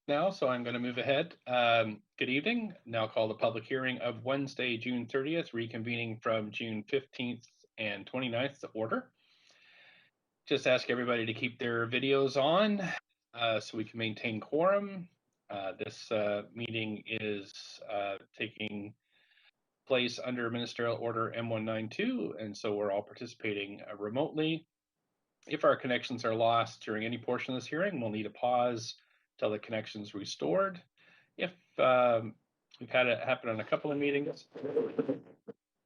now, so I'm going to move ahead. Good evening. Now call the public hearing of Wednesday, June 30th, reconvening from June 15th and 29th to order. Just ask everybody to keep their videos on so we can maintain quorum. This meeting is taking place under Ministerial Order M192, and so we're all participating remotely. If our connections are lost during any portion of this hearing, we'll need a pause till the connection's restored. If we've had it happen on a couple of meetings,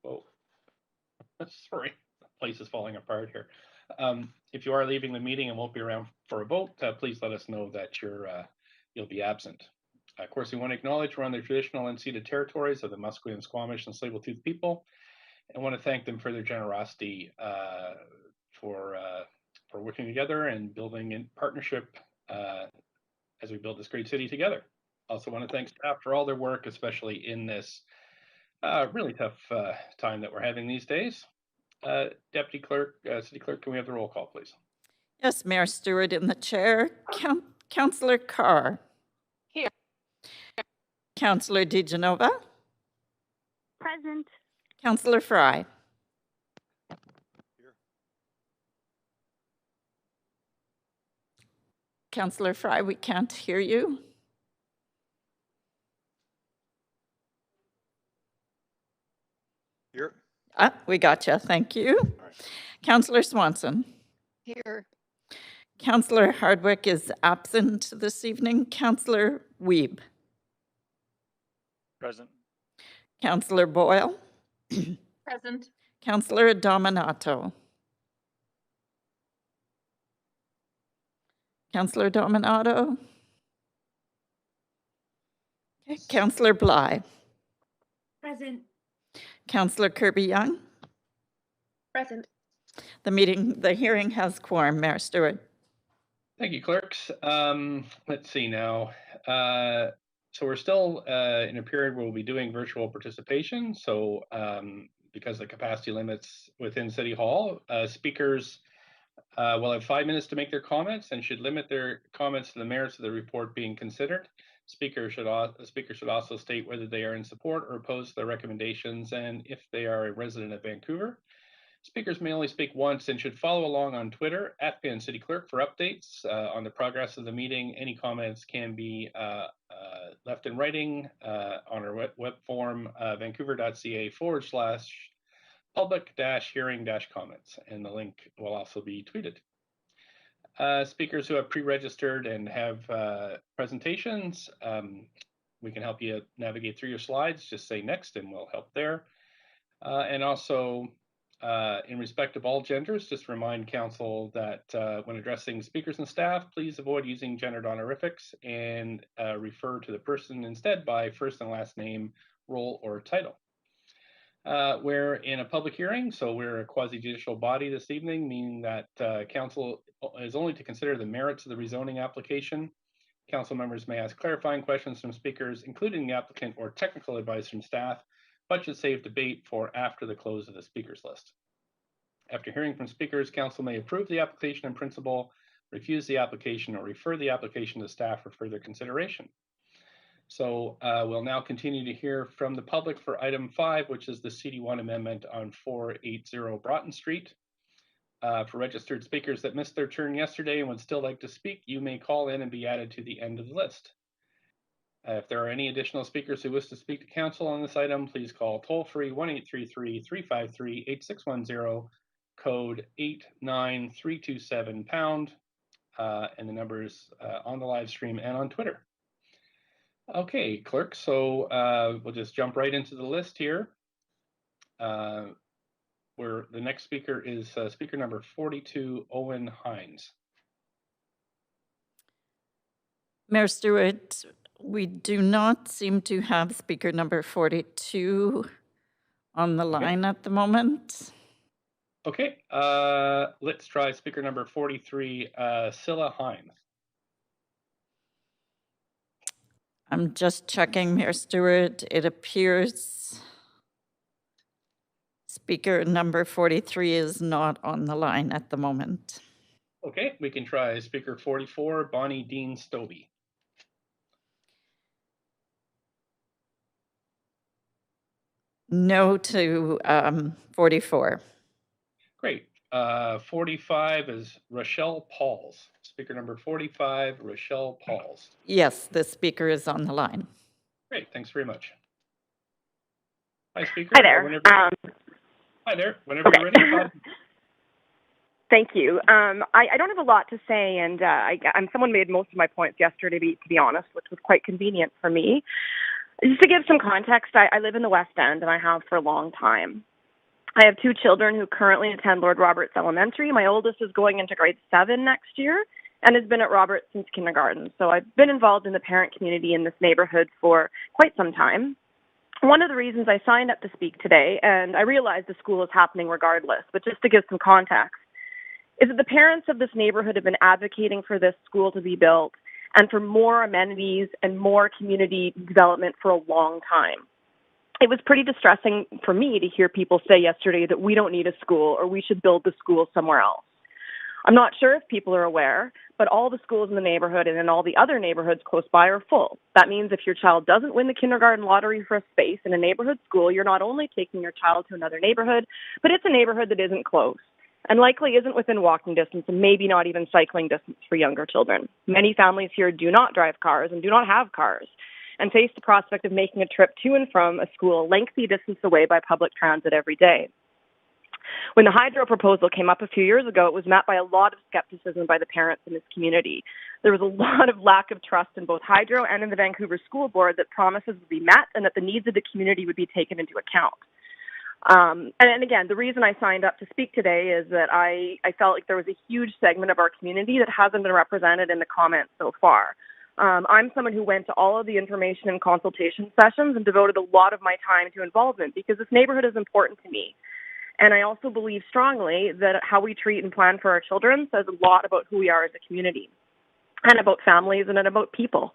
whoa, sorry, the place is falling apart here. If you are leaving the meeting and won't be around for a vote, please let us know that you'll be absent. Of course, we want to acknowledge we're on the traditional unceded territories of the Musqueam, Squamish, and Tsleil-Waututh people, and want to thank them for their generosity for working together and building in partnership as we build this great city together. Also want to thank staff for all their work, especially in this really tough time that we're having these days. Deputy Clerk, City Clerk, can we have the roll call, please? Yes, Mayor Stewart in the chair. Councillor Carr. Here. Councillor DeGenova. Present. Councillor Fry. Here. Councillor Fry, we can't hear you. Here. We got you. Thank you. Right. Councillor Swanson. Here. Councillor Hardwick is absent this evening. Councillor Wiebe. Present. Councillor Boyle. Present. Councillor Dominato. Councillor Dominato. Okay. Councillor Bly. Present. Councillor Kirby-Young. Present. The hearing has quorum, Mayor Stewart. Thank you, clerks. Let's see now. So we're still in a period where we'll be doing virtual participation. So because of the capacity limits within City Hall, speakers will have 5 minutes to make their comments and should limit their comments to the merits of the report being considered. The speaker should also state whether they are in support or opposed to the recommendations and if they are a resident of Vancouver. Speakers may only speak once and should follow along on Twitter at @PNCityClerk for updates on the progress of the meeting. Any comments can be left in writing on our web form, vancouver.ca/public-hearing-comments, and the link will also be tweeted. Speakers who have pre-registered and have presentations, we can help you navigate through your slides. Just say next and we'll help there. And also, in respect of all genders, just remind council that when addressing speakers and staff, please avoid using gendered honorifics and refer to the person instead by first and last name, role, or title. We're in a public hearing, so we're a quasi-judicial body this evening, meaning that council is only to consider the merits of the rezoning application. Council members may ask clarifying questions from speakers, including the applicant, or technical advice from staff, but should save debate for after the close of the speakers list. After hearing from speakers, council may approve the application in principle, refuse the application, or refer the application to staff for further consideration. So we'll now continue to hear from the public for item 5, which is the CD1 amendment on 480 Broughton Street. For registered speakers that missed their turn yesterday and would still like to speak, you may call in and be added to the end of the list. If there are any additional speakers who wish to speak to council on this item, please call toll-free 1-833-353-8610, code 89327#, and the numbers on the live stream and on Twitter. Okay, clerk, so we'll just jump right into the list here. Where the next speaker is speaker number 42, Owen Hines. Mayor Stewart, we do not seem to have speaker number 42 on the line at the moment. Okay, let's try speaker number 43, Scylla Hines. I'm just checking, Mayor Stewart. It appears speaker number 43 is not on the line at the moment. Okay, we can try speaker 44, Bonnie Dean Stobie. No to 44. Great. 45 is Rochelle Pauls. Speaker number 45, Rochelle Pauls. Yes, the speaker is on the line. Great, thanks very much. Hi, speaker. Hi there. Hi there. Whenever Okay. you're ready. Go ahead. Thank you. I don't have a lot to say, and someone made most of my points yesterday, to be honest, which was quite convenient for me. Just to give some context, I live in the West End, and I have for a long time. I have 2 children who currently attend Lord Roberts Elementary. My oldest is going into grade 7 next year and has been at Roberts since kindergarten. So I've been involved in the parent community in this neighborhood for quite some time. One of the reasons I signed up to speak today, and I realize the school is happening regardless, but just to give some context, is that the parents of this neighborhood have been advocating for this school to be built and for more amenities and more community development for a long time. It was pretty distressing for me to hear people say yesterday that we don't need a school or we should build the school somewhere else. I'm not sure if people are aware, but all the schools in the neighborhood and in all the other neighborhoods close by are full. That means if your child doesn't win the kindergarten lottery for a space in a neighborhood school, you're not only taking your child to another neighborhood, but it's a neighborhood that isn't close and likely isn't within walking distance and maybe not even cycling distance for younger children. Many families here do not drive cars and do not have cars and face the prospect of making a trip to and from a school a lengthy distance away by public transit every day. When the hydro proposal came up a few years ago, it was met by a lot of skepticism by the parents in this community. There was a lot of lack of trust in both hydro and in the Vancouver School Board that promises would be met and that the needs of the community would be taken into account. And again, the reason I signed up to speak today is that I felt like there was a huge segment of our community that hasn't been represented in the comments so far. I'm someone who went to all of the information and consultation sessions and devoted a lot of my time to involvement because this neighborhood is important to me. And I also believe strongly that how we treat and plan for our children says a lot about who we are as a community and about families and about people.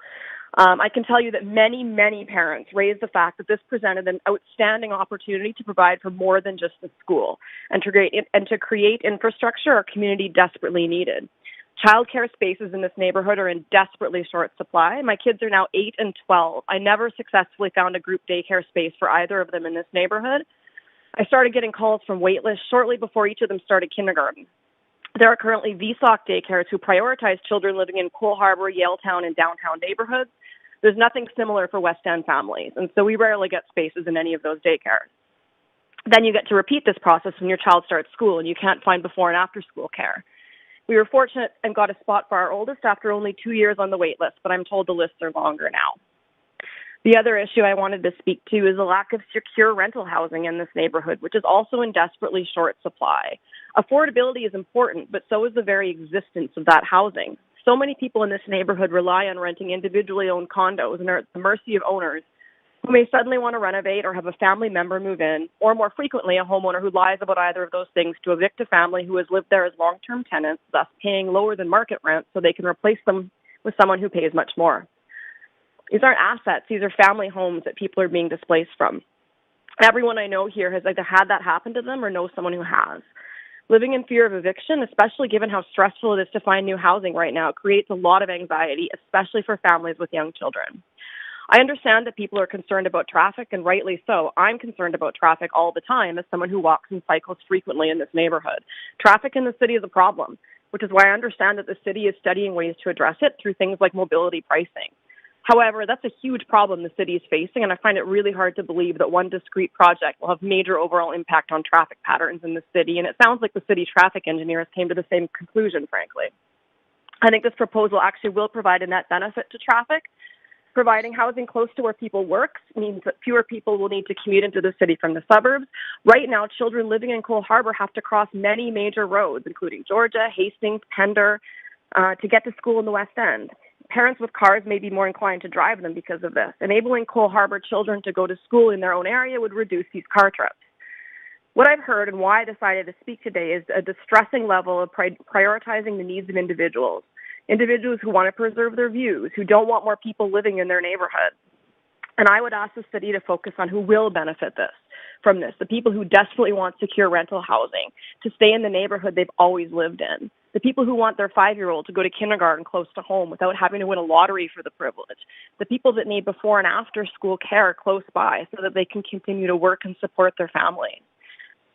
I can tell you that many, many parents raised the fact that this presented an outstanding opportunity to provide for more than just a school and to create infrastructure our community desperately needed. Childcare spaces in this neighborhood are in desperately short supply. My kids are now 8 and 12. I never successfully found a group daycare space for either of them in this neighborhood. I started getting calls from waitlists shortly before each of them started kindergarten. There are currently VSOC daycares who prioritize children living in Cole Harbour, Yaletown, and downtown neighborhoods. There's nothing similar for West End families, and so we rarely get spaces in any of those daycares. Then you get to repeat this process when your child starts school and you can't find before and after school care. We were fortunate and got a spot for our oldest after only 2 years on the wait list, but I'm told the lists are longer now. The other issue I wanted to speak to is the lack of secure rental housing in this neighborhood, which is also in desperately short supply. Affordability is important, but so is the very existence of that housing. So many people in this neighborhood rely on renting individually owned condos and are at the mercy of owners who may suddenly want to renovate or have a family member move in, or more frequently, a homeowner who lies about either of those things to evict a family who has lived there as long-term tenants, thus paying lower than market rent so they can replace them with someone who pays much more. These aren't assets. These are family homes that people are being displaced from. Everyone I know here has either had that happen to them or knows someone who has. Living in fear of eviction, especially given how stressful it is to find new housing right now, creates a lot of anxiety, especially for families with young children. I understand that people are concerned about traffic, and rightly so. I'm concerned about traffic all the time as someone who walks and cycles frequently in this neighborhood. Traffic in the city is a problem, which is why I understand that the city is studying ways to address it through things like mobility pricing. However, that's a huge problem the city is facing, and I find it really hard to believe that one discrete project will have major overall impact on traffic patterns in the city, and it sounds like the city traffic engineers came to the same conclusion, frankly. I think this proposal actually will provide a net benefit to traffic. Providing housing close to where people work means that fewer people will need to commute into the city from the suburbs. Right now, children living in Cole Harbour have to cross many major roads, including Georgia, Hastings, Pender, to get to school in the West End. Parents with cars may be more inclined to drive them because of this. Enabling Cole Harbour children to go to school in their own area would reduce these car trips. What I've heard and why I decided to speak today is a distressing level of prioritizing the needs of individuals who want to preserve their views, who don't want more people living in their neighborhood. And I would ask the city to focus on who will benefit from this, the people who desperately want secure rental housing to stay in the neighborhood they've always lived in. the people who want their 5-year-old to go to kindergarten close to home without having to win a lottery for the privilege, the people that need before and after school care close by so that they can continue to work and support their families,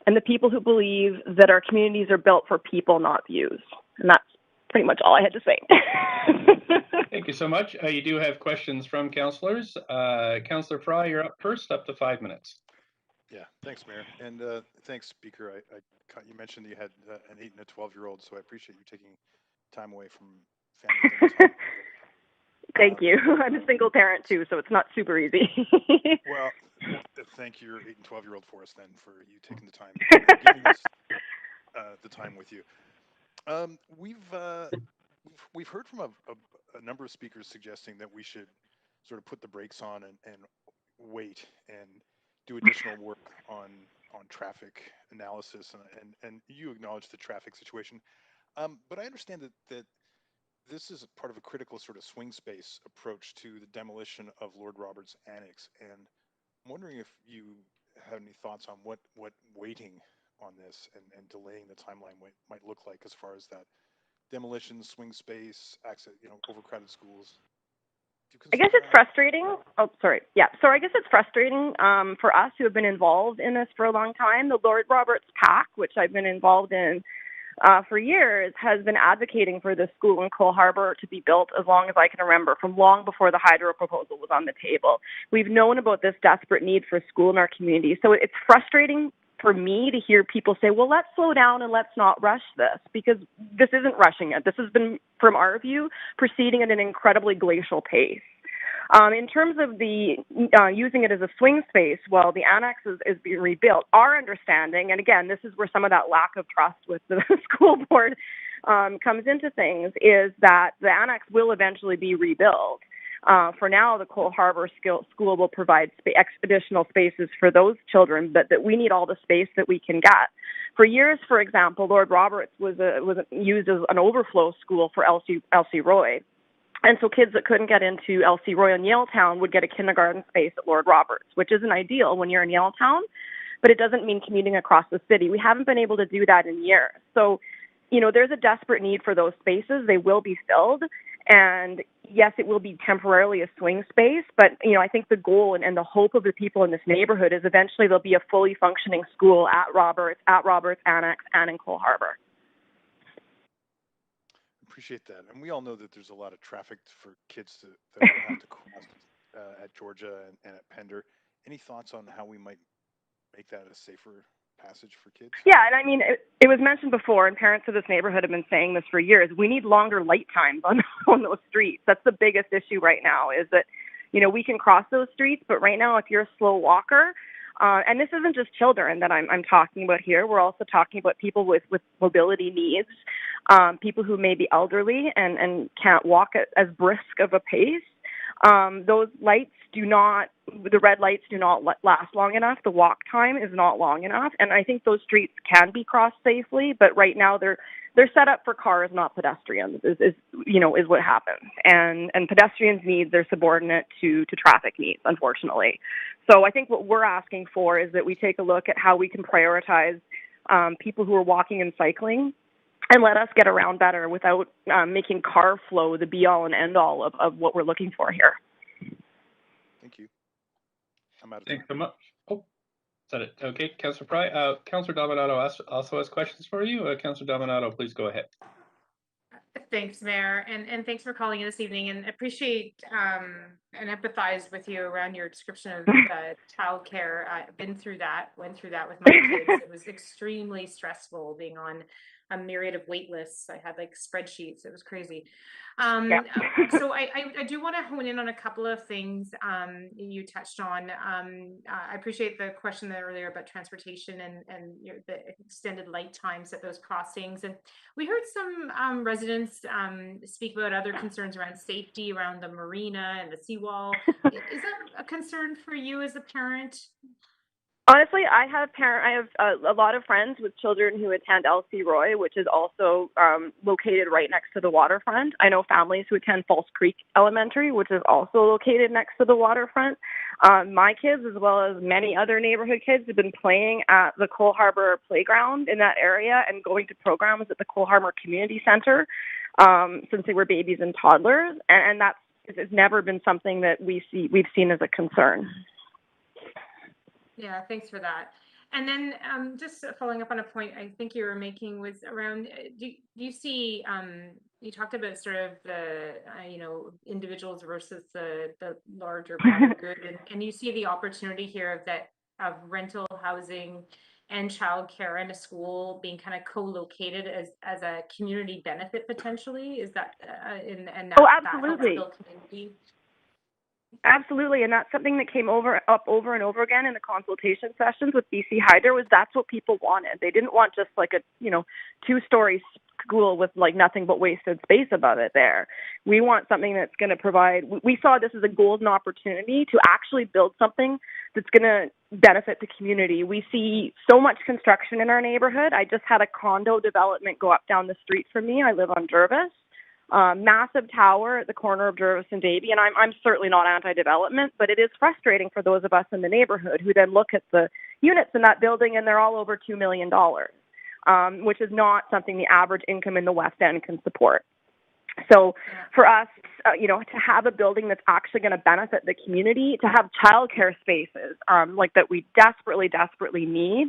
and the people who believe that our communities are built for people, not views. And that's pretty much all I had to say. Thank you so much. You do have questions from councillors. Councillor Fry, you're up first, up to 5 minutes. Yeah, thanks, Mayor, and thanks, Speaker. I you mentioned that you had an 8 and a 12-year-old, so I appreciate you taking time away from family dinner time. Thank you. I'm a single parent too, so it's not super easy. Well, thank your 8 and 12-year-old for us then, for you taking the time, giving us the time with you. We've heard from a number of speakers suggesting that we should sort of put the brakes on and wait and do additional work on traffic analysis, and you acknowledge the traffic situation, but I understand that this is part of a critical sort of swing space approach to the demolition of Lord Roberts Annex, and I'm wondering if you have any thoughts on what waiting on this and delaying the timeline might look like as far as that demolition, swing space, access, overcrowded schools. I guess it's frustrating. Oh, sorry. Yeah. So I guess it's frustrating for us who have been involved in this for a long time. The Lord Roberts PAC, which I've been involved in for years, has been advocating for this school in Cole Harbour to be built as long as I can remember, from long before the hydro proposal was on the table. We've known about this desperate need for school in our community. So it's frustrating for me to hear people say, well, let's slow down and let's not rush this, because this isn't rushing it. This has been, from our view, proceeding at an incredibly glacial pace. In terms of the using it as a swing space while the annex is being rebuilt, our understanding, and again, this is where some of that lack of trust with the school board comes into things, is that the annex will eventually be rebuilt. For now, the Cole Harbour School will provide additional spaces for those children, but that we need all the space that we can get. For years, for example, Lord Roberts was used as an overflow school for Elsie Roy. And so kids that couldn't get into Elsie Roy in Yaletown would get a kindergarten space at Lord Roberts, which isn't ideal when you're in Yaletown, but it doesn't mean commuting across the city. We haven't been able to do that in years. So, there's a desperate need for those spaces. They will be filled. And yes, it will be temporarily a swing space, but, I think the goal and the hope of the people in this neighborhood is eventually there'll be a fully functioning school at Roberts Annex, and in Cole Harbour. Appreciate that. And we all know that there's a lot of traffic for kids that will have to cross at Georgia and at Pender. Any thoughts on how we might make that a safer passage for kids? Yeah, and I mean, it was mentioned before, and parents of this neighborhood have been saying this for years. We need longer light times on those streets. That's the biggest issue right now, is that, we can cross those streets, but right now, if you're a slow walker, and this isn't just children that I'm talking about here. We're also talking about people with mobility needs, people who may be elderly and can't walk at as brisk of a pace. Those lights the red lights do not last long enough. The walk time is not long enough. And I think those streets can be crossed safely, but right now they're set up for cars, not pedestrians, is what happens. And pedestrians' needs are subordinate to traffic needs, unfortunately. So I think what we're asking for is that we take a look at how we can prioritize people who are walking and cycling, and let us get around better without making car flow the be-all and end-all of what we're looking for here. Thank you. I'm out of time. Thanks so much. Oh, is that it? Okay, Councillor Fry. Councillor Dominato also has questions for you. Councillor Dominato, please go ahead. Thanks, Mayor, and thanks for calling in this evening, and appreciate and empathize with you around your description of childcare. I've went through that with my kids. It was extremely stressful being on a myriad of wait lists. I had like spreadsheets. It was crazy. So I do want to hone in on a couple of things you touched on. I appreciate the question there earlier about transportation and the extended light times at those crossings. And we heard some residents speak about other concerns around safety around the marina and the seawall. Is that a concern for you as a parent? Honestly, I have a lot of friends with children who attend LC Roy, which is also located right next to the waterfront. I know families who attend False Creek Elementary, which is also located next to the waterfront. My kids, as well as many other neighborhood kids, have been playing at the Cole Harbour Playground in that area and going to programs at the Cole Harbour Community Center since they were babies and toddlers, and that's it's never been something that we've seen as a concern. Yeah, thanks for that. And then just following up on a point I think you were making was around, do you see, you talked about sort of the, individuals versus the larger broader good, and you see the opportunity here of rental housing and childcare and a school being kind of co-located as a community benefit potentially? Is that, and that, Oh, that helps absolutely. build community? Absolutely, and that's something that came up over and over again in the consultation sessions with BC Hydro. Was that's what people wanted. They didn't want just like a 2-story school with like nothing but wasted space above it. There, we want something that's going to provide. We saw this as a golden opportunity to actually build something that's going to benefit the community. We see so much construction in our neighborhood. I just had a condo development go up down the street from me. I live on Jervis. Massive tower at the corner of Jervis and Davie, and I'm certainly not anti-development, but it is frustrating for those of us in the neighborhood who then look at the units in that building and they're all over $2 million, which is not something the average income in the West End can support. So for us, to have a building that's actually going to benefit the community, to have childcare spaces like that we desperately need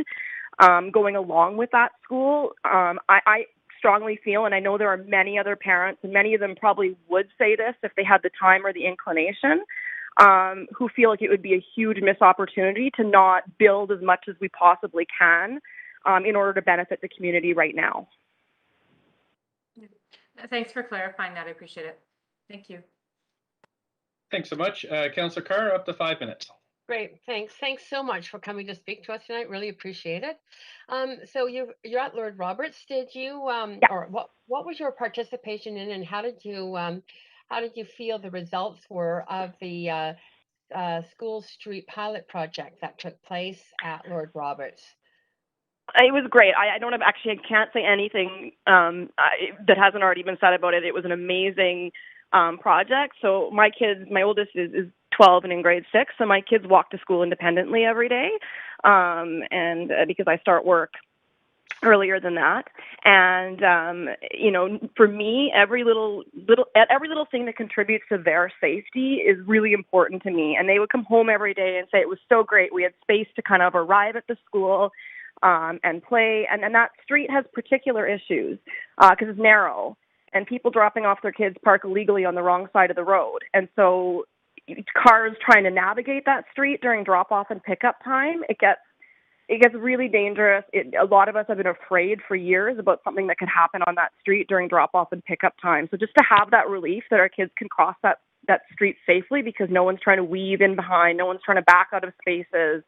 going along with that school, I strongly feel, and I know there are many other parents, and many of them probably would say this if they had the time or the inclination, who feel like it would be a huge missed opportunity to not build as much as we possibly can in order to benefit the community right now. Thanks for clarifying that. I appreciate it. Thank you. Thanks so much. Councillor Carr, up to 5 minutes. Great, thanks. Thanks so much for coming to speak to us tonight. Really appreciate it. So you're at Lord Roberts. Did you or what was your participation in, and how did you feel the results were of the School Street pilot project that took place at Lord Roberts? It was great. I don't have I can't say anything that hasn't already been said about it. It was an amazing project. So my oldest is 12 and in grade 6. So my kids walk to school independently every day. And because I start work earlier than that. And, for me, every little thing that contributes to their safety is really important to me. And they would come home every day and say it was so great. We had space to kind of arrive at the school and play. And that street has particular issues because it's narrow. And people dropping off their kids park illegally on the wrong side of the road. And so cars trying to navigate that street during drop-off and pickup time, it gets really dangerous. A lot of us have been afraid for years about something that could happen on that street during drop-off and pickup time. So just to have that relief that our kids can cross that street safely because no one's trying to weave in behind, no one's trying to back out of spaces,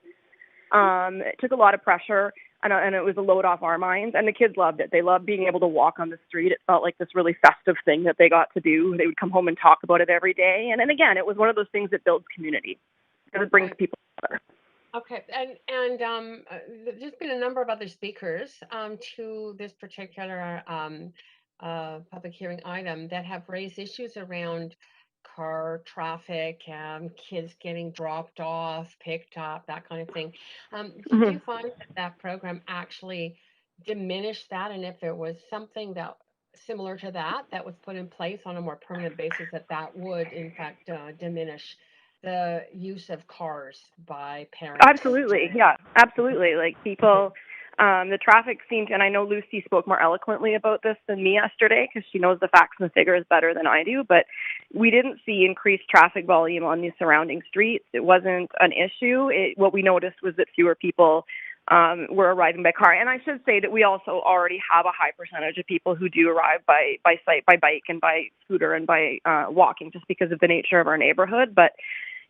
it took a lot of pressure. And it was a load off our minds. And the kids loved it. They loved being able to walk on the street. It felt like this really festive thing that they got to do. They would come home and talk about it every day. And then again, it was one of those things that builds community. And it brings people together. Okay, and there's been a number of other speakers to this particular public hearing item that have raised issues around car traffic, kids getting dropped off, picked up, that kind of thing. Did you find that program actually diminished that? And if there was something that similar to that was put in place on a more permanent basis, that would in fact diminish the use of cars by parents? Absolutely. Yeah, absolutely. Like people, the traffic seemed, and I know Lucy spoke more eloquently about this than me yesterday because she knows the facts and the figures better than I do, but we didn't see increased traffic volume on the surrounding streets. It wasn't an issue. What we noticed was that fewer people were arriving by car. And I should say that we also already have a high percentage of people who do arrive by bike and by scooter and by walking just because of the nature of our neighborhood. But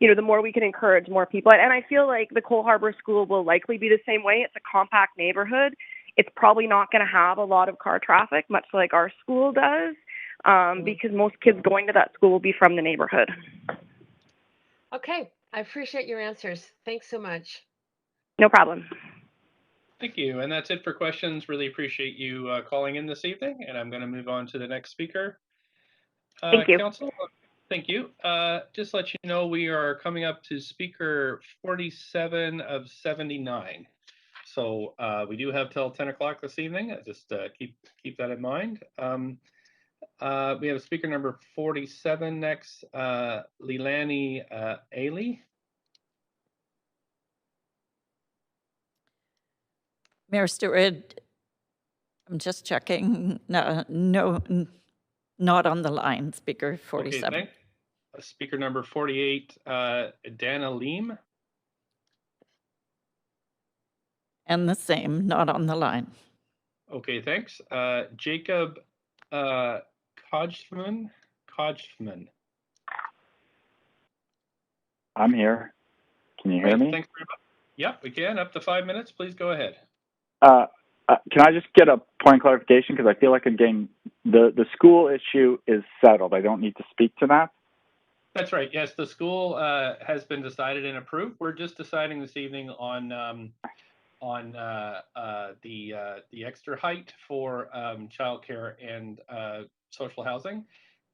the more we can encourage more people. And I feel like the Cole Harbour School will likely be the same way. It's a compact neighborhood. It's probably not going to have a lot of car traffic, much like our school does, because most kids going to that school will be from the neighborhood. Okay, I appreciate your answers. Thanks so much. No problem. Thank you. And that's it for questions. Really appreciate you calling in this evening. And I'm going to move on to the next speaker. Thank you. Council, thank you. Just let you know, we are coming up to speaker 47 of 79. So we do have till 10 o'clock this evening. Just keep that in mind. We have speaker number 47 next, Leilani Ailey. Mayor Stewart, I'm just checking. No, not on the line, Speaker 47. Okay, thanks. Speaker number 48, Dana Leem. And the same, not on the line. Okay, thanks. Jacob Kodgman. I'm here. Can you hear Great, me? thanks very much. Yep, we can. Up to 5 minutes. Please go ahead. Can I just get a point of clarification? Because I feel like I'm getting the school issue is settled. I don't need to speak to that. That's right. Yes, the school has been decided and approved. We're just deciding this evening on the extra height for childcare and social housing.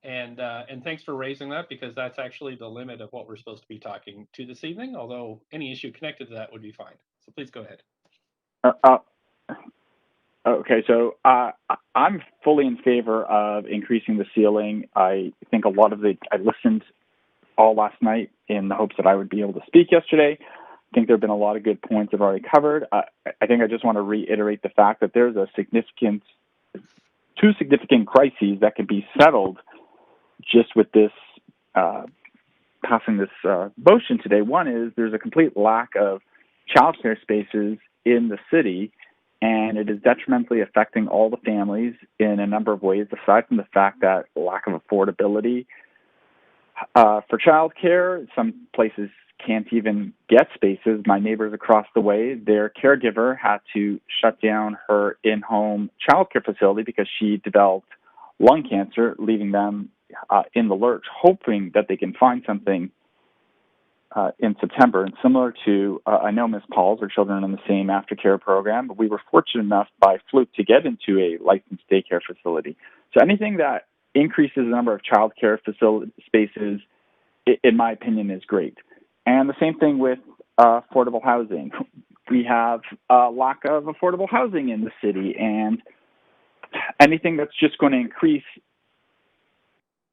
And thanks for raising that, because that's actually the limit of what we're supposed to be talking to this evening, although any issue connected to that would be fine. So please go ahead. Okay, so I'm fully in favor of increasing the ceiling. I think I listened all last night in the hopes that I would be able to speak yesterday. I think there have been a lot of good points I've already covered. I think I just want to reiterate the fact that there's two significant crises that can be settled just with this passing this motion today. One is there's a complete lack of childcare spaces in the city, and it is detrimentally affecting all the families in a number of ways, aside from the fact that lack of affordability for childcare. Some places can't even get spaces. My neighbors across the way, their caregiver had to shut down her in-home childcare facility because she developed lung cancer, leaving them in the lurch, hoping that they can find something in September. And similar to, I know Ms. Pauls, her children are in the same aftercare program, but we were fortunate enough by fluke to get into a licensed daycare facility. So anything that increases the number of childcare facility spaces, in my opinion, is great. And the same thing with affordable housing. We have a lack of affordable housing in the city, and anything that's just going to increase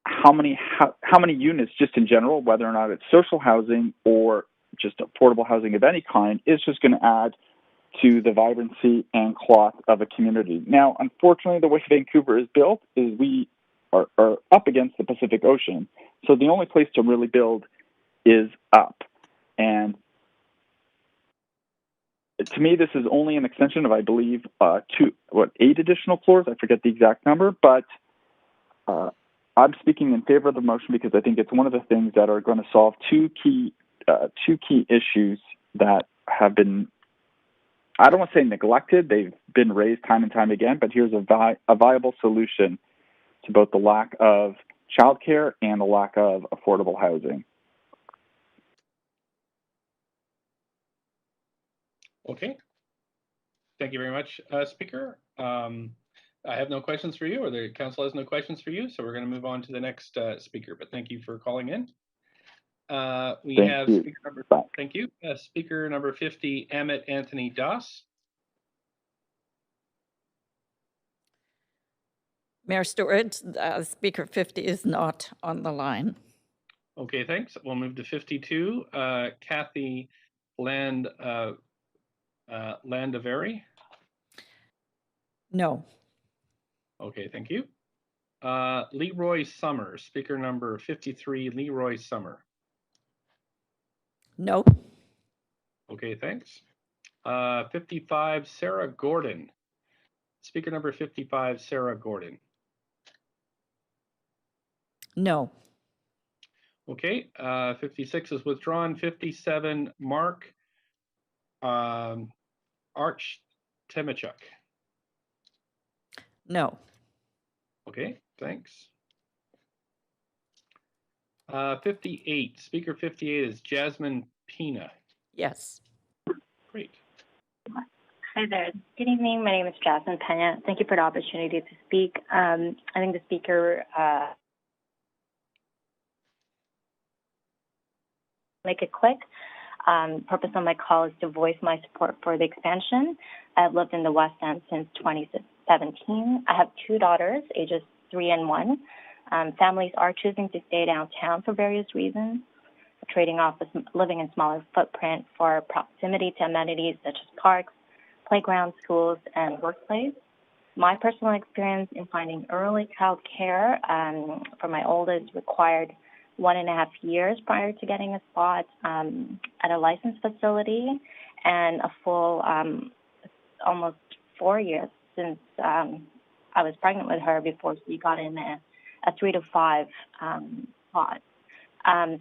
how many units just in general, whether or not it's social housing or just affordable housing of any kind, is just going to add to the vibrancy and cloth of a community. Now, unfortunately, the way Vancouver is built is we are up against the Pacific Ocean. So the only place to really build is up. And to me, this is only an extension of, I believe, 8 additional floors. I forget the exact number, but I'm speaking in favor of the motion because I think it's one of the things that are going to solve two key issues that have been, I don't want to say neglected. They've been raised time and time again, but here's a viable solution to both the lack of childcare and the lack of affordable housing. Okay. Thank you very much, Speaker. I have no questions for you, or the council has no questions for you, so we're going to move on to the next speaker. But thank you for calling in. Thank you. Speaker number 50, Amit Anthony Das. Mayor Stewart, Speaker 50 is not on the line. Okay, thanks. We'll move to 52, Kathy Landaveri. No. Okay, thank you. Leroy Summer, speaker number 53, Leroy Summer. No. Okay, thanks. 55, Sarah Gordon. Speaker number 55, Sarah Gordon. No. Okay, 56 is withdrawn. 57, Mark Arch Temichuk. No. Okay, thanks. 58, speaker 58 is Jasmine Pina. Yes. Great. Hi there. Good evening. My name is Jasmine Pena. Thank you for the opportunity to speak. I think the speaker make it quick. Purpose of my call is to voice my support for the expansion. I've lived in the West End since 2017. I have two daughters, ages 3 and 1. Families are choosing to stay downtown for various reasons, trading off with living in smaller footprint for proximity to amenities such as parks, playgrounds, schools, and workplace. My personal experience in finding early child care for my oldest required 1.5 years prior to getting a spot at a licensed facility, and a full almost 4 years since I was pregnant with her before she got in a 3 to 5 spot.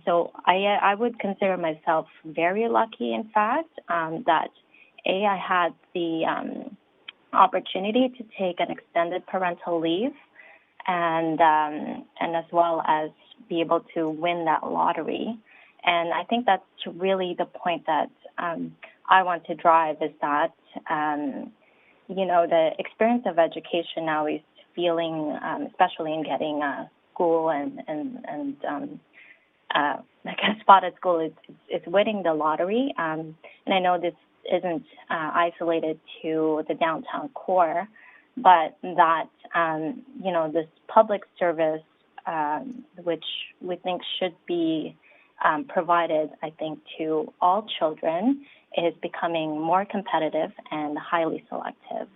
So I would consider myself very lucky, in fact, that I had the opportunity to take an extended parental leave, and as well as be able to win that lottery. And I think that's really the point that I want to drive, is that the experience of education now is feeling, especially in getting school and like a spot at school, it's winning the lottery. And I know this isn't isolated to the downtown core, but that, this public service, which we think should be provided, I think, to all children, is becoming more competitive and highly selective.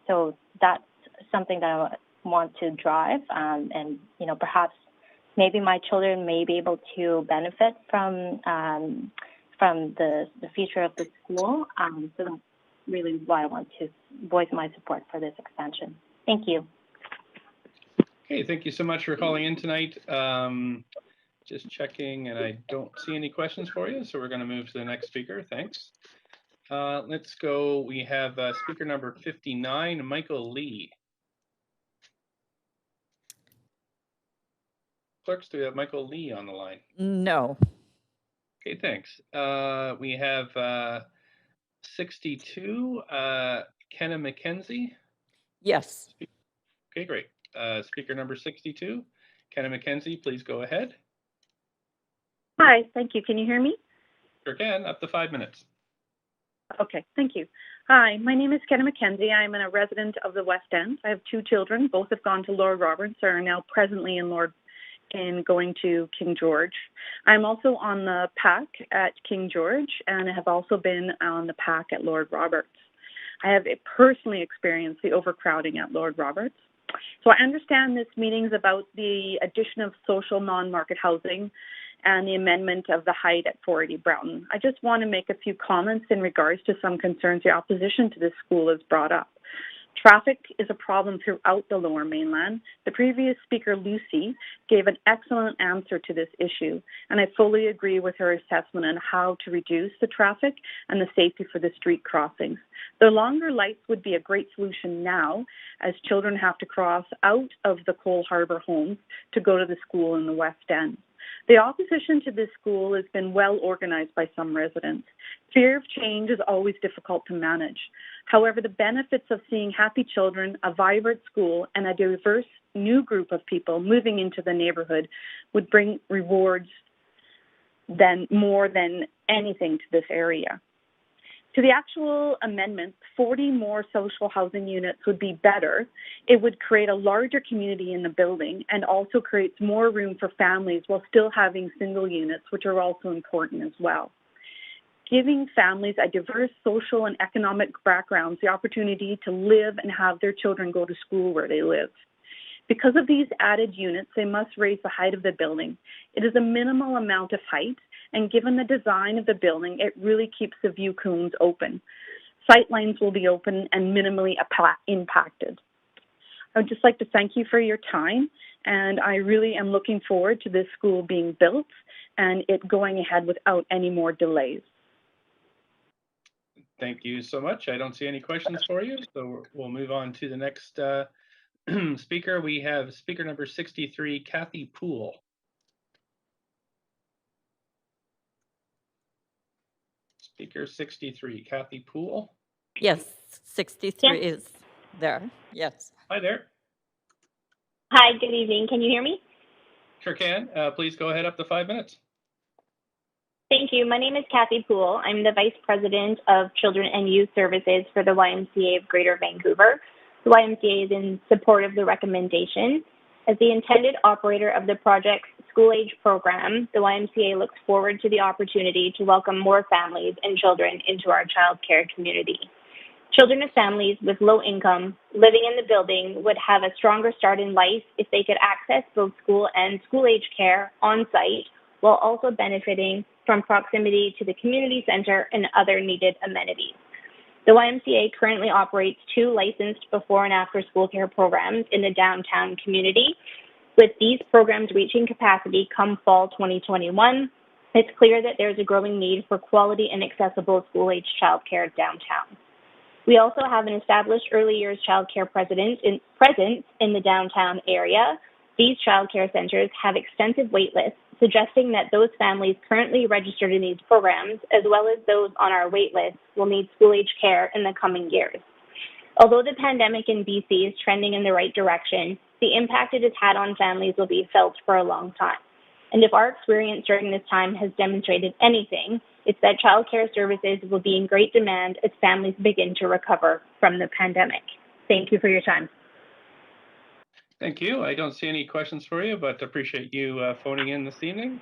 So that's something that I want to drive, and perhaps maybe my children may be able to benefit from the future of the school. So that's really why I want to voice my support for this expansion. Thank you. Okay, thank you so much for calling in tonight. Just checking, and I don't see any questions for you, so we're going to move to the next speaker. Thanks. Let's go. We have speaker number 59, Michael Lee. Clerks, do we have Michael Lee on the line? No. Okay, thanks. We have 62, Kenna McKenzie. Yes. Okay, great. Speaker number 62, Kenna McKenzie, please go ahead. Hi, thank you. Can you hear me? Sure can, up to 5 minutes. Okay, thank you. Hi, my name is Kenna McKenzie. I'm a resident of the West End. I have 2 children. Both have gone to Lord Roberts, are now presently in going to King George. I'm also on the PAC at King George, and I have also been on the PAC at Lord Roberts. I have personally experienced the overcrowding at Lord Roberts. So I understand this meeting is about the addition of social non-market housing and the amendment of the height at 480 Broughton. I just want to make a few comments in regards to some concerns the opposition to this school has brought up. Traffic is a problem throughout the Lower Mainland. The previous speaker, Lucy, gave an excellent answer to this issue, and I fully agree with her assessment on how to reduce the traffic and the safety for the street crossings. The longer lights would be a great solution now, as children have to cross out of the Cole Harbour homes to go to the school in the West End. The opposition to this school has been well organized by some residents. Fear of change is always difficult to manage. However, the benefits of seeing happy children, a vibrant school, and a diverse new group of people moving into the neighborhood would bring rewards more than anything to this area. To the actual amendment, 40 more social housing units would be better. It would create a larger community in the building and also creates more room for families while still having single units, which are also important as well. Giving families a diverse social and economic backgrounds the opportunity to live and have their children go to school where they live. Because of these added units, they must raise the height of the building. It is a minimal amount of height, and given the design of the building, it really keeps the view cones open. Sight lines will be open and minimally impacted. I would just like to thank you for your time, and I really am looking forward to this school being built and it going ahead without any more delays. Thank you so much. I don't see any questions for you, so we'll move on to the next speaker. We have speaker number 63, Kathy Poole. Speaker 63, Kathy Poole. Yes, 63 Yes. is there. Yes. Hi there. Hi, good evening. Can you hear me? Sure can. Please go ahead up to 5 minutes. Thank you. My name is Kathy Poole. I'm the Vice President of Children and Youth Services for the YMCA of Greater Vancouver. The YMCA is in support of the recommendation. As the intended operator of the project's school age program, the YMCA looks forward to the opportunity to welcome more families and children into our childcare community. Children of families with low income living in the building would have a stronger start in life if they could access both school and school age care on site, while also benefiting from proximity to the community center and other needed amenities. The YMCA currently operates 2 licensed before and after school care programs in the downtown community. With these programs reaching capacity come fall 2021, it's clear that there's a growing need for quality and accessible school-age childcare downtown. We also have an established early years childcare presence in the downtown area. These childcare centers have extensive wait lists, suggesting that those families currently registered in these programs, as well as those on our wait list, will need school-age care in the coming years. Although the pandemic in BC is trending in the right direction, the impact it has had on families will be felt for a long time. And if our experience during this time has demonstrated anything, it's that childcare services will be in great demand as families begin to recover from the pandemic. Thank you for your time. Thank you. I don't see any questions for you, but appreciate you phoning in this evening.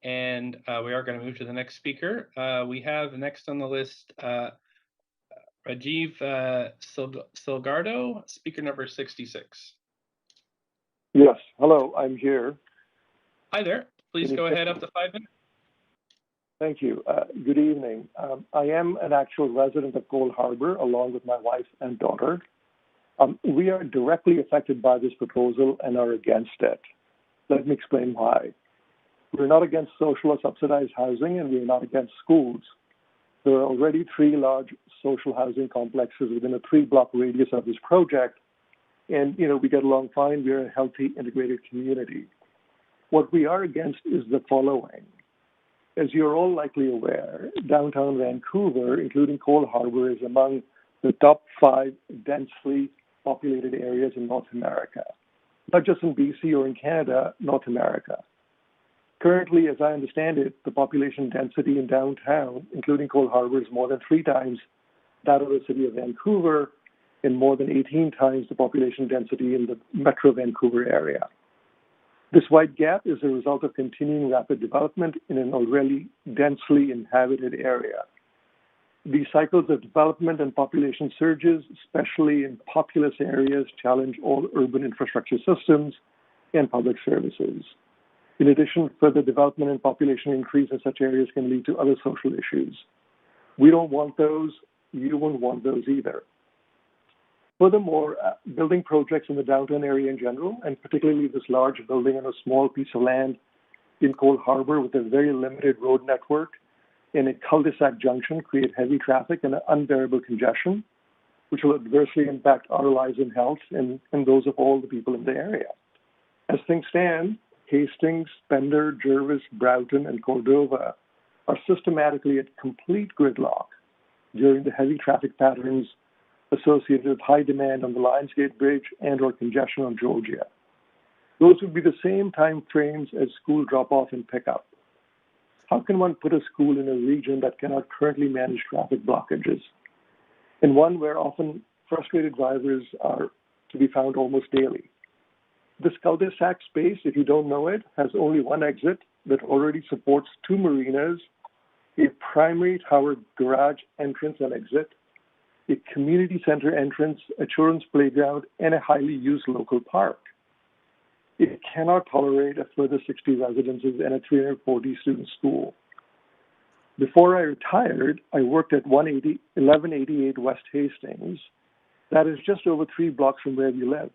And we are going to move to the next speaker. We have next on the list Rajiv Silgardo, speaker number 66. Yes, hello, I'm here. Hi there. Please go ahead up to 5 minutes. Thank you. Good evening. I am an actual resident of Cole Harbour along with my wife and daughter. We are directly affected by this proposal and are against it. Let me explain why. We're not against social or subsidized housing, and we're not against schools. There are already 3 large social housing complexes within a 3-block radius of this project, and we get along fine. We're a healthy, integrated community. What we are against is the following. As you're all likely aware, downtown Vancouver, including Cole Harbour, is among the top 5 densely populated areas in North America, not just in BC or in Canada, North America. Currently, as I understand it, the population density in downtown, including Cole Harbour, is more than 3 times that of the city of Vancouver and more than 18 times the population density in the Metro Vancouver area. This wide gap is a result of continuing rapid development in an already densely inhabited area. These cycles of development and population surges, especially in populous areas, challenge all urban infrastructure systems and public services. In addition, further development and population increase in such areas can lead to other social issues. We don't want those. You won't want those either. Furthermore, building projects in the downtown area in general, and particularly this large building on a small piece of land in Cole Harbour with a very limited road network in a cul-de-sac junction, create heavy traffic and unbearable congestion, which will adversely impact our lives and health and those of all the people in the area. As things stand, Hastings, Pender, Jervis, Broughton, and Cordova are systematically at complete gridlock during the heavy traffic patterns associated with high demand on the Lionsgate Bridge and or congestion on Georgia. Those would be the same time frames as school drop-off and pickup. How can one put a school in a region that cannot currently manage traffic blockages, and one where often frustrated drivers are to be found almost daily? This cul-de-sac space, if you don't know it, has only one exit that already supports 2 marinas, a primary tower garage entrance and exit, a community center entrance, a children's playground, and a highly used local park. It cannot tolerate a further 60 residences and a 340-student school. Before I retired, I worked at 1188 West Hastings. That is just over 3 blocks from where we live.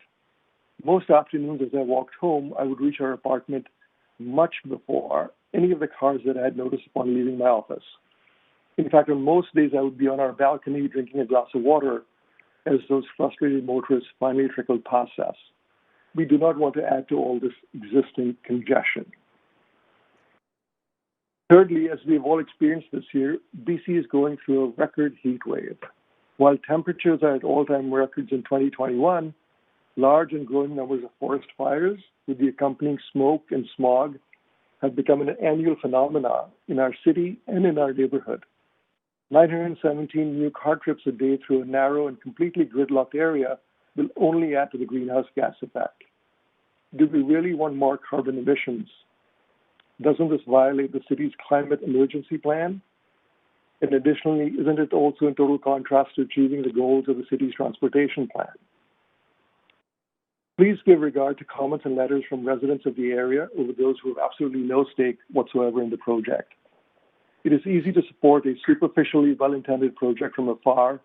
Most afternoons as I walked home, I would reach our apartment much before any of the cars that I had noticed upon leaving my office. In fact, on most days, I would be on our balcony drinking a glass of water as those frustrated motorists finally trickled past us. We do not want to add to all this existing congestion. Thirdly, as we've all experienced this year, BC is going through a record heat wave. While temperatures are at all-time records in 2021, large and growing numbers of forest fires with the accompanying smoke and smog have become an annual phenomenon in our city and in our neighborhood. 917 new car trips a day through a narrow and completely gridlocked area will only add to the greenhouse gas effect. Do we really want more carbon emissions? Doesn't this violate the city's climate emergency plan? And additionally, isn't it also in total contrast to achieving the goals of the city's transportation plan? Please give regard to comments and letters from residents of the area over those who have absolutely no stake whatsoever in the project. It is easy to support a superficially well-intended project from afar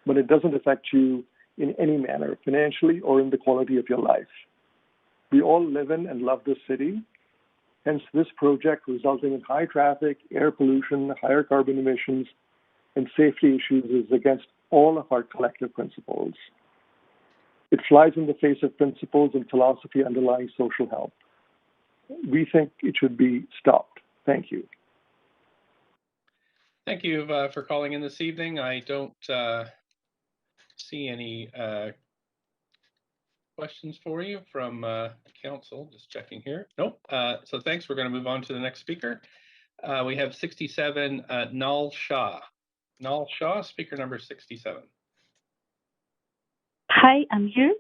when it doesn't affect you in any manner, financially or in the quality of your life. We all live in and love this city. Hence, this project resulting in high traffic, air pollution, higher carbon emissions, and safety issues is against all of our collective principles. It flies in the face of principles and philosophy underlying social health. We think it should be stopped. Thank you. Thank you for calling in this evening. I don't see any questions for you from council. Just checking here. Nope. So thanks. We're going to move on to the next speaker. We have 67, Nal Shah. Nal Shah, speaker number 67. Hi, I'm here.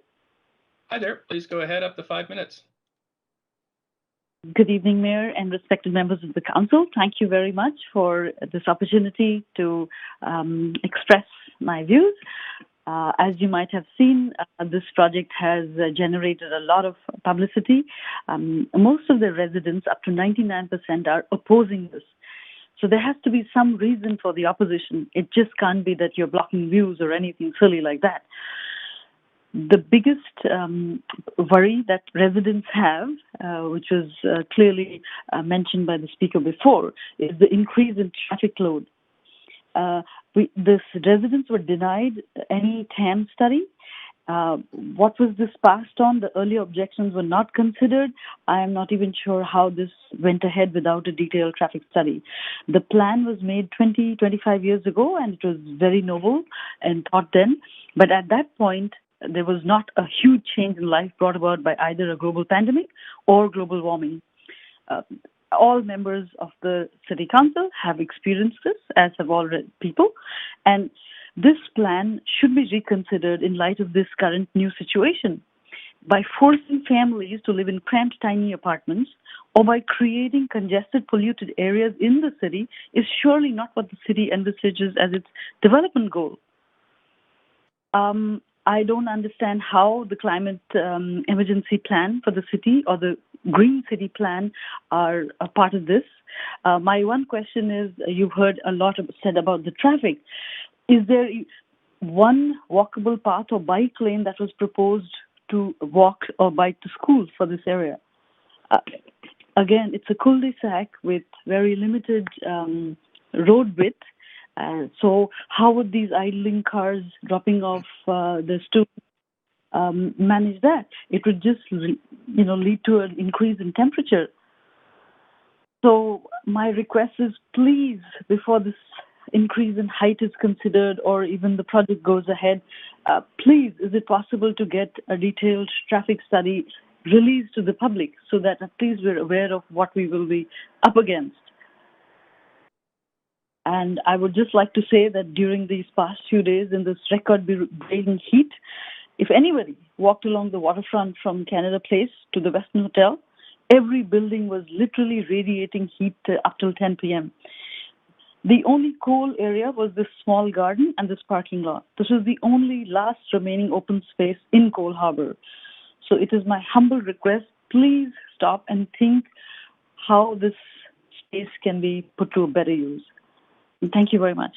Hi there. Please go ahead, up to 5 minutes. Good evening, Mayor and respected members of the Council. Thank you very much for this opportunity to express my views. As you might have seen, this project has generated a lot of publicity. Most of the residents, up to 99%, are opposing this. So there has to be some reason for the opposition. It just can't be that you're blocking views or anything silly like that. The biggest worry that residents have, which was clearly mentioned by the speaker before, is the increase in traffic load. The residents were denied any TAM study. What was this passed on? The earlier objections were not considered. I am not even sure how this went ahead without a detailed traffic study. The plan was made 25 years ago, and it was very noble and thought then. But at that point, there was not a huge change in life brought about by either a global pandemic or global warming. All members of the City Council have experienced this, as have all people. And this plan should be reconsidered in light of this current new situation. By forcing families to live in cramped, tiny apartments, or by creating congested, polluted areas in the city is surely not what the city envisages as its development goal. I don't understand how the climate emergency plan for the city or the green city plan are a part of this. My one question is, you've heard a lot said about the traffic. Is there one walkable path or bike lane that was proposed to walk or bike to school for this area? Again, it's a cul-de-sac with very limited road width. So how would these idling cars dropping off the students manage that? It would just, lead to an increase in temperature. So my request is, please, before this increase in height is considered or even the project goes ahead, please, is it possible to get a detailed traffic study released to the public so that at least we're aware of what we will be up against? And I would just like to say that during these past few days in this record-breaking heat, if anybody walked along the waterfront from Canada Place to the Westin Hotel, every building was literally radiating heat up till 10 p.m. The only cool area was this small garden and this parking lot. This was the only last remaining open space in Cole Harbour. So it is my humble request, please stop and think how this space can be put to a better use. Thank you very much.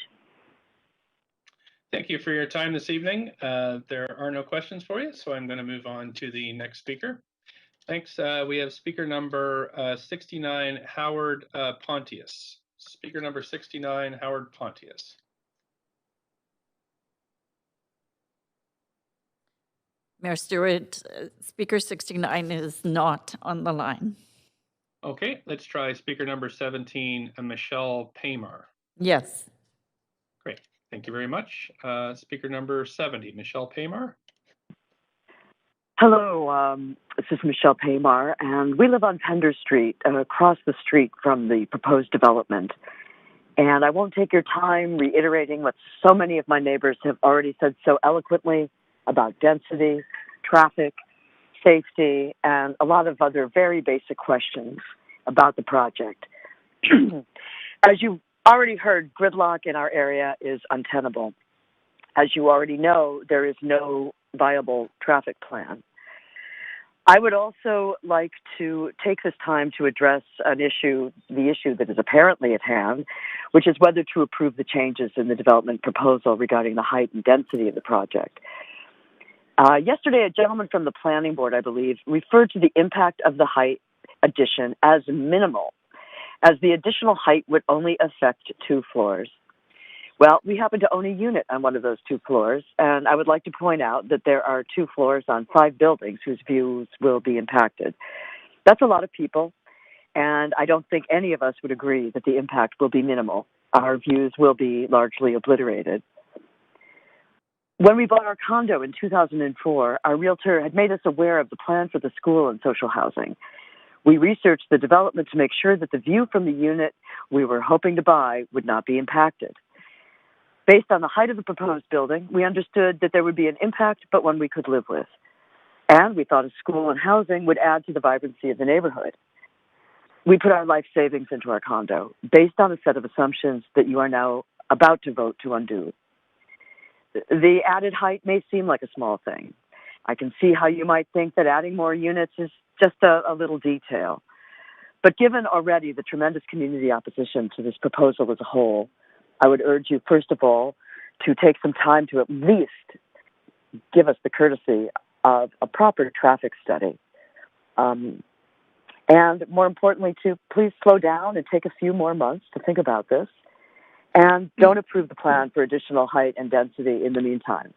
Thank you for your time this evening. There are no questions for you, so I'm going to move on to the next speaker. Thanks. We have speaker number 69, Howard Pontius. Speaker number 69, Howard Pontius. Mayor Stewart, speaker 69 is not on the line. Okay, let's try speaker number 17, Michelle Paymar. Yes. Great, thank you very much. Speaker number 70, Michelle Paymar. Hello, this is Michelle Paymar, and we live on Pender Street, across the street from the proposed development. And I won't take your time reiterating what so many of my neighbors have already said so eloquently about density, traffic, safety, and a lot of other very basic questions about the project. As you've already heard, gridlock in our area is untenable. As you already know, there is no viable traffic plan. I would also like to take this time to address the issue that is apparently at hand, which is whether to approve the changes in the development proposal regarding the height and density of the project. Yesterday, a gentleman from the planning board, I believe, referred to the impact of the height addition as minimal, as the additional height would only affect 2 floors. Well, we happen to own a unit on one of those 2 floors, and I would like to point out that there are 2 floors on 5 buildings whose views will be impacted. That's a lot of people, and I don't think any of us would agree that the impact will be minimal. Our views will be largely obliterated. When we bought our condo in 2004, our realtor had made us aware of the plan for the school and social housing. We researched the development to make sure that the view from the unit we were hoping to buy would not be impacted. Based on the height of the proposed building, we understood that there would be an impact, but one we could live with. And we thought a school and housing would add to the vibrancy of the neighborhood. We put our life savings into our condo, based on a set of assumptions that you are now about to vote to undo. The added height may seem like a small thing. I can see how you might think that adding more units is just a little detail. But given already the tremendous community opposition to this proposal as a whole, I would urge you, first of all, to take some time to at least give us the courtesy of a proper traffic study. And more importantly, to please slow down and take a few more months to think about this. And don't approve the plan for additional height and density in the meantime.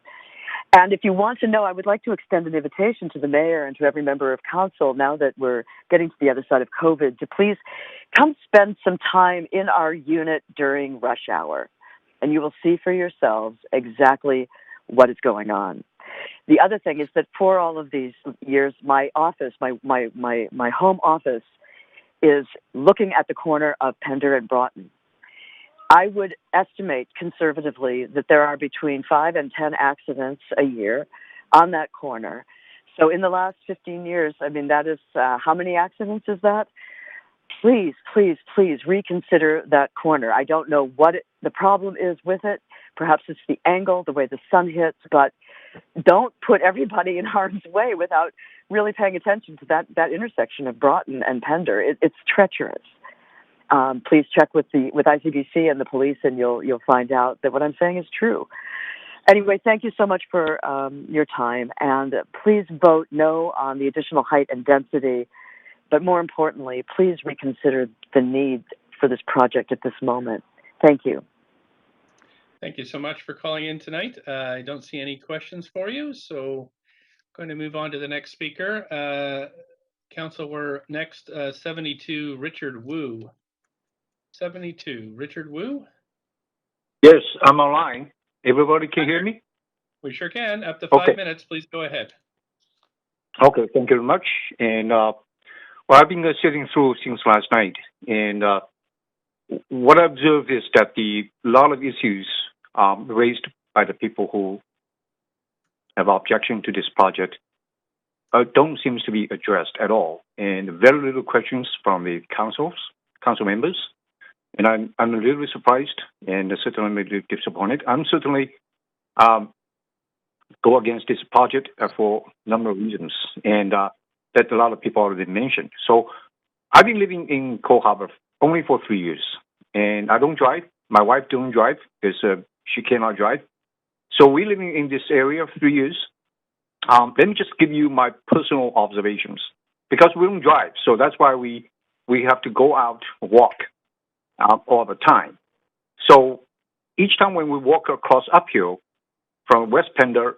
And if you want to know, I would like to extend an invitation to the mayor and to every member of council, now that we're getting to the other side of COVID, to please come spend some time in our unit during rush hour. And you will see for yourselves exactly what is going on. The other thing is that for all of these years, my office, my home office, is looking at the corner of Pender and Broughton. I would estimate conservatively that there are between 5 and 10 accidents a year on that corner. So in the last 15 years, I mean, that is, how many accidents is that? Please, please, please reconsider that corner. I don't know what the problem is with it. Perhaps it's the angle, the way the sun hits, but don't put everybody in harm's way without really paying attention to that intersection of Broughton and Pender. It's treacherous. Please check with ICBC and the police, and you'll find out that what I'm saying is true. Anyway, thank you so much for your time, and please vote no on the additional height and density. But more importantly, please reconsider the need for this project at this moment. Thank you. Thank you so much for calling in tonight. I don't see any questions for you, so I'm going to move on to the next speaker. Council, we're next, 72, Richard Wu. 72, Richard Wu? Yes, I'm online. Everybody can hear me? We sure can. Up to 5 minutes, please go ahead. Okay, thank you very much. And well, I've been sitting through since last night, and what I observed is that a lot of issues raised by the people who have objection to this project don't seem to be addressed at all, and very little questions from the council members. And I'm a little bit surprised and certainly a little disappointed. I'm certainly go against this project for a number of reasons, and that a lot of people already mentioned. So I've been living in Cole Harbour only for 3 years, and I don't drive. My wife don't drive because she cannot drive. So we're living in this area for 3 years. Let me just give you my personal observations, because we don't drive. So that's why we have to go out and walk all the time. So each time when we walk across uphill from West Pender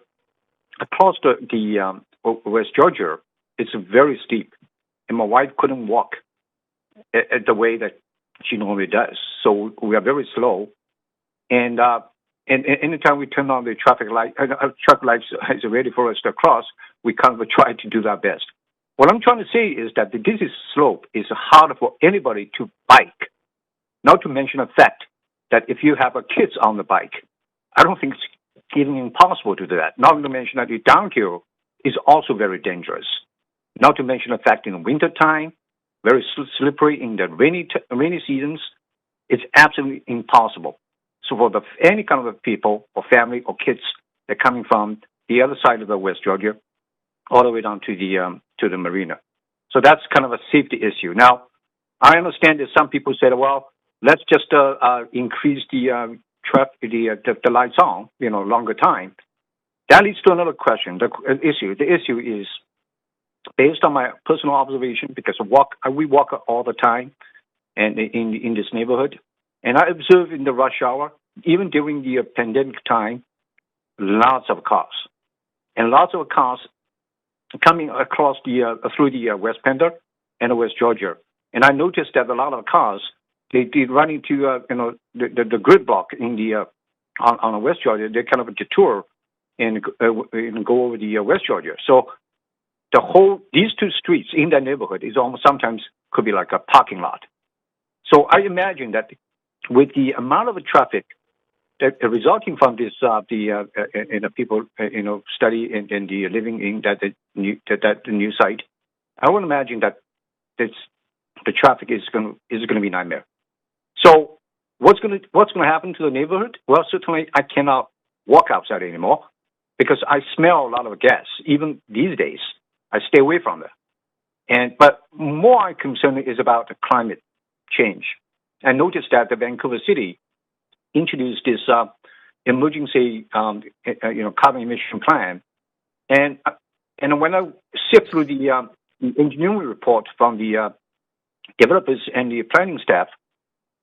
across the West Georgia, it's very steep, and my wife couldn't walk at the way that she normally does. So we are very slow, and anytime we turn on the traffic light, traffic lights is ready for us to cross, we kind of try to do our best. What I'm trying to say is that this slope is hard for anybody to bike. Not to mention the fact that if you have kids on the bike, I don't think it's even impossible to do that. Not to mention that the downhill is also very dangerous. Not to mention the fact in the winter time, very slippery in the rainy seasons, it's absolutely impossible. So for any kind of people or family or kids that are coming from the other side of the West Georgia, all the way down to the marina. So that's kind of a safety issue. Now, I understand that some people said, well, let's just increase the lights on, longer time. That leads to another question. The issue is based on my personal observation, because we walk all the time, and in this neighborhood, and I observe in the rush hour, even during the pandemic time, lots of cars, and lots of cars coming across through the West Pender and West Georgia, and I noticed that a lot of cars they run into the grid block in the on West Georgia. They kind of a detour and go over the West Georgia. So these two streets in that neighborhood is almost sometimes could be like a parking lot. So I imagine that with the amount of traffic that resulting from this, people study and the living in that new site, I would imagine that the traffic is going to be a nightmare. So what's going to happen to the neighborhood? Well, certainly I cannot walk outside anymore because I smell a lot of gas. Even these days, I stay away from it. But more I'm concerned is about the climate change. I noticed that the Vancouver City introduced this emergency, carbon emission plan, and when I sift through the engineering report from the developers and the planning staff,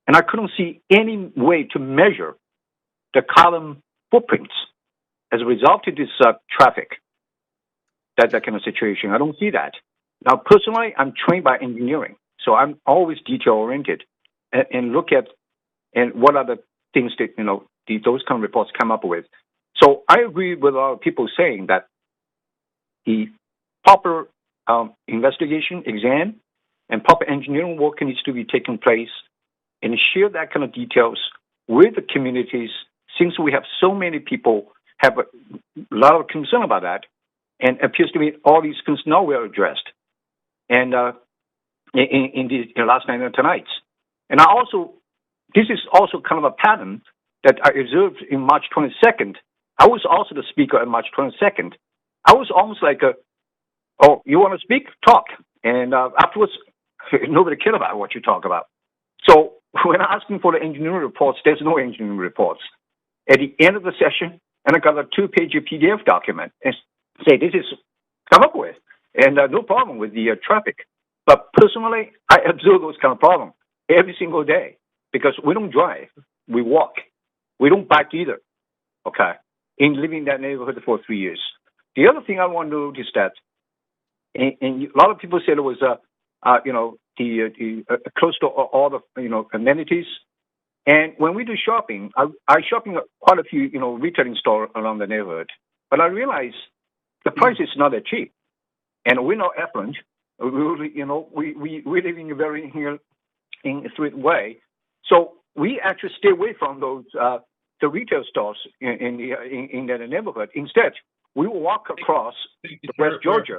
and I couldn't see any way to measure the carbon footprints as a result of this traffic. That kind of situation, I don't see that. Now, personally, I'm trained by engineering, so I'm always detail oriented and look at and what are the things that those kind of reports come up with. So I agree with a lot of people saying that the proper investigation, exam, and proper engineering work needs to be taking place and share that kind of details with the communities, since we have so many people have a lot of concern about that, and it appears to me all these concerns now were addressed, and in the last night and tonight. And this is also kind of a pattern that I observed in March 22nd. I was also the speaker on March 22nd. I was almost like, oh, you want to speak? Talk. And afterwards, nobody cared about what you talk about. So when asking for the engineering reports, there's no engineering reports. At the end of the session, and I got a 2-page PDF document and say, this is come up with, and no problem with the traffic. But personally, I observe those kind of problems every single day because we don't drive, we walk. We don't bike either, okay, in living in that neighborhood for 3 years. The other thing I want to notice that, and a lot of people said it was, close to all the, amenities. And when we do shopping, I shopping at quite a few, retailing stores around the neighborhood. But I realize the price is not that cheap. And we're not affluent. We live in a very in a street way. So we actually stay away from those the retail stores in the neighborhood. Instead, we will walk across West Georgia.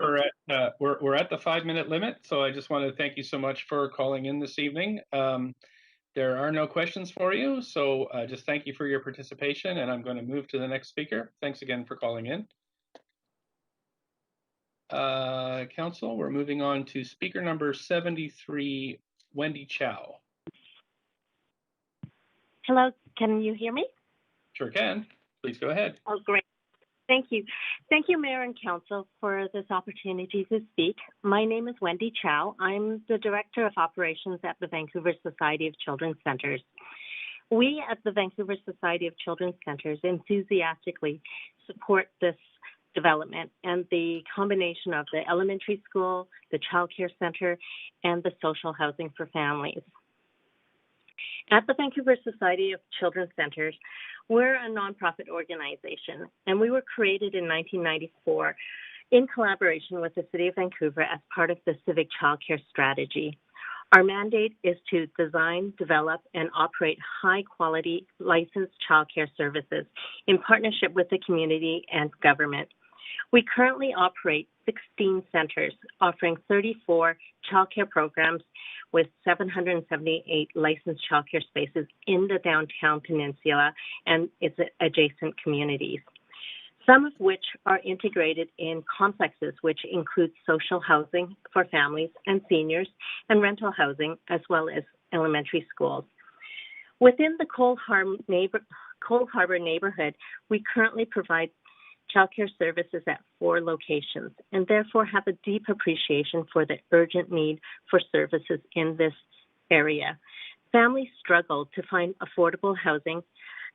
We're at the 5-minute limit, so I just want to thank you so much for calling in this evening. There are no questions for you, so just thank you for your participation, and I'm going to move to the next speaker. Thanks again for calling in. Council, we're moving on to speaker number 73, Wendy Chow. Hello, can you hear me? Sure can. Please go ahead. Oh, great. Thank you. Thank you, Mayor and Council, for this opportunity to speak. My name is Wendy Chow. I'm the Director of Operations at the Vancouver Society of Children's Centers. We at the Vancouver Society of Children's Centers enthusiastically support this development and the combination of the elementary school, the child care center, and the social housing for families. At the Vancouver Society of Children's Centers, we're a nonprofit organization, and we were created in 1994 in collaboration with the City of Vancouver as part of the Civic Childcare Strategy. Our mandate is to design, develop, and operate high-quality licensed childcare services in partnership with the community and government. We currently operate 16 centers, offering 34 childcare programs with 778 licensed childcare spaces in the downtown peninsula and its adjacent communities, some of which are integrated in complexes which include social housing for families and seniors and rental housing, as well as elementary schools. Within the Cole Harbour neighborhood, we currently provide childcare services at 4 locations and therefore have a deep appreciation for the urgent need for services in this area. Families struggle to find affordable housing,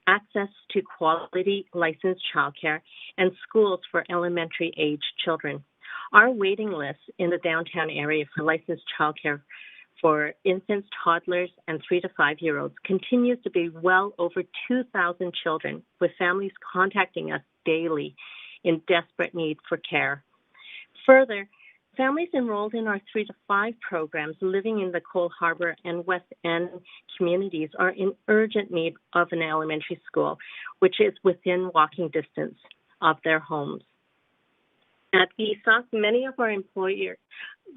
access to quality licensed childcare, and schools for elementary age children. Our waiting list in the downtown area for licensed childcare for infants, toddlers, and 3 to 5-year-olds continues to be well over 2,000 children, with families contacting us daily in desperate need for care. Further, families enrolled in our 3 to 5 programs living in the Cole Harbour and West End communities are in urgent need of an elementary school, which is within walking distance of their homes. At VSOC, many of our employers,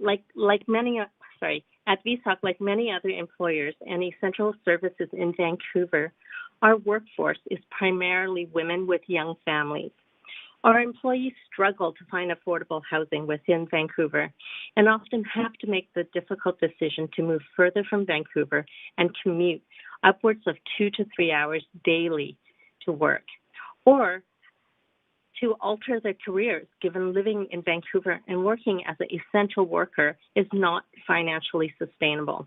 like many other employers and essential services in Vancouver, our workforce is primarily women with young families. Our employees struggle to find affordable housing within Vancouver and often have to make the difficult decision to move further from Vancouver and commute upwards of 2 to 3 hours daily to work, or to alter their careers, given living in Vancouver and working as an essential worker is not financially sustainable.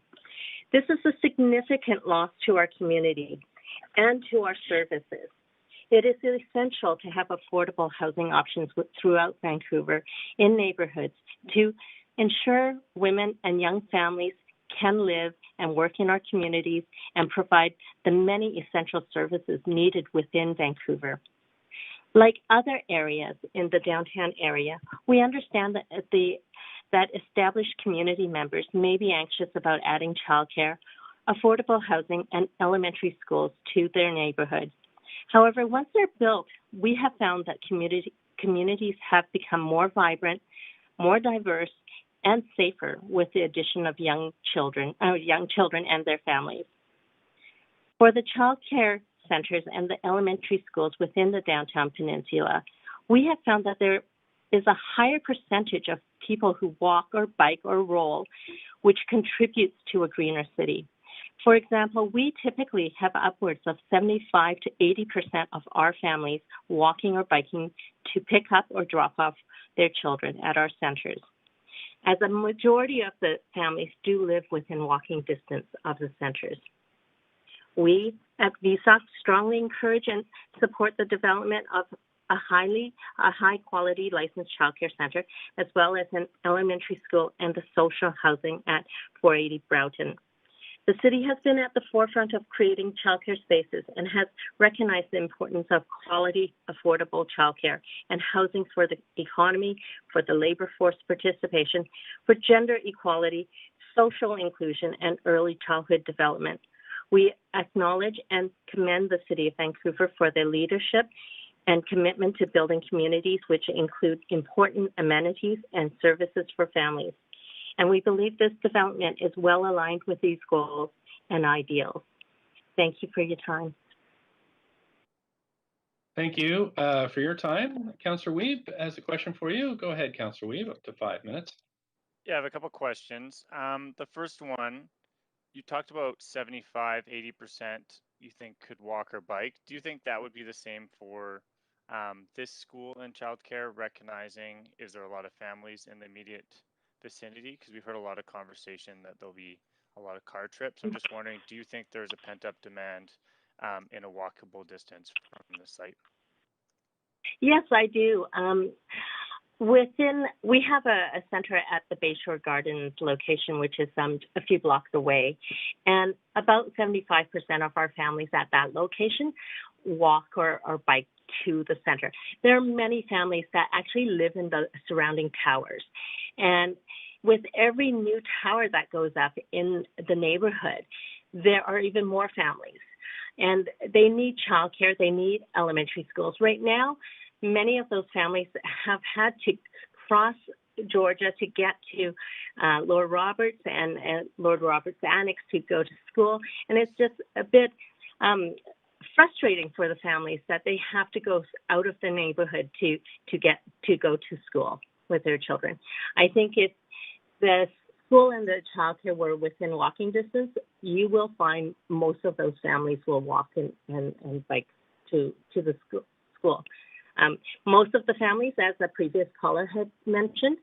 This is a significant loss to our community and to our services. It is essential to have affordable housing options throughout Vancouver in neighborhoods to ensure women and young families can live and work in our communities and provide the many essential services needed within Vancouver. Like other areas in the downtown area, we understand that established community members may be anxious about adding childcare, affordable housing, and elementary schools to their neighborhood. However, once they're built, we have found that communities have become more vibrant, more diverse, and safer with the addition of young children and their families. For the child care centers and the elementary schools within the downtown peninsula, we have found that there is a higher percentage of people who walk or bike or roll, which contributes to a greener city. For example, we typically have upwards of 75 to 80% of our families walking or biking to pick up or drop off their children at our centers, as a majority of the families do live within walking distance of the centers. We at VSOC strongly encourage and support the development of a high-quality licensed childcare center, as well as an elementary school and the social housing at 480 Broughton. The city has been at the forefront of creating childcare spaces and has recognized the importance of quality, affordable childcare and housing for the economy, for the labor force participation, for gender equality, social inclusion, and early childhood development. We acknowledge and commend the City of Vancouver for their leadership and commitment to building communities which include important amenities and services for families. And we believe this development is well aligned with these goals and ideals. Thank you for your time. Thank you for your time. Councillor Weeb has a question for you. Go ahead, Councillor Weeb, up to 5 minutes. Yeah, I have a couple questions. The first one, you talked about 75, 80% you think could walk or bike. Do you think that would be the same for this school and childcare, recognizing is there a lot of families in the immediate vicinity? Because we've heard a lot of conversation that there'll be a lot of car trips. I'm just wondering, do you think there's a pent-up demand in a walkable distance from the site? Yes, I do. We have a center at the Bayshore Gardens location, which is a few blocks away, and about 75% of our families at that location walk or bike to the center. There are many families that actually live in the surrounding towers, and with every new tower that goes up in the neighborhood, there are even more families, and they need childcare. They need elementary schools. Right now, many of those families have had to cross Georgia to get to Lord Roberts and Lord Roberts Annex to go to school. And it's just a bit frustrating for the families that they have to go out of the neighborhood to go to school with their children. I think if the school and the childcare were within walking distance, you will find most of those families will walk and bike to the school. Most of the families, as the previous caller had mentioned,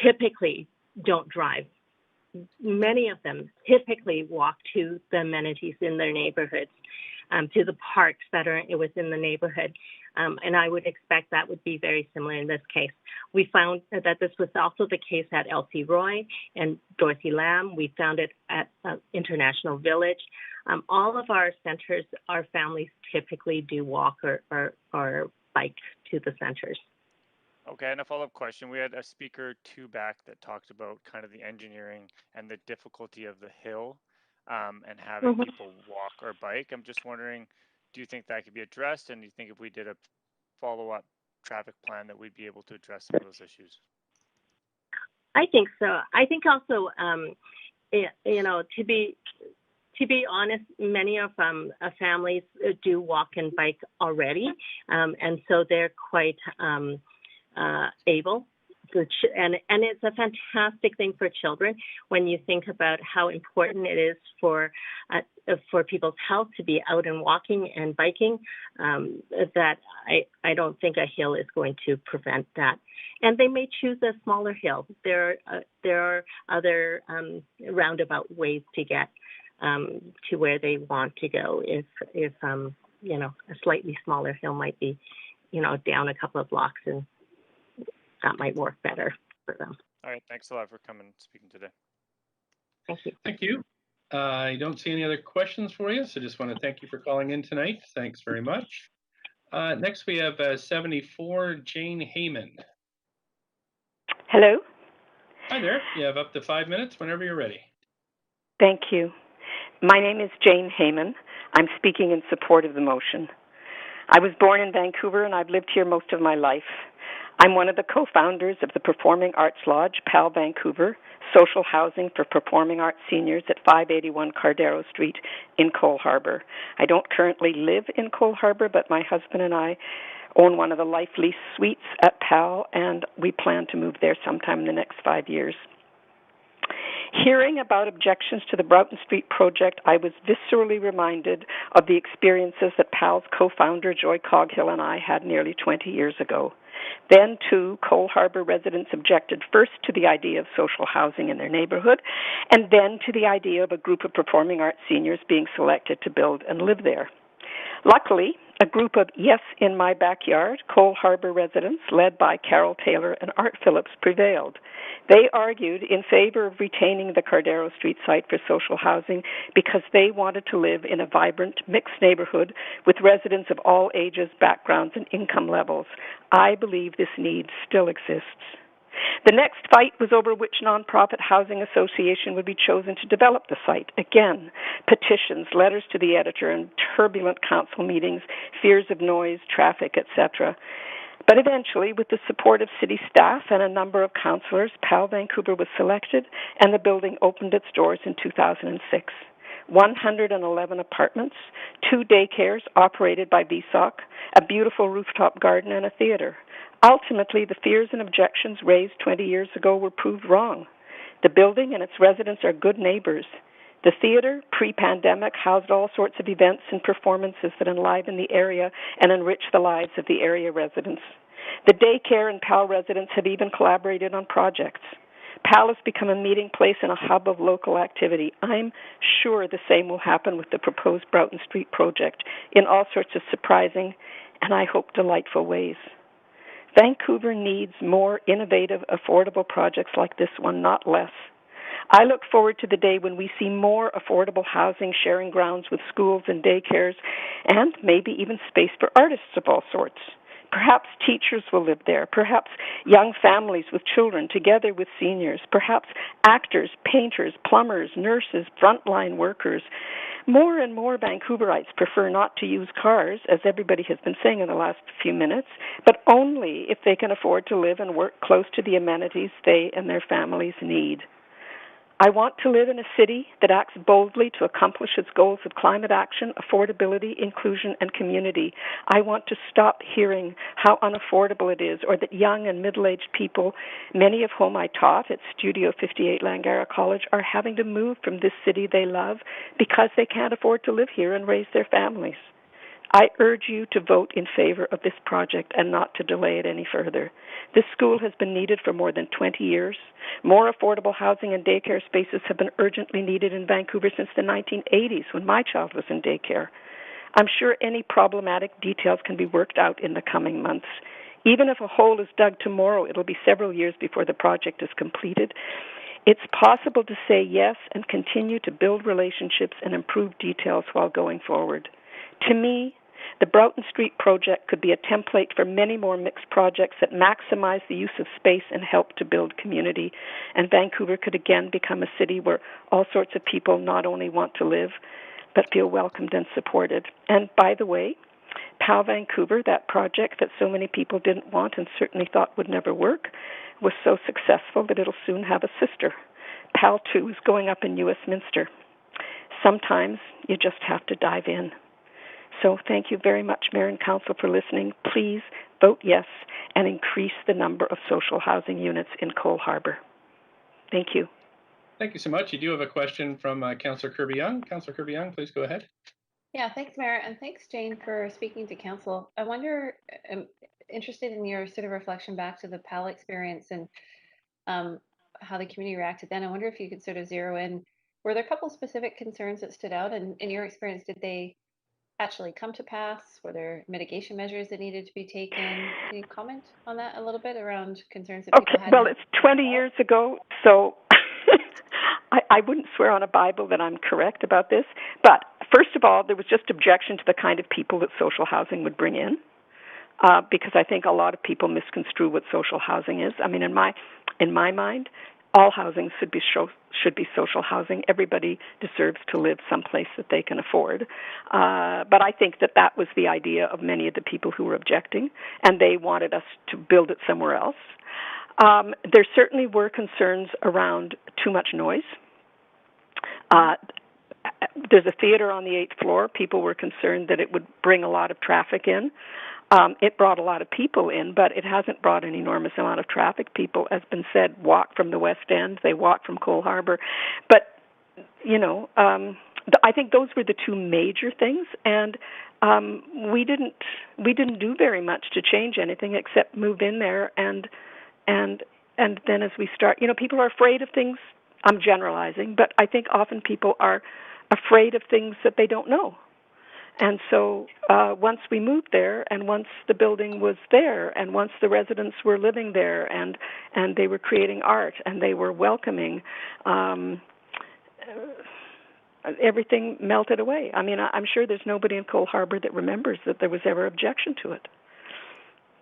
typically don't drive. Many of them typically walk to the amenities in their neighborhoods, to the parks that are within the neighborhood. And I would expect that would be very similar in this case. We found that this was also the case at Elsie Roy and Dorothy Lamb. We found it at International Village. All of our centers, our families typically do walk or bike to the centers. Okay, and a follow-up question. We had a speaker two back that talked about kind of the engineering and the difficulty of the hill and having people walk or bike. I'm just wondering, do you think that could be addressed? And do you think if we did a follow-up traffic plan that we'd be able to address some of those issues? I think so. I think also, to be honest, many of families do walk and bike already, and so they're quite able. And it's a fantastic thing for children when you think about how important it is for people's health to be out and walking and biking. That I don't think a hill is going to prevent that. And they may choose a smaller hill. There are other roundabout ways to get to where they want to go. If a slightly smaller hill might be, down a couple of blocks, and that might work better for them. All right. Thanks a lot for coming and speaking today. Thank you. Thank you. I don't see any other questions for you, so just want to thank you for calling in tonight. Thanks very much. Next, we have 74, Jane Heyman. Hello. Hi there. You have up to 5 minutes whenever you're ready. Thank you. My name is Jane Heyman. I'm speaking in support of the motion. I was born in Vancouver, and I've lived here most of my life. I'm one of the co-founders of the Performing Arts Lodge, PAL Vancouver, social housing for performing arts seniors at 581 Cardero Street in Cole Harbour. I don't currently live in Cole Harbour, but my husband and I own one of the life lease suites at PAL, and we plan to move there sometime in the next 5 years. Hearing about objections to the Broughton Street project, I was viscerally reminded of the experiences that PAL's co-founder Joy Coghill and I had nearly 20 years ago. Then, too, Cole Harbour residents objected first to the idea of social housing in their neighbourhood, and then to the idea of a group of performing arts seniors being selected to build and live there. Luckily, a group of Yes in My Backyard, Cole Harbour residents, led by Carol Taylor and Art Phillips, prevailed. They argued in favor of retaining the Cardero Street site for social housing because they wanted to live in a vibrant, mixed neighbourhood with residents of all ages, backgrounds, and income levels. I believe this need still exists. The next fight was over which nonprofit housing association would be chosen to develop the site. Again, petitions, letters to the editor, and turbulent council meetings, fears of noise, traffic, etc. But eventually, with the support of city staff and a number of councillors, PAL Vancouver was selected, and the building opened its doors in 2006. 111 apartments, 2 daycares operated by VSOC, a beautiful rooftop garden, and a theatre. Ultimately, the fears and objections raised 20 years ago were proved wrong. The building and its residents are good neighbors. The theatre, pre-pandemic, housed all sorts of events and performances that enliven the area and enrich the lives of the area residents. The daycare and PAL residents have even collaborated on projects. PAL has become a meeting place and a hub of local activity. I'm sure the same will happen with the proposed Broughton Street project in all sorts of surprising and, I hope, delightful ways. Vancouver needs more innovative, affordable projects like this one, not less. I look forward to the day when we see more affordable housing, sharing grounds with schools and daycares, and maybe even space for artists of all sorts. Perhaps teachers will live there, perhaps young families with children together with seniors, perhaps actors, painters, plumbers, nurses, frontline workers. More and more Vancouverites prefer not to use cars, as everybody has been saying in the last few minutes, but only if they can afford to live and work close to the amenities they and their families need. I want to live in a city that acts boldly to accomplish its goals of climate action, affordability, inclusion, and community. I want to stop hearing how unaffordable it is, or that young and middle-aged people, many of whom I taught at Studio 58 Langara College, are having to move from this city they love because they can't afford to live here and raise their families. I urge you to vote in favor of this project and not to delay it any further. This school has been needed for more than 20 years. More affordable housing and daycare spaces have been urgently needed in Vancouver since the 1980s, when my child was in daycare. I'm sure any problematic details can be worked out in the coming months. Even if a hole is dug tomorrow, it'll be several years before the project is completed. It's possible to say yes and continue to build relationships and improve details while going forward. To me, the Broughton Street project could be a template for many more mixed projects that maximize the use of space and help to build community. And Vancouver could again become a city where all sorts of people not only want to live, but feel welcomed and supported. And by the way, PAL Vancouver, that project that so many people didn't want and certainly thought would never work, was so successful that it'll soon have a sister. PAL 2 is going up in Westminster. Sometimes you just have to dive in. So thank you very much, Mayor and Council, for listening. Please vote yes and increase the number of social housing units in Cole Harbour. Thank you. Thank you so much. You do have a question from Councillor Kirby-Young. Councillor Kirby-Young, please go ahead. Yeah, thanks, Mayor, and thanks, Jane, for speaking to Council. I wonder, I'm interested in your sort of reflection back to the PAL experience and how the community reacted then. I wonder if you could sort of zero in. Were there a couple specific concerns that stood out? And in your experience, did they actually come to pass? Were there mitigation measures that needed to be taken? Can you comment on that a little bit around concerns that people had? Okay, well, it's 20 years ago, so I wouldn't swear on a Bible that I'm correct about this. But first of all, there was just objection to the kind of people that social housing would bring in, because I think a lot of people misconstrue what social housing is. I mean, in my mind, all housing should be social housing. Everybody deserves to live someplace that they can afford. But I think that was the idea of many of the people who were objecting, and they wanted us to build it somewhere else. There certainly were concerns around too much noise. There's a theater on the 8th floor. People were concerned that it would bring a lot of traffic in. It brought a lot of people in, but it hasn't brought an enormous amount of traffic. People, as been said, walk from the West End. They walk from Cole Harbour. But, you know, I think those were the two major things, and we didn't do very much to change anything except move in there, and then as we start, you know, people are afraid of things. I'm generalizing, but I think often people are afraid of things that they don't know. And so once we moved there, and once the building was there, and once the residents were living there, and they were creating art, and they were welcoming, everything melted away. I mean, I'm sure there's nobody in Cole Harbour that remembers that there was ever objection to it,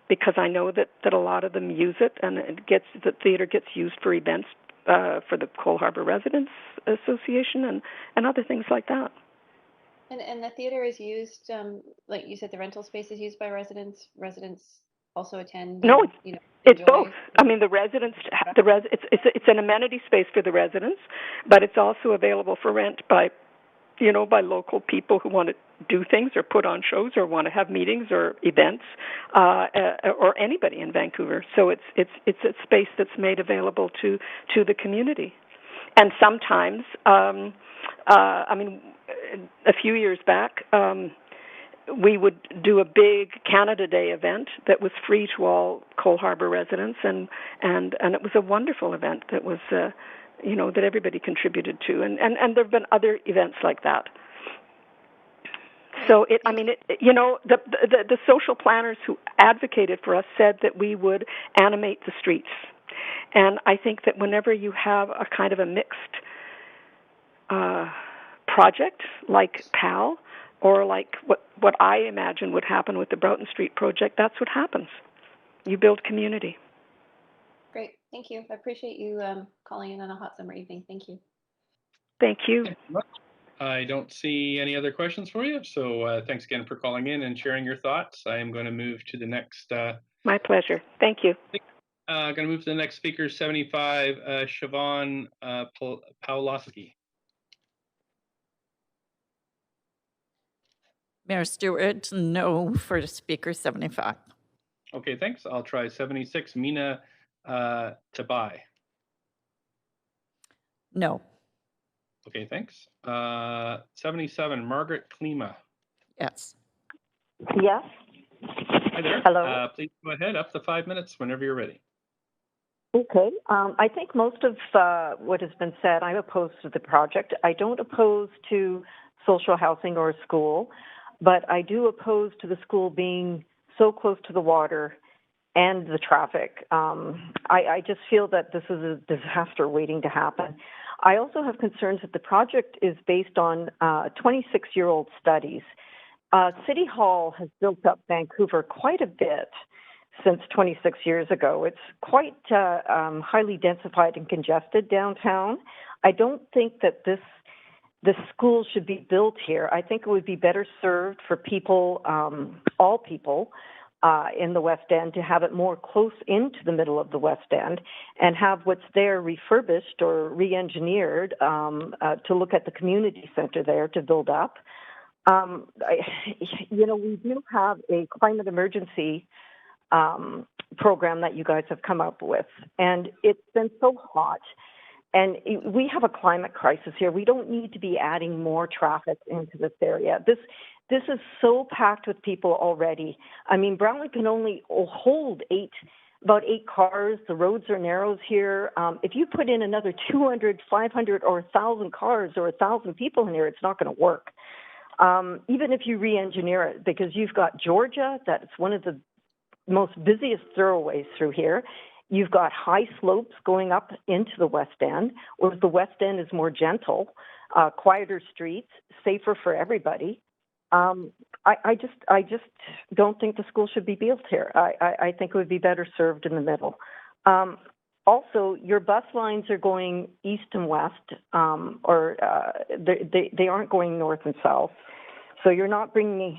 because I know that a lot of them use it, and the theater gets used for events for the Cole Harbour Residents Association and other things like that. And the theater is used, like you said, the rental space is used by residents. Residents also attend. No, and, it's both. I mean, the residents, it's an amenity space for the residents, but it's also available for rent by local people who want to do things or put on shows or want to have meetings or events, or anybody in Vancouver. So it's a space that's made available to the community. And sometimes, I mean, a few years back, we would do a big Canada Day event that was free to all Cole Harbour residents, and it was a wonderful event that was, that everybody contributed to, and there have been other events like that. So the social planners who advocated for us said that we would animate the streets, and I think that whenever you have a kind of a mixed project like PAL, or like what I imagine would happen with the Broughton Street project, that's what happens. You build community. Great, thank you. I appreciate you calling in on a hot summer evening. Thank you. Thank you. I don't see any other questions for you, so thanks again for calling in and sharing your thoughts. I am going to move to the next. My pleasure. Thank you. Going to move to the next speaker, 75, Siobhan Pawlowski. Mayor Stewart, no for speaker 75. Okay, thanks. I'll try 76, Mina Tabai. No. Okay, thanks. 77, Margaret Klima. Yes. Yes. Hi there. Hello. Please go ahead, up to 5 minutes whenever you're ready. Okay. I think most of what has been said, I'm opposed to the project. I don't oppose to social housing or a school, but I do oppose to the school being so close to the water and the traffic. I just feel that this is a disaster waiting to happen. I also have concerns that the project is based on 26-year-old studies. City Hall has built up Vancouver quite a bit since 26 years ago. It's quite highly densified and congested downtown. I don't think that the school should be built here. I think it would be better served for people, all people, in the West End, to have it more close into the middle of the West End and have what's there refurbished or re-engineered to look at the community center there to build up. We do have a climate emergency program that you guys have come up with, and it's been so hot. And we have a climate crisis here. We don't need to be adding more traffic into this area. This is so packed with people already. I mean, Brownlee can only hold about eight cars. The roads are narrows here. If you put in another 200, 500, or 1,000 cars or 1,000 people in here, it's not going to work. Even if you re-engineer it, because you've got Georgia, that's one of the most busiest thoroughways through here. You've got high slopes going up into the West End, whereas the West End is more gentle, quieter streets, safer for everybody. I just don't think the school should be built here. I think it would be better served in the middle. Also, your bus lines are going east and west, or they aren't going north and south. So you're not bringing,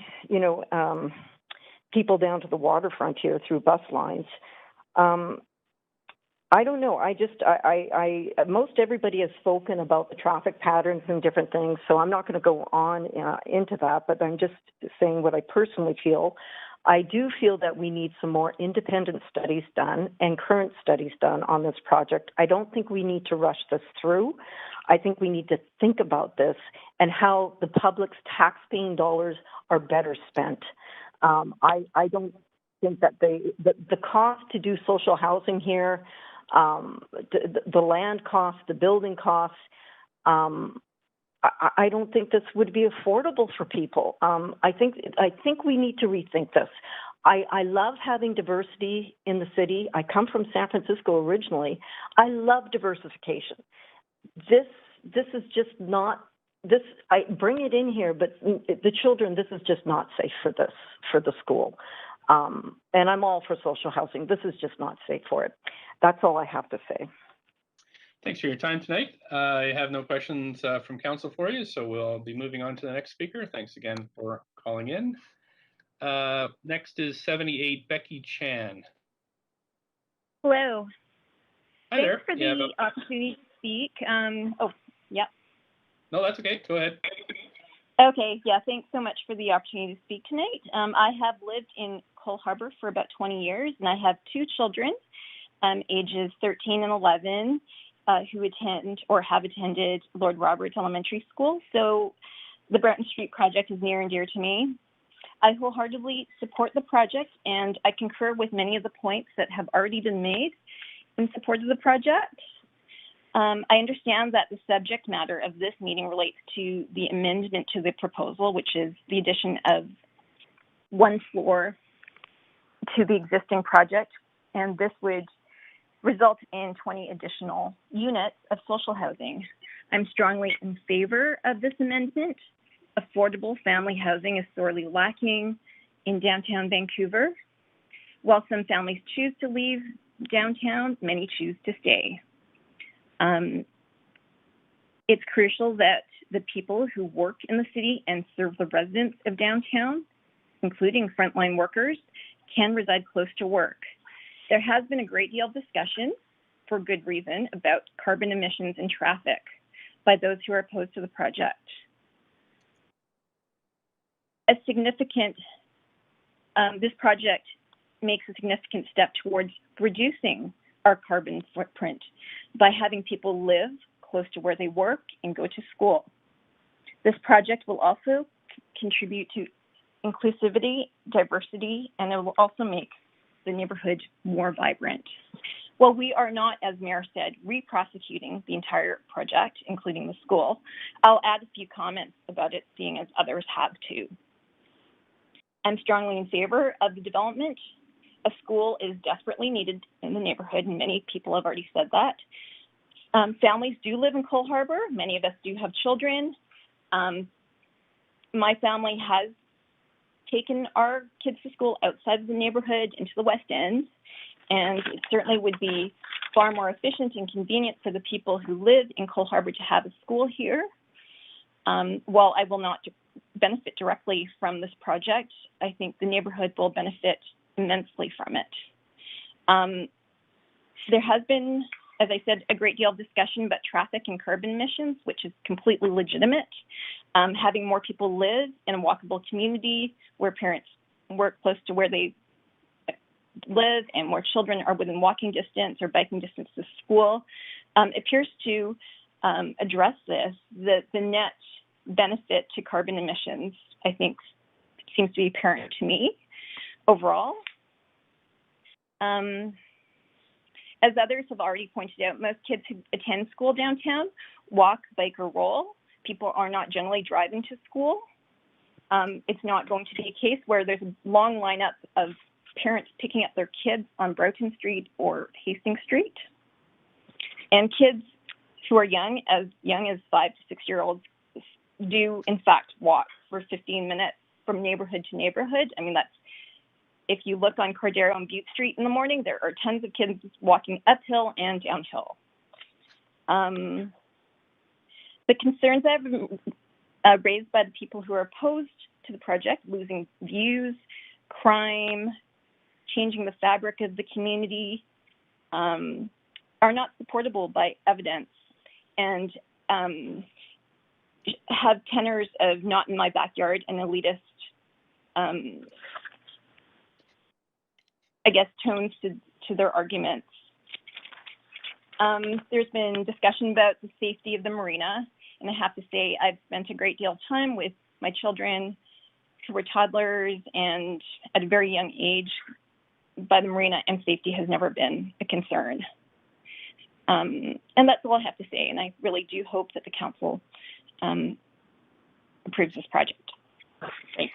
people down to the waterfront here through bus lines. I don't know. Most everybody has spoken about the traffic patterns and different things, so I'm not going to go on into that, but I'm just saying what I personally feel. I do feel that we need some more independent studies done and current studies done on this project. I don't think we need to rush this through. I think we need to think about this and how the public's tax-paying dollars are better spent. I don't think that the cost to do social housing here, the land costs, the building costs, I don't think this would be affordable for people. I think we need to rethink this. I love having diversity in the city. I come from San Francisco originally. I love diversification. This is just not this. I bring it in here, but the children, this is just not safe for the school. And I'm all for social housing. This is just not safe for it. That's all I have to say. Thanks for your time tonight. I have no questions from council for you, so we'll be moving on to the next speaker. Thanks again for calling in. Next is 78, Becky Chan. Hello. Hi there. Thanks for the opportunity to speak. Yep. No, that's okay. Go ahead. Okay, yeah, thanks so much for the opportunity to speak tonight. I have lived in Cole Harbour for about 20 years, and I have two children, ages 13 and 11, who attend or have attended Lord Roberts Elementary School. So the Broughton Street project is near and dear to me. I wholeheartedly support the project, and I concur with many of the points that have already been made in support of the project. I understand that the subject matter of this meeting relates to the amendment to the proposal, which is the addition of one floor to the existing project, and this would result in 20 additional units of social housing. I'm strongly in favor of this amendment. Affordable family housing is sorely lacking in downtown Vancouver. While some families choose to leave downtown, many choose to stay. It's crucial that the people who work in the city and serve the residents of downtown, including frontline workers, can reside close to work. There has been a great deal of discussion, for good reason, about carbon emissions and traffic by those who are opposed to the project. This project makes a significant step towards reducing our carbon footprint by having people live close to where they work and go to school. This project will also contribute to inclusivity, diversity, and it will also make the neighborhood more vibrant. While we are not, as Mayor said, re-prosecuting the entire project, including the school, I'll add a few comments about it, seeing as others have too. I'm strongly in favor of the development. A school is desperately needed in the neighborhood, and many people have already said that. Families do live in Cole Harbour. Many of us do have children. My family has taken our kids to school outside of the neighborhood into the West End, and it certainly would be far more efficient and convenient for the people who live in Cole Harbour to have a school here. While I will not benefit directly from this project, I think the neighborhood will benefit immensely from it. There has been, as I said, a great deal of discussion about traffic and carbon emissions, which is completely legitimate. Having more people live in a walkable community where parents work close to where they live and more children are within walking distance or biking distance to school appears to address this. The net benefit to carbon emissions, I think, seems to be apparent to me overall. As others have already pointed out, most kids who attend school downtown walk, bike, or roll. People are not generally driving to school. It's not going to be a case where there's a long lineup of parents picking up their kids on Broughton Street or Hastings Street. And kids who are young as 5 to 6 year olds do in fact walk for 15 minutes from neighborhood to neighborhood. I mean, that's, if you look on Cordero and Butte Street in the morning, there are tons of kids walking uphill and downhill. The concerns that have been raised by the people who are opposed to the project, losing views, crime, changing the fabric of the community, are not supportable by evidence and have tenors of not in my backyard and elitist, I guess, tones to their arguments. There's been discussion about the safety of the marina, and I have to say I've spent a great deal of time with my children who were toddlers and at a very young age by the marina, and safety has never been a concern. And that's all I have to say, and I really do hope that the council approves this project. Thanks.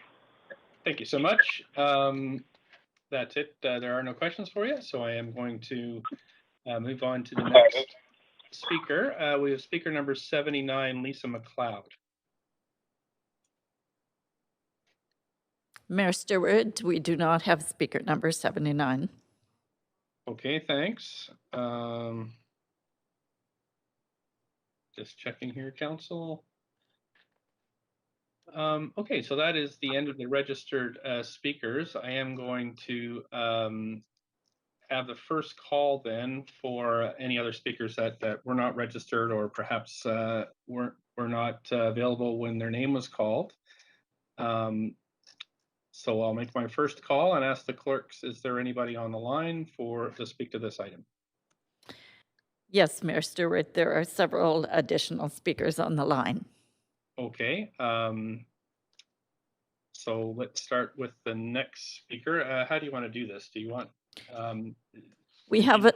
Thank you so much. That's it. There are no questions for you, so I am going to move on to the next speaker. We have speaker number 79, Lisa McLeod. Mayor Stewart, we do not have speaker number 79. Okay, thanks. Just checking here, council. Okay, so that is the end of the registered speakers. I am going to have the first call then for any other speakers that were not weregistered or perhaps were not available when their name was called. So I'll make my first call and ask the clerks, is there anybody on the line to speak to this item? Yes, Mayor Stewart, there are several additional speakers on the line. Okay. So let's start with the next speaker. How do you want to do this? Do you want? We have a,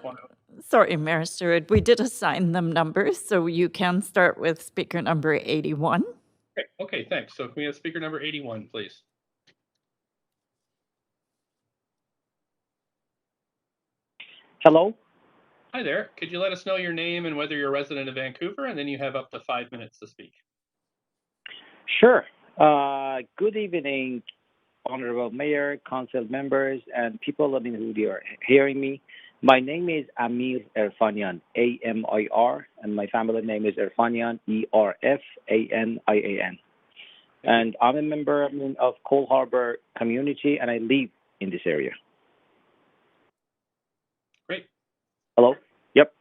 sorry, Mayor Stewart, we did assign them numbers, so you can start with speaker number 81. Okay, thanks. So can we have speaker number 81, please? Hello. Hi there. Could you let us know your name and whether you're a resident of Vancouver, and then you have up to 5 minutes to speak. Sure. Good evening, Honorable Mayor, Council members, and people who are hearing me. My name is Amir Erfanian, A-M-I-R, and my family name is Erfanian, E-R-F-A-N-I-A-N. And I'm a member of Cole Harbour community, and I live in this area. Great. Hello? Yep.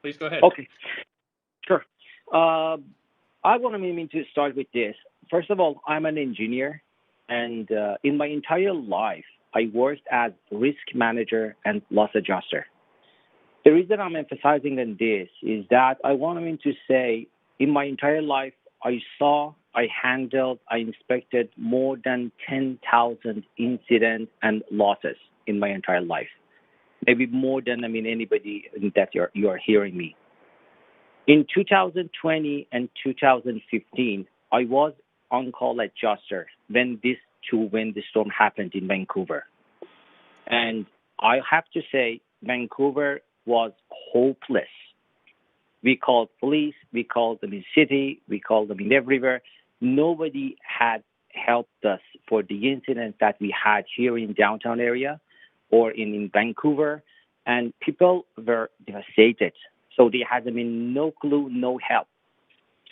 Please go ahead. Okay. Sure. I want to start with this. First of all, I'm an engineer, and in my entire life, I worked as risk manager and loss adjuster. The reason I'm emphasizing on this is that I want to say in my entire life, I saw, I handled, I inspected more than 10,000 incidents and losses in my entire life. Maybe more than, anybody that you're hearing me. In 2020 and 2015, I was on-call adjuster when this storm happened in Vancouver. And I have to say, Vancouver was hopeless. We called police, we called them in city, we called them in everywhere. Nobody had helped us for the incident that we had here in downtown area or in Vancouver, and people were devastated. So they had no clue, no help.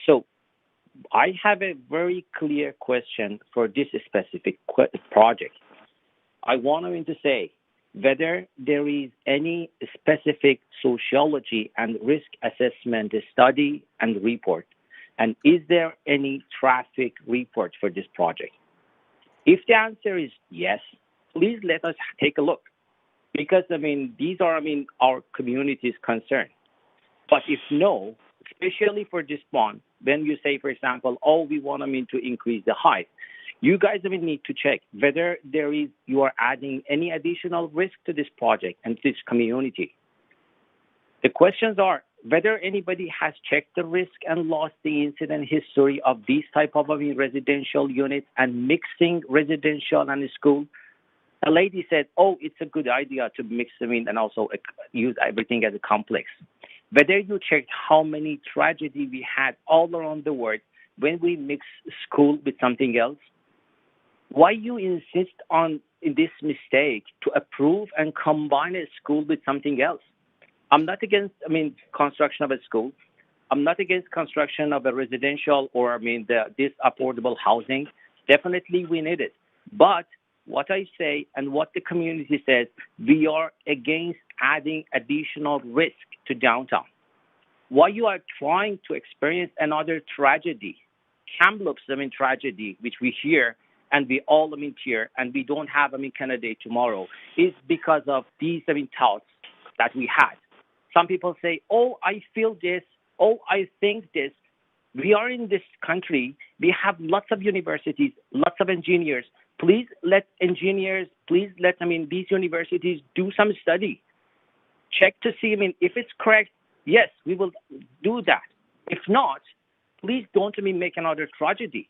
So I have a very clear question for this specific project. I want to say whether there is any specific sociology and risk assessment study and report, and is there any traffic report for this project? If the answer is yes, please let us take a look, because these are our community's concern. But if no, especially for this one, when you say, for example, we want to increase the height, you guys need to check whether you are adding any additional risk to this project and this community. The questions are whether anybody has checked the risk and loss, the incident history of these type of residential units and mixing residential and school. A lady said, it's a good idea to mix them in and also use everything as a complex. Whether you checked how many tragedy we had all around the world when we mix school with something else, why you insist on this mistake to approve and combine a school with something else? I'm not against, construction of a school. I'm not against construction of a residential or, this affordable housing. Definitely we need it. But what I say and what the community says, we are against adding additional risk to downtown. Why you are trying to experience another tragedy, Kamloops, tragedy, which we hear and we all cheer and we don't have candidate tomorrow, is because of these thoughts that we had. Some people say, I feel this, I think this. We are in this country, we have lots of universities, lots of engineers. Please let engineers, these universities do some study. Check to see, if it's correct, yes, we will do that. If not, please don't, make another tragedy.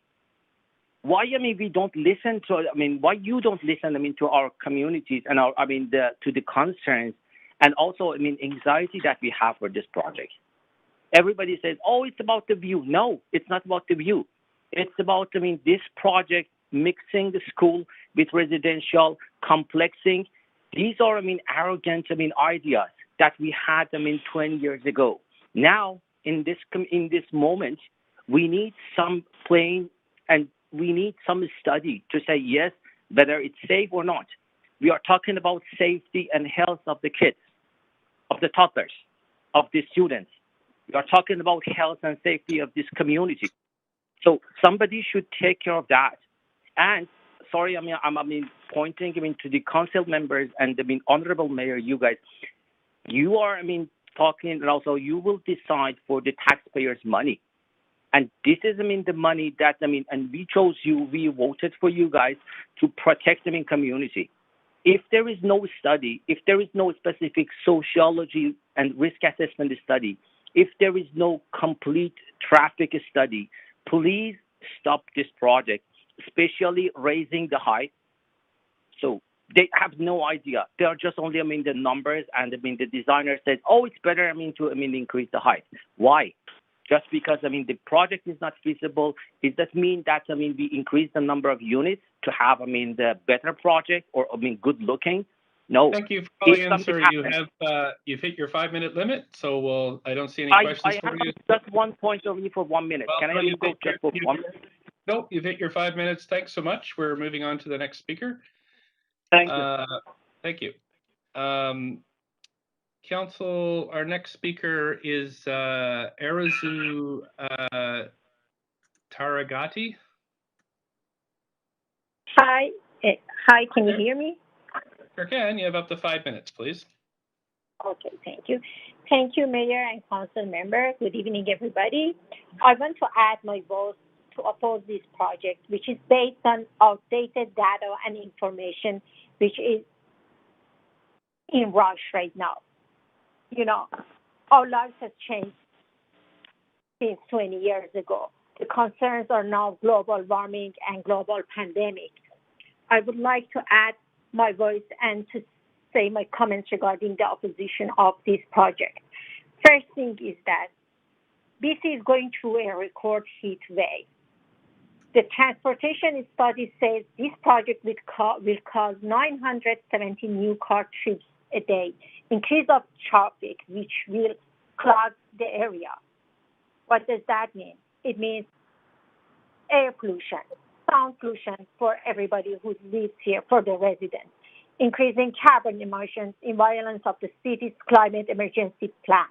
Why, we don't listen to, why you don't listen, to our communities and our, to the concerns and also, anxiety that we have for this project. Everybody says, it's about the view. No, it's not about the view. It's about, this project, mixing the school with residential, complexing. These are, arrogant, ideas that we had, 20 years ago. Now, in this moment, we need some plain and we need some study to say, yes, whether it's safe or not. We are talking about safety and health of the kids, of the toddlers, of the students. We are talking about health and safety of this community. So somebody should take care of that. And sorry, I'm pointing to the council members and honorable mayor, you guys. You are, talking, and also you will decide for the taxpayers' money. And this is, the money that, and we chose you, we voted for you guys to protect them in community. If there is no study, if there is no specific sociology and risk assessment study, if there is no complete traffic study, please stop this project, especially raising the height. So they have no idea. They are just only, the numbers, and the designer says, oh, it's better, to increase the height. Why? Just because, the project is not feasible, it does mean that, we increase the number of units to have, the better project or, good looking. No. Thank you for calling in, sir. You've hit your 5-minute limit, so I don't see any questions I for have you. just one point only for 1 minute. Well, Can no, I go just for 1 minute? Nope, you've hit your 5 minutes. Thanks so much. We're moving on to the next speaker. Thank you. Thank you. Council, our next speaker is Arazu Taragati. Hi. Hi, can you hear me? Sure can. You have up to 5 minutes, please. Okay, thank you. Thank you, Mayor and Council member. Good evening, everybody. I want to add my vote to oppose this project, which is based on outdated data and information, which is in rush right now. Our lives have changed since 20 years ago. The concerns are now global warming and global pandemic. I would like to add my voice and to say my comments regarding the opposition of this project. First thing is that BC is going through a record heat wave. The transportation study says this project will cause 970 new car trips a day, increase of traffic, which will clog the area. What does that mean? It means air pollution, sound pollution for everybody who lives here, for the residents, increasing carbon emissions in violence of the city's climate emergency plan.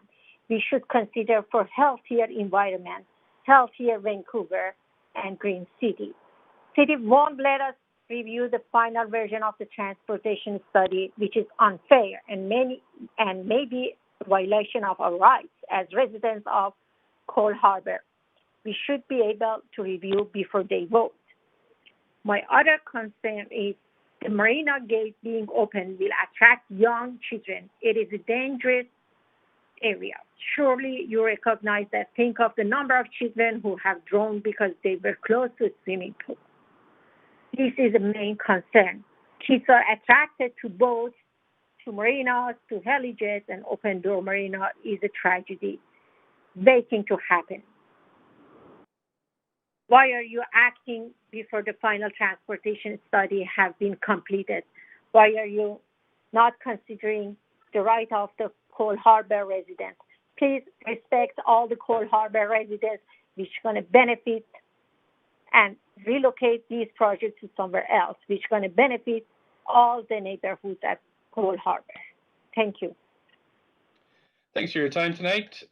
We should consider for healthier environment, healthier Vancouver, and green city. City won't let us review the final version of the transportation study, which is unfair and maybe a violation of our rights as residents of Cole Harbour. We should be able to review before they vote. My other concern is the Marina Gate being open will attract young children. It is a dangerous area. Surely you recognize that. Think of the number of children who have drowned because they were close to a swimming pool. This is a main concern. Kids are attracted to boats, to marinas, to helijets, and open door marina is a tragedy waiting to happen. Why are you acting before the final transportation study has been completed? Why are you not considering the right of the Cole Harbour residents? Please respect all the Cole Harbour residents which are going to benefit and relocate these projects to somewhere else, which are going to benefit all the neighborhoods at Cole Harbour. Thank you. Thanks for your time tonight.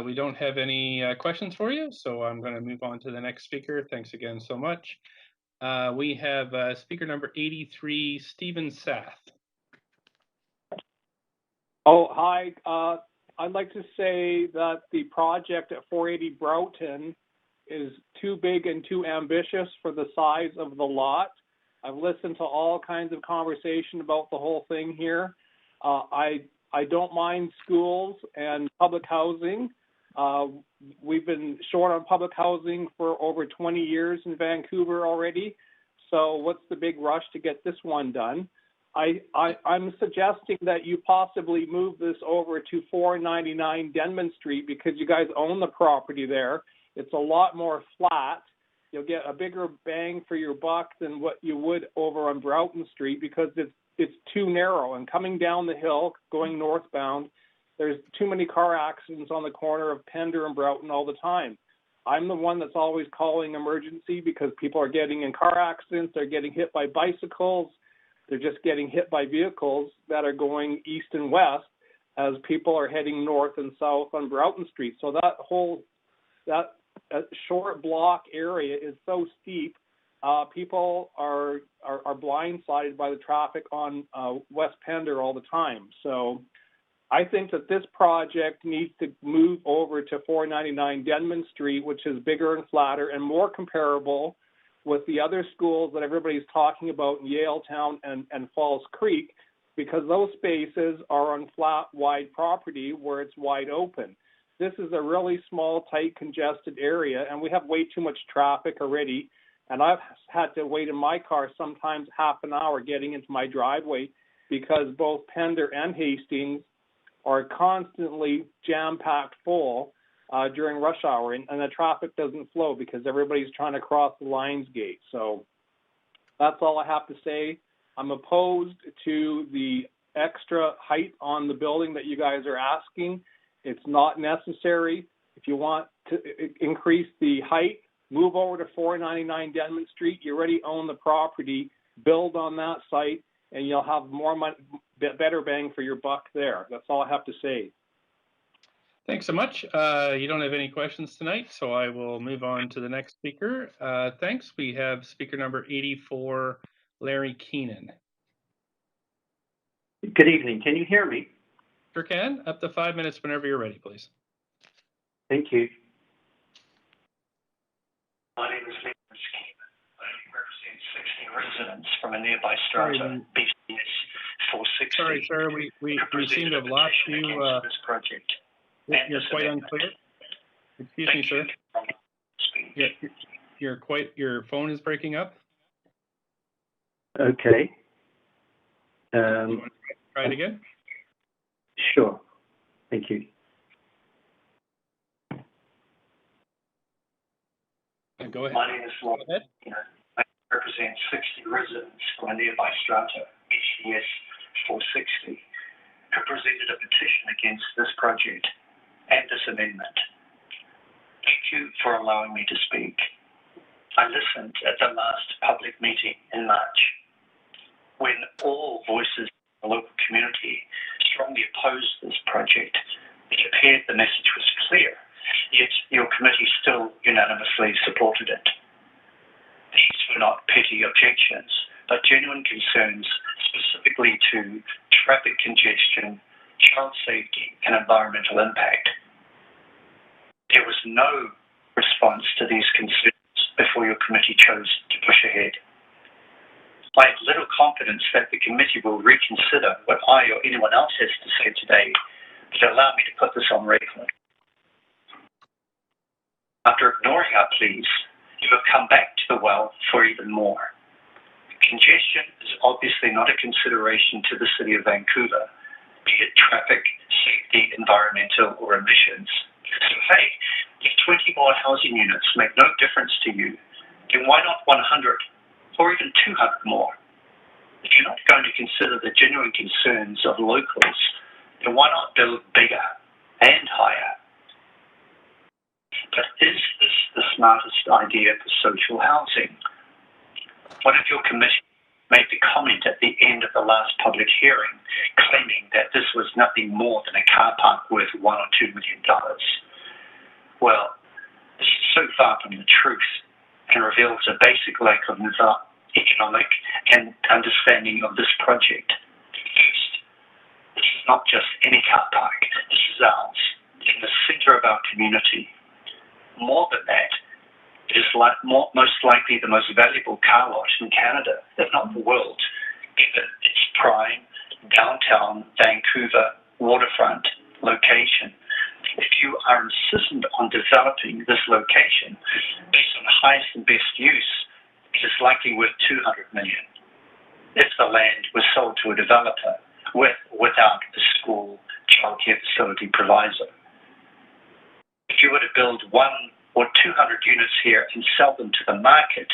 We don't have any questions for you, so I'm going to move on to the next speaker. Thanks again so much. We have speaker number 83, Stephen Sath. Oh, hi. I'd like to say that the project at 480 Broughton is too big and too ambitious for the size of the lot. I've listened to all kinds of conversation about the whole thing here. I don't mind schools and public housing. We've been short on public housing for over 20 years in Vancouver already. So what's the big rush to get this one done? I'm suggesting that you possibly move this over to 499 Denman Street because you guys own the property there. It's a lot more flat. You'll get a bigger bang for your buck than what you would over on Broughton Street because it's too narrow. And coming down the hill, going northbound, there's too many car accidents on the corner of Pender and Broughton all the time. I'm the one that's always calling emergency because people are getting in car accidents, they're getting hit by bicycles, they're just getting hit by vehicles that are going east and west as people are heading north and south on Broughton Street. So that short block area is so steep. People are blindsided by the traffic on West Pender all the time. So I think that this project needs to move over to 499 Denman Street, which is bigger and flatter and more comparable with the other schools that everybody's talking about in Yaletown and Falls Creek, because those spaces are on flat, wide property where it's wide open. This is a really small, tight, congested area, and we have way too much traffic already. And I've had to wait in my car sometimes half an hour getting into my driveway because both Pender and Hastings are constantly jam-packed full during rush hour, and the traffic doesn't flow because everybody's trying to cross the Lions Gate. So that's all I have to say. I'm opposed to the extra height on the building that you guys are asking. It's not necessary. If you want to increase the height, move over to 499 Denman Street. You already own the property. Build on that site, and you'll have more money, better bang for your buck there. That's all I have to say. Thanks so much. You don't have any questions tonight, so I will move on to the next speaker. Thanks. We have speaker number 84, Larry Keenan. Good evening. Can you hear me? Sure can. Up to 5 minutes whenever you're ready, please. Thank you. My name is Nicholas Keenan. I represent 60 residents from a nearby strata, BCS 460. Sorry, sir. We seem to have lost you. This project. You're quite unclear. Excuse me, sir. Your phone is breaking up. Okay. You want to try it again? Sure. Thank you. Go ahead. My name is Rob. I represent 60 residents from a nearby strata, BCS 460, who presented a petition against this project and this amendment. Thank you for allowing me to speak. I listened at the last public meeting in March, when all voices in the local community strongly opposed this project. It appeared the message was clear, yet your committee still unanimously supported it. These were not petty objections, but genuine concerns specifically to traffic congestion, child safety, and environmental impact. There was no response to these concerns before your committee chose to push ahead. I have little confidence that the committee will reconsider what I or anyone else has to say today, but allow me to put this on record. After ignoring our pleas, you have come back to the well for even more. Congestion is obviously not a consideration to the City of Vancouver, be it traffic, safety, environmental, or emissions. So hey, if 20 more housing units make no difference to you, then why not 100 or even 200 more? If you're not going to consider the genuine concerns of locals, then why not build bigger and higher? But is this the smartest idea for social housing? One of your committee made the comment at the end of the last public hearing, claiming that this was nothing more than a car park worth $1 or $2 million. Well, this is so far from the truth and reveals a basic lack of economic and understanding of this project. First, this is not just any car park. This is ours, in the center of our community. More than that, it is most likely the most valuable car lot in Canada, if not the world, given its prime, downtown, Vancouver, waterfront location. If you are insistent on developing this location based on highest and best use, it is likely worth $200 million. If the land was sold to a developer with or without a school childcare facility proviso. If you were to build 1 or 200 units here and sell them to the market,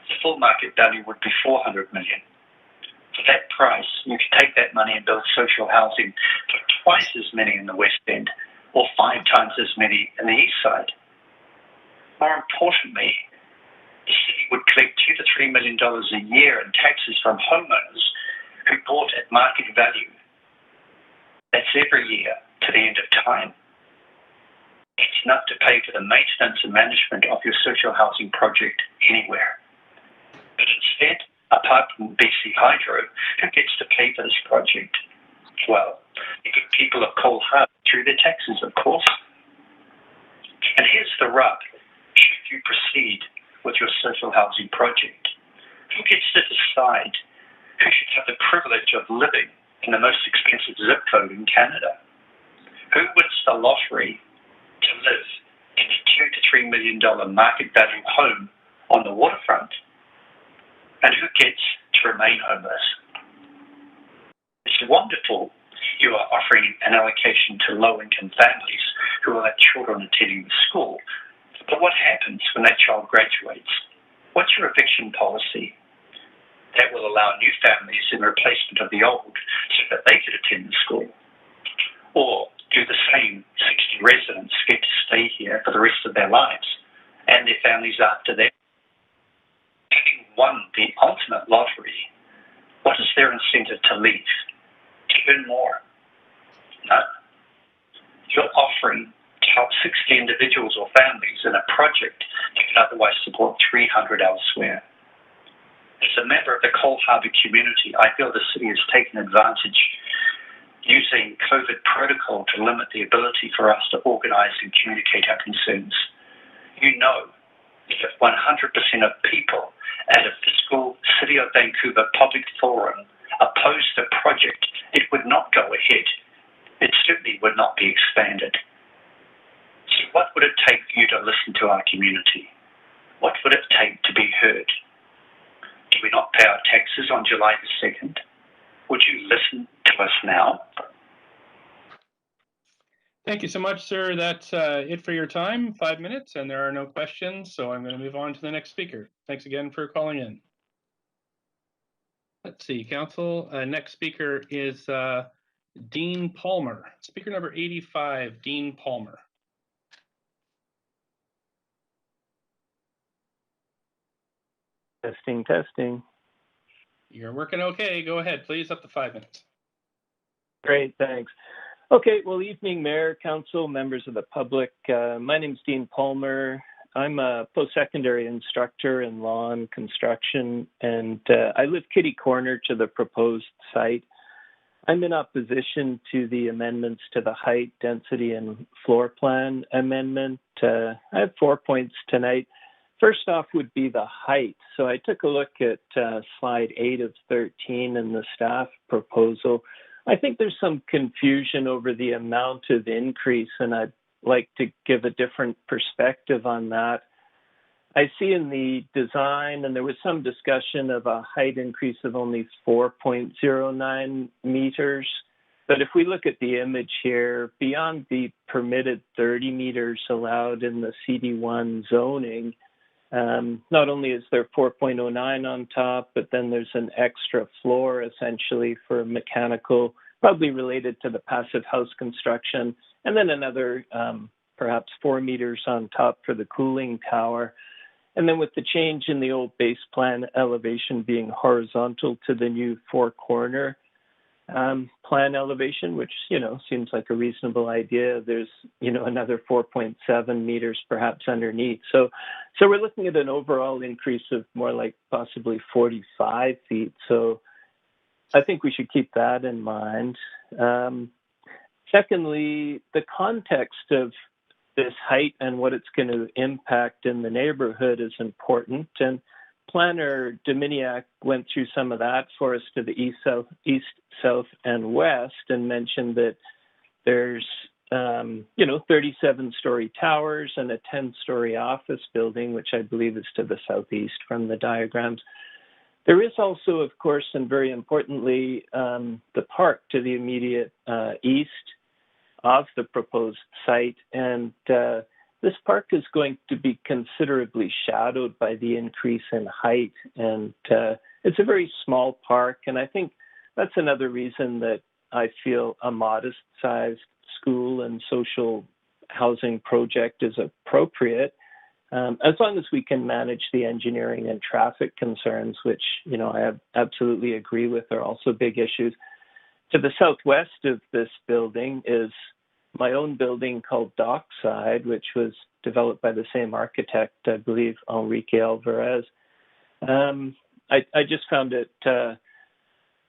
the full market value would be $400 million. For that price, you could take that money and build social housing for twice as many in the West End, or 5 times as many in the East Side. More importantly, the city would collect $2 to $3 million a year in taxes from homeowners who bought at market value. That's every year to the end of time. It's enough to pay for the maintenance and management of your social housing project anywhere. But instead, apart from BC Hydro, who gets to pay for this project? Well, The good people of Cole Harbour through their taxes, of course. And here's the rub. Should you proceed with your social housing project, who gets to decide who should have the privilege of living in the most expensive zip code in Canada? Who wins the lottery to live in a $2 to $3 million market value home on the waterfront? And who gets to remain homeless? It's wonderful you are offering an allocation to low-income families who will have children attending the school. But what happens when that child graduates? What's your eviction policy? That will allow new families in replacement of the old so that they could attend the school. Or do the same 60 residents get to stay here for the rest of their lives and their families after that? Having won the ultimate lottery, what is their incentive to leave? To earn more? No. You're offering to help 60 individuals or families in a project that could otherwise support 300 elsewhere. As a member of the Cole Harbour community, I feel the city has taken advantage using COVID protocol to limit the ability for us to organise and communicate our concerns. You know, if 100% of people at a fiscal City of Vancouver public forum opposed the project, it would not go ahead. It certainly would not be expanded. So what would it take for you to listen to our community? What would it take to be heard? Do we not pay our taxes on July the 2nd? Would you listen to us now? Thank you so much, sir. That's it for your time, 5 minutes, and there are no questions, so I'm going to move on to the next speaker. Thanks again for calling in. Let's see, Council. Next speaker is Dean Palmer. Speaker number 85, Dean Palmer. Testing, testing. You're working okay. Go ahead, please, up to 5 minutes. Great, thanks. Okay, well, evening, Mayor, Council, members of the public. My name's Dean Palmer. I'm a post-secondary instructor in law and construction, and I live kitty corner to the proposed site. I'm in opposition to the amendments to the height, density, and floor plan amendment. I have 4 points tonight. First off would be the height. So I took a look at slide 8 of 13 in the staff proposal. I think there's some confusion over the amount of increase, and I'd like to give a different perspective on that. I see in the design, and there was some discussion of a height increase of only 4.09 meters. But if we look at the image here, beyond the permitted 30 meters allowed in the CD1 zoning, not only is there 4.09 on top, but then there's an extra floor essentially for mechanical, probably related to the passive house construction, and then another perhaps 4 meters on top for the cooling tower. And then with the change in the old base plan elevation being horizontal to the new four corner plan elevation, which, seems like a reasonable idea. There's, another 4.7 meters perhaps underneath. So we're looking at an overall increase of more like possibly 45 feet. So I think we should keep that in mind. Secondly, the context of this height and what it's going to impact in the neighborhood is important. And Planner Dominiak went through some of that for us to the east, south, and west, and mentioned that there's, 37-story towers and a 10-story office building, which I believe is to the southeast from the diagrams. There is also, of course, and very importantly, the park to the immediate east of the proposed site, and this park is going to be considerably shadowed by the increase in height, and it's a very small park, and I think that's another reason that I feel a modest-sized school and social housing project is appropriate, as long as we can manage the engineering and traffic concerns, which, I absolutely agree with, are also big issues. To the southwest of this building is my own building called Dockside, which was developed by the same architect, I believe, Enrique Alvarez. I just found it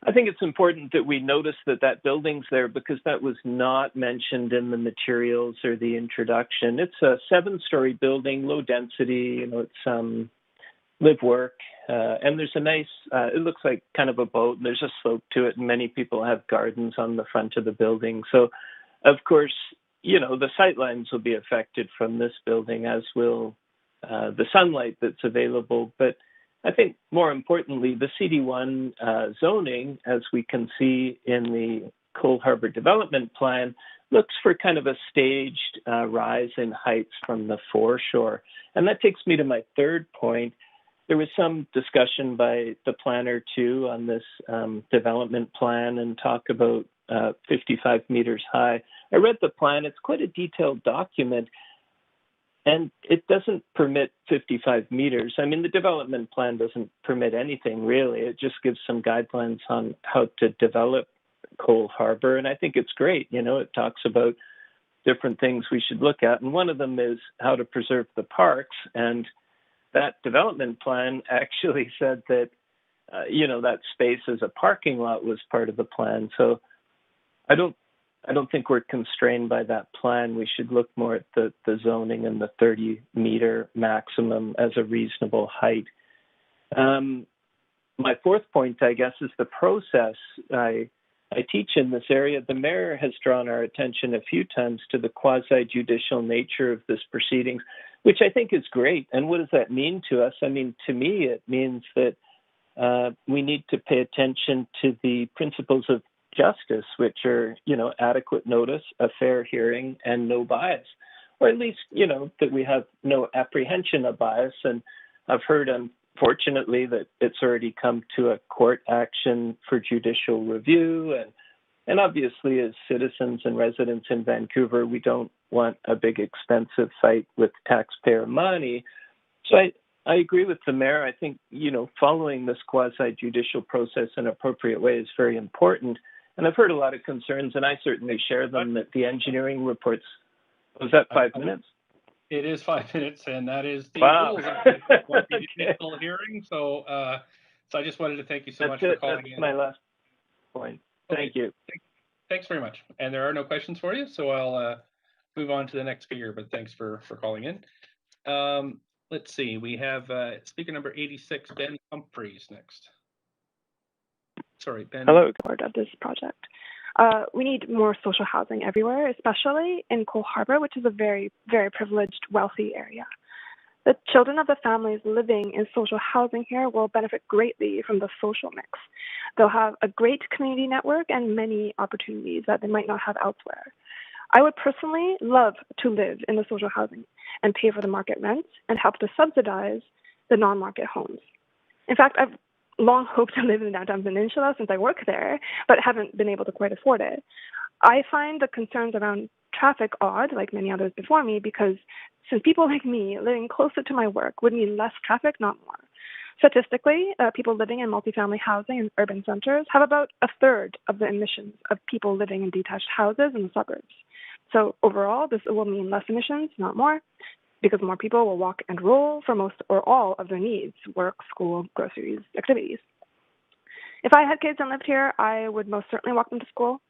I think it's important that we notice that that building's there because that was not mentioned in the materials or the introduction. It's a 7-story building, low density, it's live work. And there's a nice, it looks like kind of a boat. There's a slope to it, and many people have gardens on the front of the building. So, of course, the sightlines will be affected from this building, as will the sunlight that's available. But I think more importantly, the CD1 zoning, as we can see in the Cole Harbour Development Plan, looks for kind of a staged rise in heights from the foreshore. And that takes me to my third point. There was some discussion by the planner too on this development plan and talk about 55 meters high. I read the plan. It's quite a detailed document, and it doesn't permit 55 meters. I mean, the development plan doesn't permit anything really. It just gives some guidelines on how to develop Cole Harbour, and I think it's great. It talks about different things we should look at, and one of them is how to preserve the parks. And that development plan actually said that, that space as a parking lot was part of the plan. So I don't think we're constrained by that plan. We should look more at the zoning and the 30-meter maximum as a reasonable height. My fourth point, I guess, is the process. I teach in this area. The mayor has drawn our attention a few times to the quasi-judicial nature of this proceedings, which I think is great. And what does that mean to us? I mean, to me, it means that we need to pay attention to the principles of justice, which are, adequate notice, a fair hearing, and no bias, or at least, that we have no apprehension of bias. And I've heard, unfortunately, that it's already come to a court action for judicial review. And obviously, as citizens and residents in Vancouver, we don't want a big, expensive fight with taxpayer money. So I agree with the mayor. I think, following this quasi-judicial process in an appropriate way is very important. And I've heard a lot of concerns, and I certainly share them, that the engineering reports. Was that 5 minutes? It is 5 minutes, and that is the Wow. rules of the Okay. initial hearing. So I just wanted to thank you so much for calling in. That's my last point. Thank you. Thanks very much. And there are no questions for you, so I'll move on to the next speaker, but thanks for calling in. Let's see, we have speaker number 86, Ben Humphreys next. Sorry, Ben. Hello, board of this project. We need more social housing everywhere, especially in Cole Harbour, which is a very, very privileged, wealthy area. The children of the families living in social housing here will benefit greatly from the social mix. They'll have a great community network and many opportunities that they might not have elsewhere. I would personally love to live in the social housing and pay for the market rents and help to subsidize the non-market homes. In fact, I've long hoped to live in the downtown peninsula since I work there, but haven't been able to quite afford it. I find the concerns around traffic odd, like many others before me, because since people like me living closer to my work would mean less traffic, not more. Statistically, people living in multifamily housing in urban centers have about a third of the emissions of people living in detached houses in the suburbs. So overall, this will mean less emissions, not more, because more people will walk and roll for most or all of their needs, work, school, groceries, activities. If I had kids and lived here, I would most certainly walk them to school.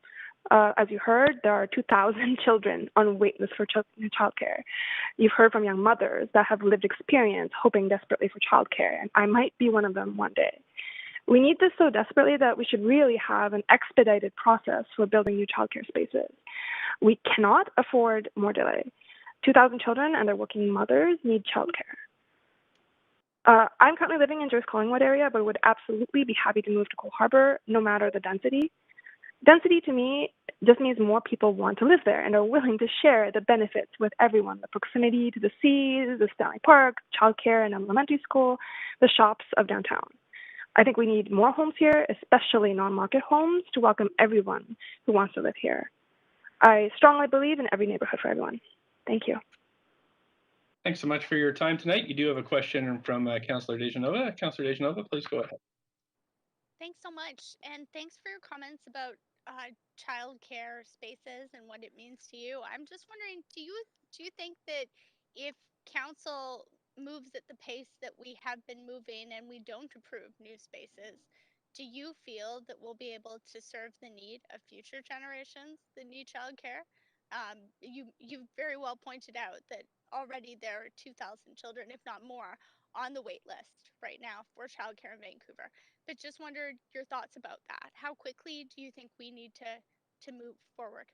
As you heard, there are 2,000 children on wait list for childcare. You've heard from young mothers that have lived experience hoping desperately for childcare, and I might be one of them one day. We need this so desperately that we should really have an expedited process for building new childcare spaces. We cannot afford more delay. 2,000 children and their working mothers need childcare. I'm currently living in Joyce Collingwood area, but would absolutely be happy to move to Cole Harbour, no matter the density. Density to me just means more people want to live there and are willing to share the benefits with everyone, the proximity to the seas, the Stanley Park, childcare and elementary school, the shops of downtown. I think we need more homes here, especially non-market homes, to welcome everyone who wants to live here. I strongly believe in every neighborhood for everyone. Thank you. Thanks so much for your time tonight. You do have a question from Councillor Dejanova. Councillor Dejanova, please go ahead. Thanks so much, and thanks for your comments about childcare spaces and what it means to you. I'm just wondering, do you think that if council moves at the pace that we have been moving and we don't approve new spaces, do you feel that we'll be able to serve the need of future generations that need childcare? You very well pointed out that already there are 2,000 children, if not more, on the wait list right now for childcare in Vancouver. But just wondered your thoughts about that. How quickly do you think we need to move forward?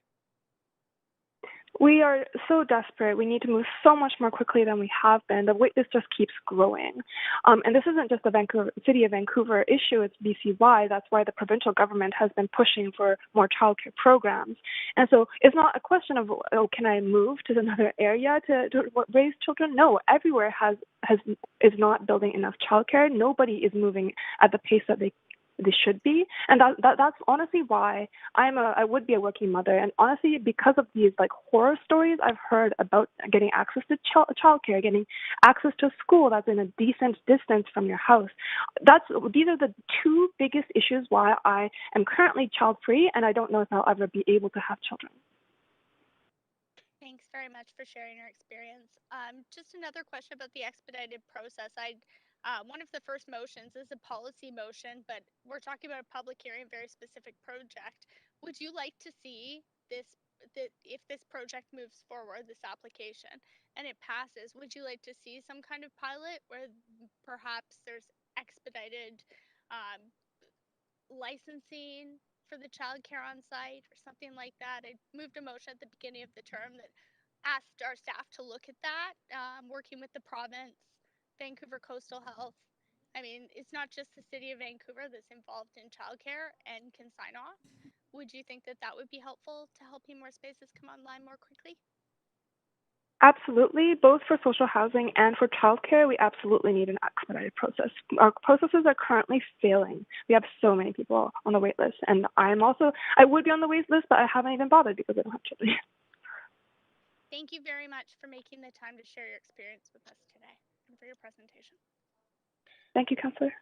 We are so desperate. We need to move so much more quickly than we have been. The waitlist just keeps growing. And this isn't just a City of Vancouver issue, it's BC-wide. That's why the provincial government has been pushing for more childcare programs. And so it's not a question of, oh, can I move to another area to raise children? No, everywhere is not building enough childcare. Nobody is moving at the pace that they should be, and that's honestly why I would be a working mother. And honestly, because of these like horror stories I've heard about getting access to childcare, getting access to a school that's in a decent distance from your house, these are the two biggest issues why I am currently child free, and I don't know if I'll ever be able to have children. Thanks very much for sharing your experience. Just another question about the expedited process. One of the first motions is a policy motion, but we're talking about a public hearing, very specific project. Would you like to see this, that if this project moves forward, this application, and it passes, would you like to see some kind of pilot where perhaps there's expedited licensing for the childcare on site or something like that? I moved a motion at the beginning of the term that asked our staff to look at that, working with the province, Vancouver Coastal Health. I mean, it's not just the City of Vancouver that's involved in childcare and can sign off. Would you think that that would be helpful to helping more spaces come online more quickly? Absolutely, both for social housing and for childcare, we absolutely need an expedited process. Our processes are currently failing. We have so many people on the wait list, and I would be on the wait list, but I haven't even bothered because I don't have children. Thank you very much for making the time to share your experience with us today and for your presentation. Thank you, Councillor.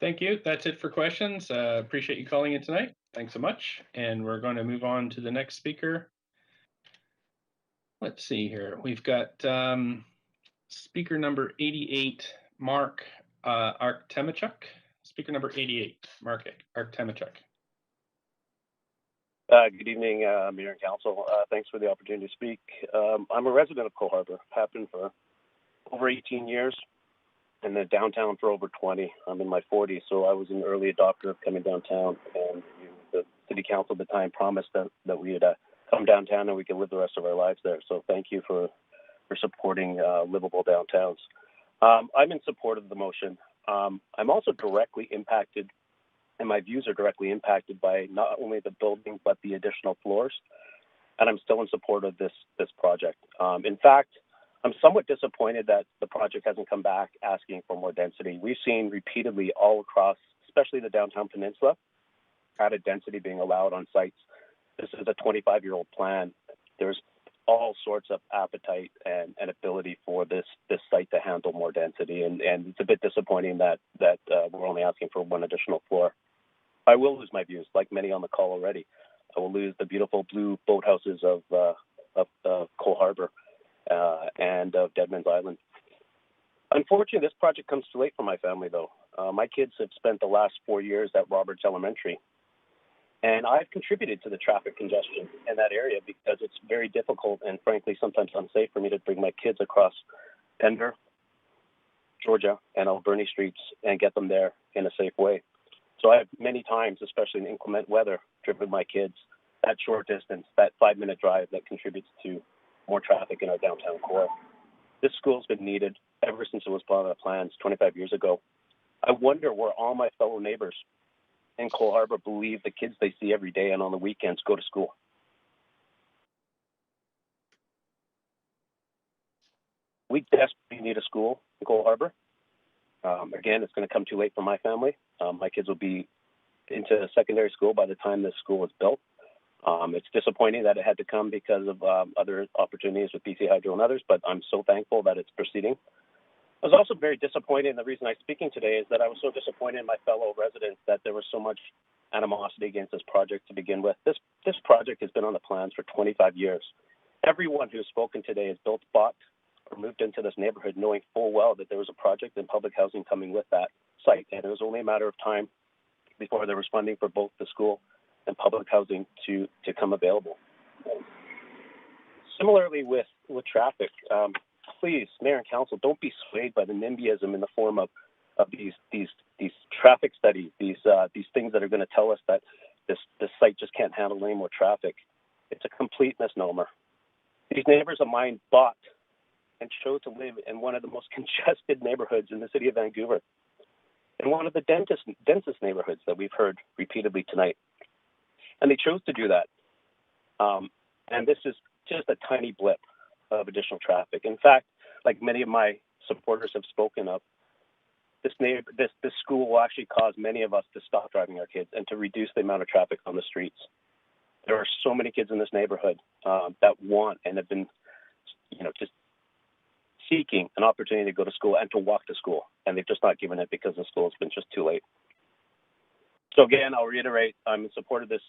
Thank you. That's it for questions. Appreciate you calling in tonight. Thanks so much. And we're going to move on to the next speaker. Let's see here. We've got speaker number 88, Mark Artemachuk. Speaker number 88, Mark Artemachuk. Good evening, Mayor and Council. Thanks for the opportunity to speak. I'm a resident of Cole Harbour. Have been for over 18 years, and then downtown for over 20. I'm in my 40s, so I was an early adopter of coming downtown. And the City Council at the time promised that we would come downtown and we could live the rest of our lives there. So thank you for supporting livable downtowns. I'm in support of the motion. I'm also directly impacted, and my views are directly impacted by not only the building, but the additional floors. And I'm still in support of this project. In fact, I'm somewhat disappointed that the project hasn't come back asking for more density. We've seen repeatedly all across, especially the downtown peninsula, added density being allowed on sites. This is a 25-year-old plan. There's all sorts of appetite and ability for this site to handle more density. And it's a bit disappointing that we're only asking for one additional floor. I will lose my views, like many on the call already. I will lose the beautiful blue boathouses of Cole Harbour and of Deadman's Island. Unfortunately, this project comes too late for my family, though. My kids have spent the last 4 years at Roberts Elementary, and I've contributed to the traffic congestion in that area because it's very difficult and, frankly, sometimes unsafe for me to bring my kids across Pender, Georgia, and Alberni streets and get them there in a safe way. So I have many times, especially in inclement weather, driven my kids that short distance, that 5-minute drive that contributes to more traffic in our downtown core. This school's been needed ever since it was put on the plans 25 years ago. I wonder where all my fellow neighbors in Cole Harbour believe the kids they see every day and on the weekends go to school. We desperately need a school in Cole Harbour. Again, it's going to come too late for my family. My kids will be into secondary school by the time this school is built. It's disappointing that it had to come because of other opportunities with BC Hydro and others, but I'm so thankful that it's proceeding. I was also very disappointed, and the reason I'm speaking today is that I was so disappointed in my fellow residents that there was so much animosity against this project to begin with. This project has been on the plans for 25 years. Everyone who's spoken today has bought, or moved into this neighborhood knowing full well that there was a project in public housing coming with that site, and it was only a matter of time before there was funding for both the school and public housing to come available. Similarly with traffic, please, Mayor and Council, don't be swayed by the NIMBYism in the form of these traffic studies, these things that are going to tell us that this site just can't handle any more traffic. It's a complete misnomer. These neighbors of mine bought and chose to live in one of the most congested neighborhoods in the city of Vancouver, in one of the densest neighborhoods that we've heard repeatedly tonight. And they chose to do that. And this is just a tiny blip of additional traffic. In fact, like many of my supporters have spoken of, this school will actually cause many of us to stop driving our kids and to reduce the amount of traffic on the streets. There are so many kids in this neighborhood that want and have been, just seeking an opportunity to go to school and to walk to school, and they've just not given it because the school's been just too late. So again, I'll reiterate, I'm in support of this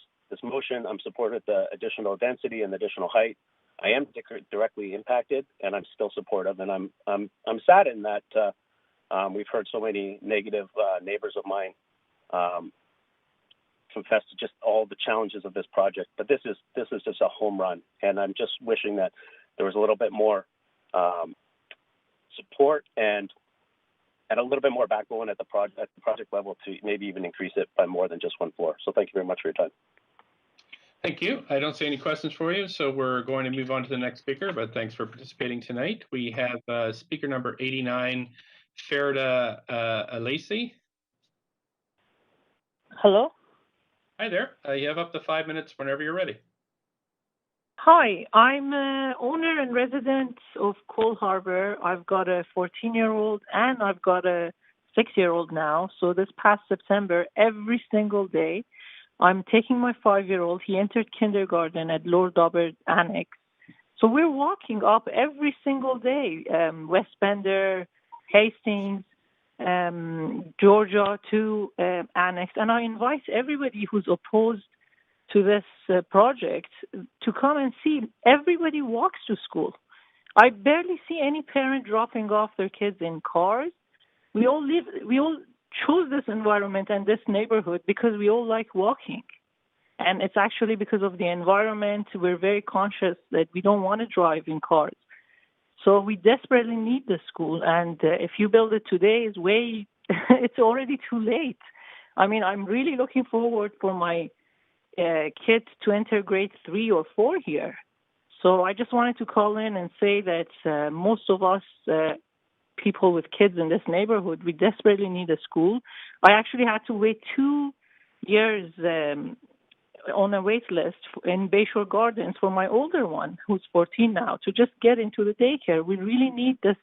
motion. I'm supportive of the additional density and additional height. I am directly impacted, and I'm still supportive, and I'm saddened that we've heard so many negative neighbors of mine confess to just all the challenges of this project. But this is just a home run, and I'm just wishing that there was a little bit more support and a little bit more backbone at the project level to maybe even increase it by more than just one floor. So thank you very much for your time. Thank you. I don't see any questions for you, so we're going to move on to the next speaker, but thanks for participating tonight. We have speaker number 89, Ferda Alacy. Hello. Hi there. You have up to 5 minutes whenever you're ready. Hi, I'm owner and resident of Cole Harbour. I've got a 14-year-old and I've got a 6-year-old now. So this past September, every single day, I'm taking my 5-year-old. He entered kindergarten at Lord Dobbert Annex. So we're walking up every single day, West Bender, Hastings, Georgia to Annex. And I invite everybody who's opposed to this project to come and see. Everybody walks to school. I barely see any parent dropping off their kids in cars. We all chose this environment and this neighborhood because we all like walking. And it's actually because of the environment. We're very conscious that we don't want to drive in cars. So we desperately need the school. And if you build it today, it's already too late. I mean, I'm really looking forward for my kids to enter grade 3 or 4 here. So I just wanted to call in and say that most of us people with kids in this neighborhood, we desperately need a school. I actually had to wait 2 years on a wait list in Bayshore Gardens for my older one, who's 14 now, to just get into the daycare. We really need this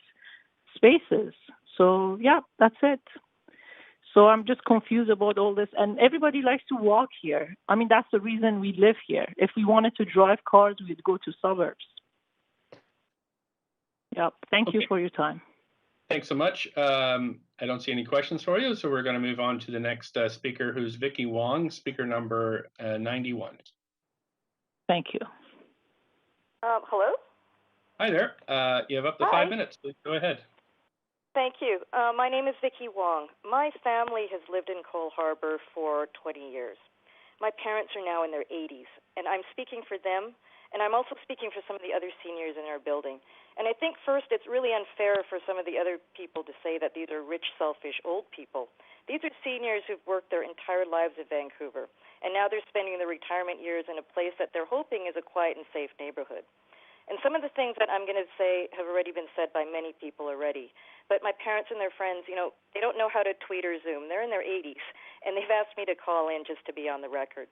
spaces. So yeah, that's it. So I'm just confused about all this. And everybody likes to walk here. I mean, that's the reason we live here. If we wanted to drive cars, we'd go to suburbs. Yeah, thank you for your time. Thanks so much. I don't see any questions for you, so we're going to move on to the next speaker, who's Vicky Wong, speaker number 91. Thank you. Hello? Hi there. You have up to 5 minutes. Please go ahead. Thank you. My name is Vicky Wong. My family has lived in Cole Harbour for 20 years. My parents are now in their 80s, and I'm speaking for them, and I'm also speaking for some of the other seniors in our building. And I think, first, it's really unfair for some of the other people to say that these are rich, selfish, old people. These are seniors who've worked their entire lives in Vancouver, and now they're spending their retirement years in a place that they're hoping is a quiet and safe neighborhood. And some of the things that I'm going to say have already been said by many people already. But my parents and their friends, they don't know how to tweet or Zoom. They're in their 80s, and they've asked me to call in just to be on the record.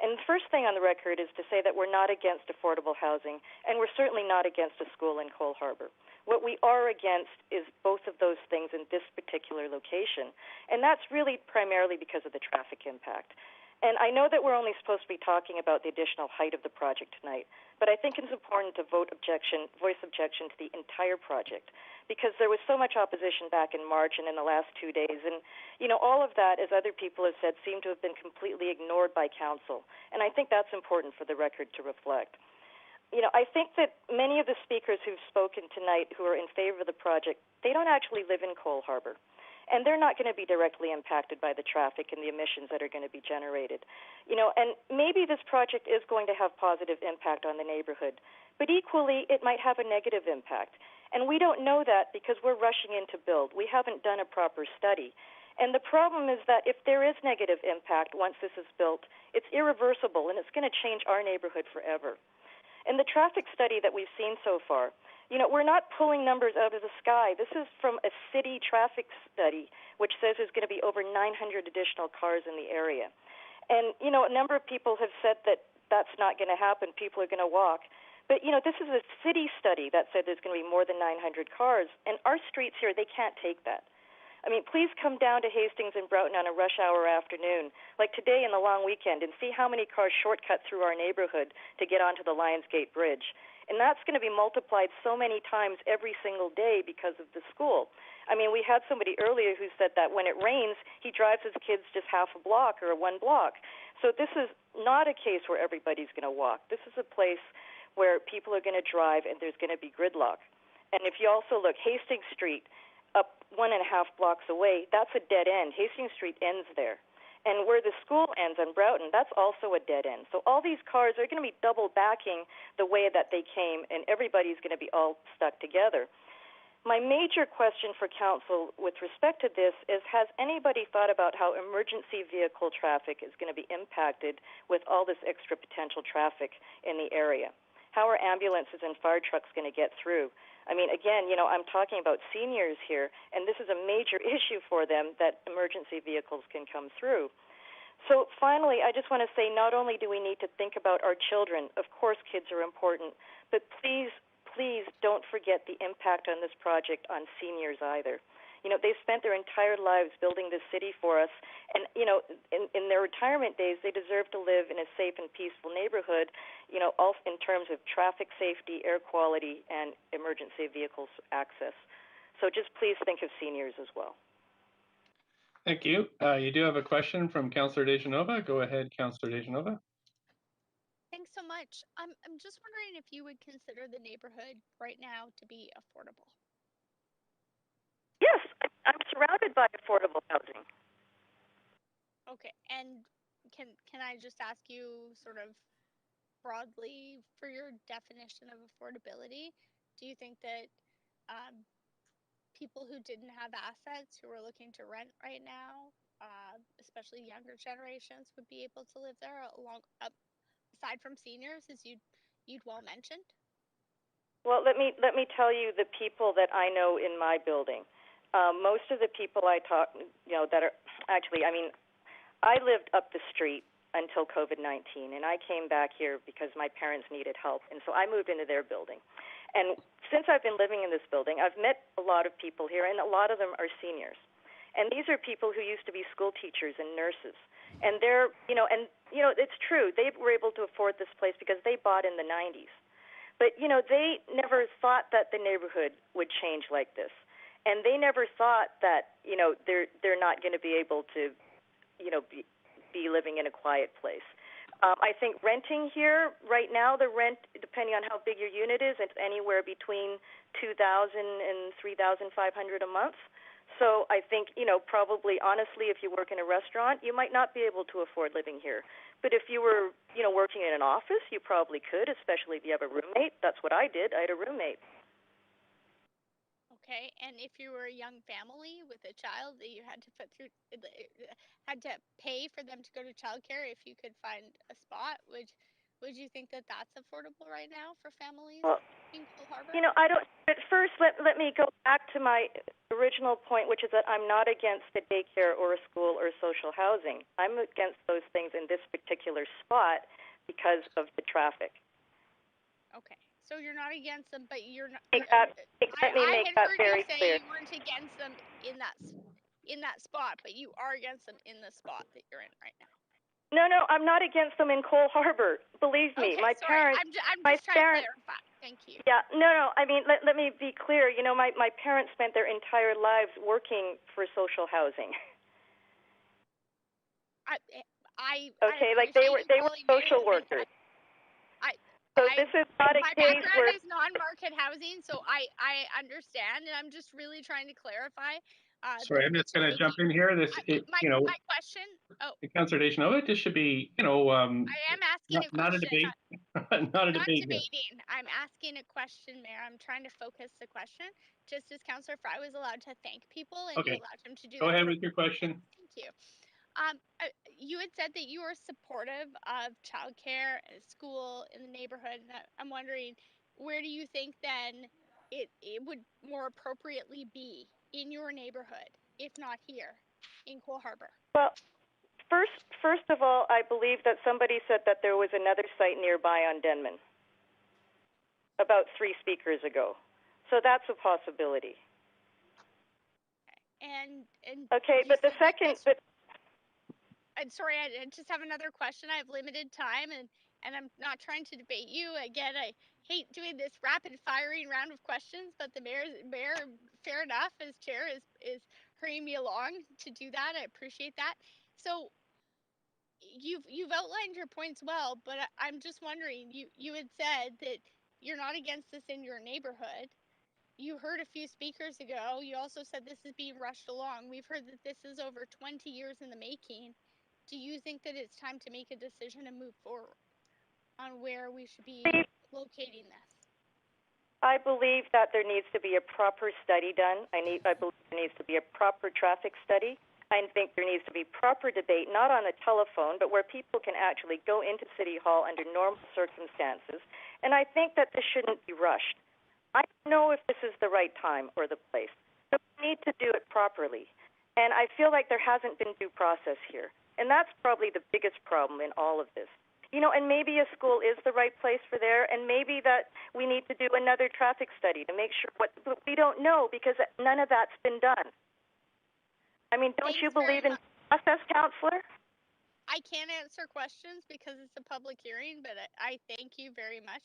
And the first thing on the record is to say that we're not against affordable housing, and we're certainly not against a school in Cole Harbour. What we are against is both of those things in this particular location, and that's really primarily because of the traffic impact. And I know that we're only supposed to be talking about the additional height of the project tonight, but I think it's important to voice objection to the entire project, because there was so much opposition back in March and in the last 2 days. And, all of that, as other people have said, seemed to have been completely ignored by council. And I think that's important for the record to reflect. I think that many of the speakers who've spoken tonight who are in favor of the project, they don't actually live in Cole Harbour. and they're not going to be directly impacted by the traffic and the emissions that are going to be generated. And maybe this project is going to have positive impact on the neighborhood, but equally it might have a negative impact. And we don't know that because we're rushing in to build. We haven't done a proper study. And the problem is that if there is negative impact once this is built, it's irreversible and it's going to change our neighborhood forever. And the traffic study that we've seen so far, we're not pulling numbers out of the sky. This is from a city traffic study, which says there's going to be over 900 additional cars in the area. And, a number of people have said that that's not going to happen. People are going to walk. But, this is a city study that said there's going to be more than 900 cars. And our streets here, they can't take that. I mean, please come down to Hastings and Broughton on a rush hour afternoon, like today in the long weekend, and see how many cars shortcut through our neighborhood to get onto the Lionsgate Bridge. And that's going to be multiplied so many times every single day because of the school. I mean, we had somebody earlier who said that when it rains, he drives his kids just half a block or one block. So this is not a case where everybody's going to walk. This is a place where people are going to drive and there's going to be gridlock. And if you also look, Hastings Street, up 1.5 blocks away, that's a dead end. Hastings Street ends there. And where the school ends on Broughton, that's also a dead end. So all these cars are going to be double backing the way that they came, and everybody's going to be all stuck together. My major question for council with respect to this is, has anybody thought about how emergency vehicle traffic is going to be impacted with all this extra potential traffic in the area? How are ambulances and fire trucks going to get through? I mean, again, I'm talking about seniors here, and this is a major issue for them that emergency vehicles can come through. So finally, I just want to say not only do we need to think about our children, of course kids are important, but please don't forget the impact on this project on seniors either. They've spent their entire lives building this city for us, and, in their retirement days, they deserve to live in a safe and peaceful neighborhood, all in terms of traffic safety, air quality, and emergency vehicles access. So just please think of seniors as well. Thank you. You do have a question from Councillor Dejanova. Go ahead, Councillor Dejanova. Thanks so much. I'm just wondering if you would consider the neighborhood right now to be affordable. Yes, I'm surrounded by affordable housing. Okay, and can I just ask you sort of broadly for your definition of affordability? Do you think that people who didn't have assets, who are looking to rent right now, especially younger generations, would be able to live there aside from seniors, as you'd well mentioned? Well, let me tell you the people that I know in my building. Most of the people I talk, that are actually, I lived up the street until COVID-19, and I came back here because my parents needed help, and so I moved into their building. And since I've been living in this building, I've met a lot of people here, and a lot of them are seniors. And these are people who used to be school teachers and nurses. And they're, it's true, they were able to afford this place because they bought in the 90s. But, they never thought that the neighborhood would change like this. And they never thought that, they're not going to be able to, be living in a quiet place. I think renting here right now, the rent, depending on how big your unit is, it's anywhere between $2,000 and $3,500 a month. So I think, probably honestly, if you work in a restaurant, you might not be able to afford living here. But if you were, working in an office, you probably could, especially if you have a roommate. That's what I did. I had a roommate. Okay, and if you were a young family with a child that you had to had to pay for them to go to childcare, if you could find a spot, would you think that that's affordable right now for families in Coal Harbor? I don't. But first, let me go back to my original point, which is that I'm not against the daycare or a school or social housing. I'm against those things in this particular spot because of the traffic. Okay. So you're not against them, but you're not. Let me make that very clear. You weren't against them in that spot, but you are against them in the spot that you're in right now. No, I'm not against them in Coal Harbor. Believe me, my parents. I'm just trying to clarify. Thank you. Yeah, no. Let me be clear. My parents spent their entire lives working for social housing. They were social workers. So this is not a case where my background is non-market housing, so I understand, and I'm just really trying to clarify. Sorry, I'm just going to jump in here. My question. Oh, Councillor Deschanel, this should be, I am asking a not a question. debate. Not a Not debate here. debating. I'm asking a question, Mayor. I'm trying to focus the question. Just as Councillor Fry was allowed to thank people, and you Okay. allowed him to do Go that. ahead with your question. Thank you. You had said that you are supportive of childcare and school in the neighborhood, and I'm wondering, where do you think then it would more appropriately be in your neighborhood, if not here in Cole Harbour? Well, first of all, I believe that somebody said that there was another site nearby on Denman about 3 speakers ago. So that's a possibility. And okay, but the second, I'm sorry, I just have another question. I have limited time, and I'm not trying to debate you. Again, I hate doing this rapid firing round of questions, but the mayor, fair enough, as chair, is hurrying me along to do that. I appreciate that. So you've outlined your points well, but I'm just wondering, you had said that you're not against this in your neighborhood. You heard a few speakers ago. You also said this is being rushed along. We've heard that this is over 20 years in the making. Do you think that it's time to make a decision and move forward on where we should be locating this? I believe that there needs to be a proper study done. I believe there needs to be a proper traffic study. I think there needs to be proper debate, not on a telephone, but where people can actually go into City Hall under normal circumstances. And I think that this shouldn't be rushed. I don't know if this is the right time or the place. So we need to do it properly. And I feel like there hasn't been due process here. And that's probably the biggest problem in all of this. And maybe a school is the right place for there, and maybe that we need to do another traffic study to make sure but we don't know because none of that's been done. I mean, don't you believe in process, Counselor? I can't answer questions because it's a public hearing, but I thank you very much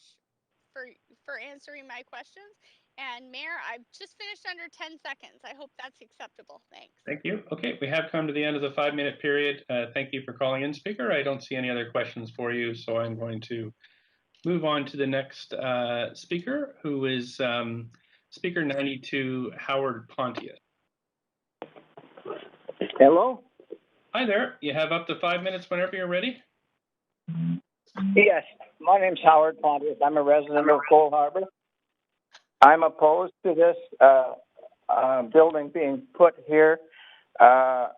for answering my questions. And Mayor, I've just finished under 10 seconds. I hope that's acceptable. Thanks. Thank you. Okay, we have come to the end of the 5-minute period. Thank you for calling in, Speaker. I don't see any other questions for you, so I'm going to move on to the next speaker, who is Speaker 92, Howard Pontius. Hello? Hi there. You have up to 5 minutes whenever you're ready. Yes, my name's Howard Pontius. I'm a resident of Cole Harbour. I'm opposed to this building being put here. I'm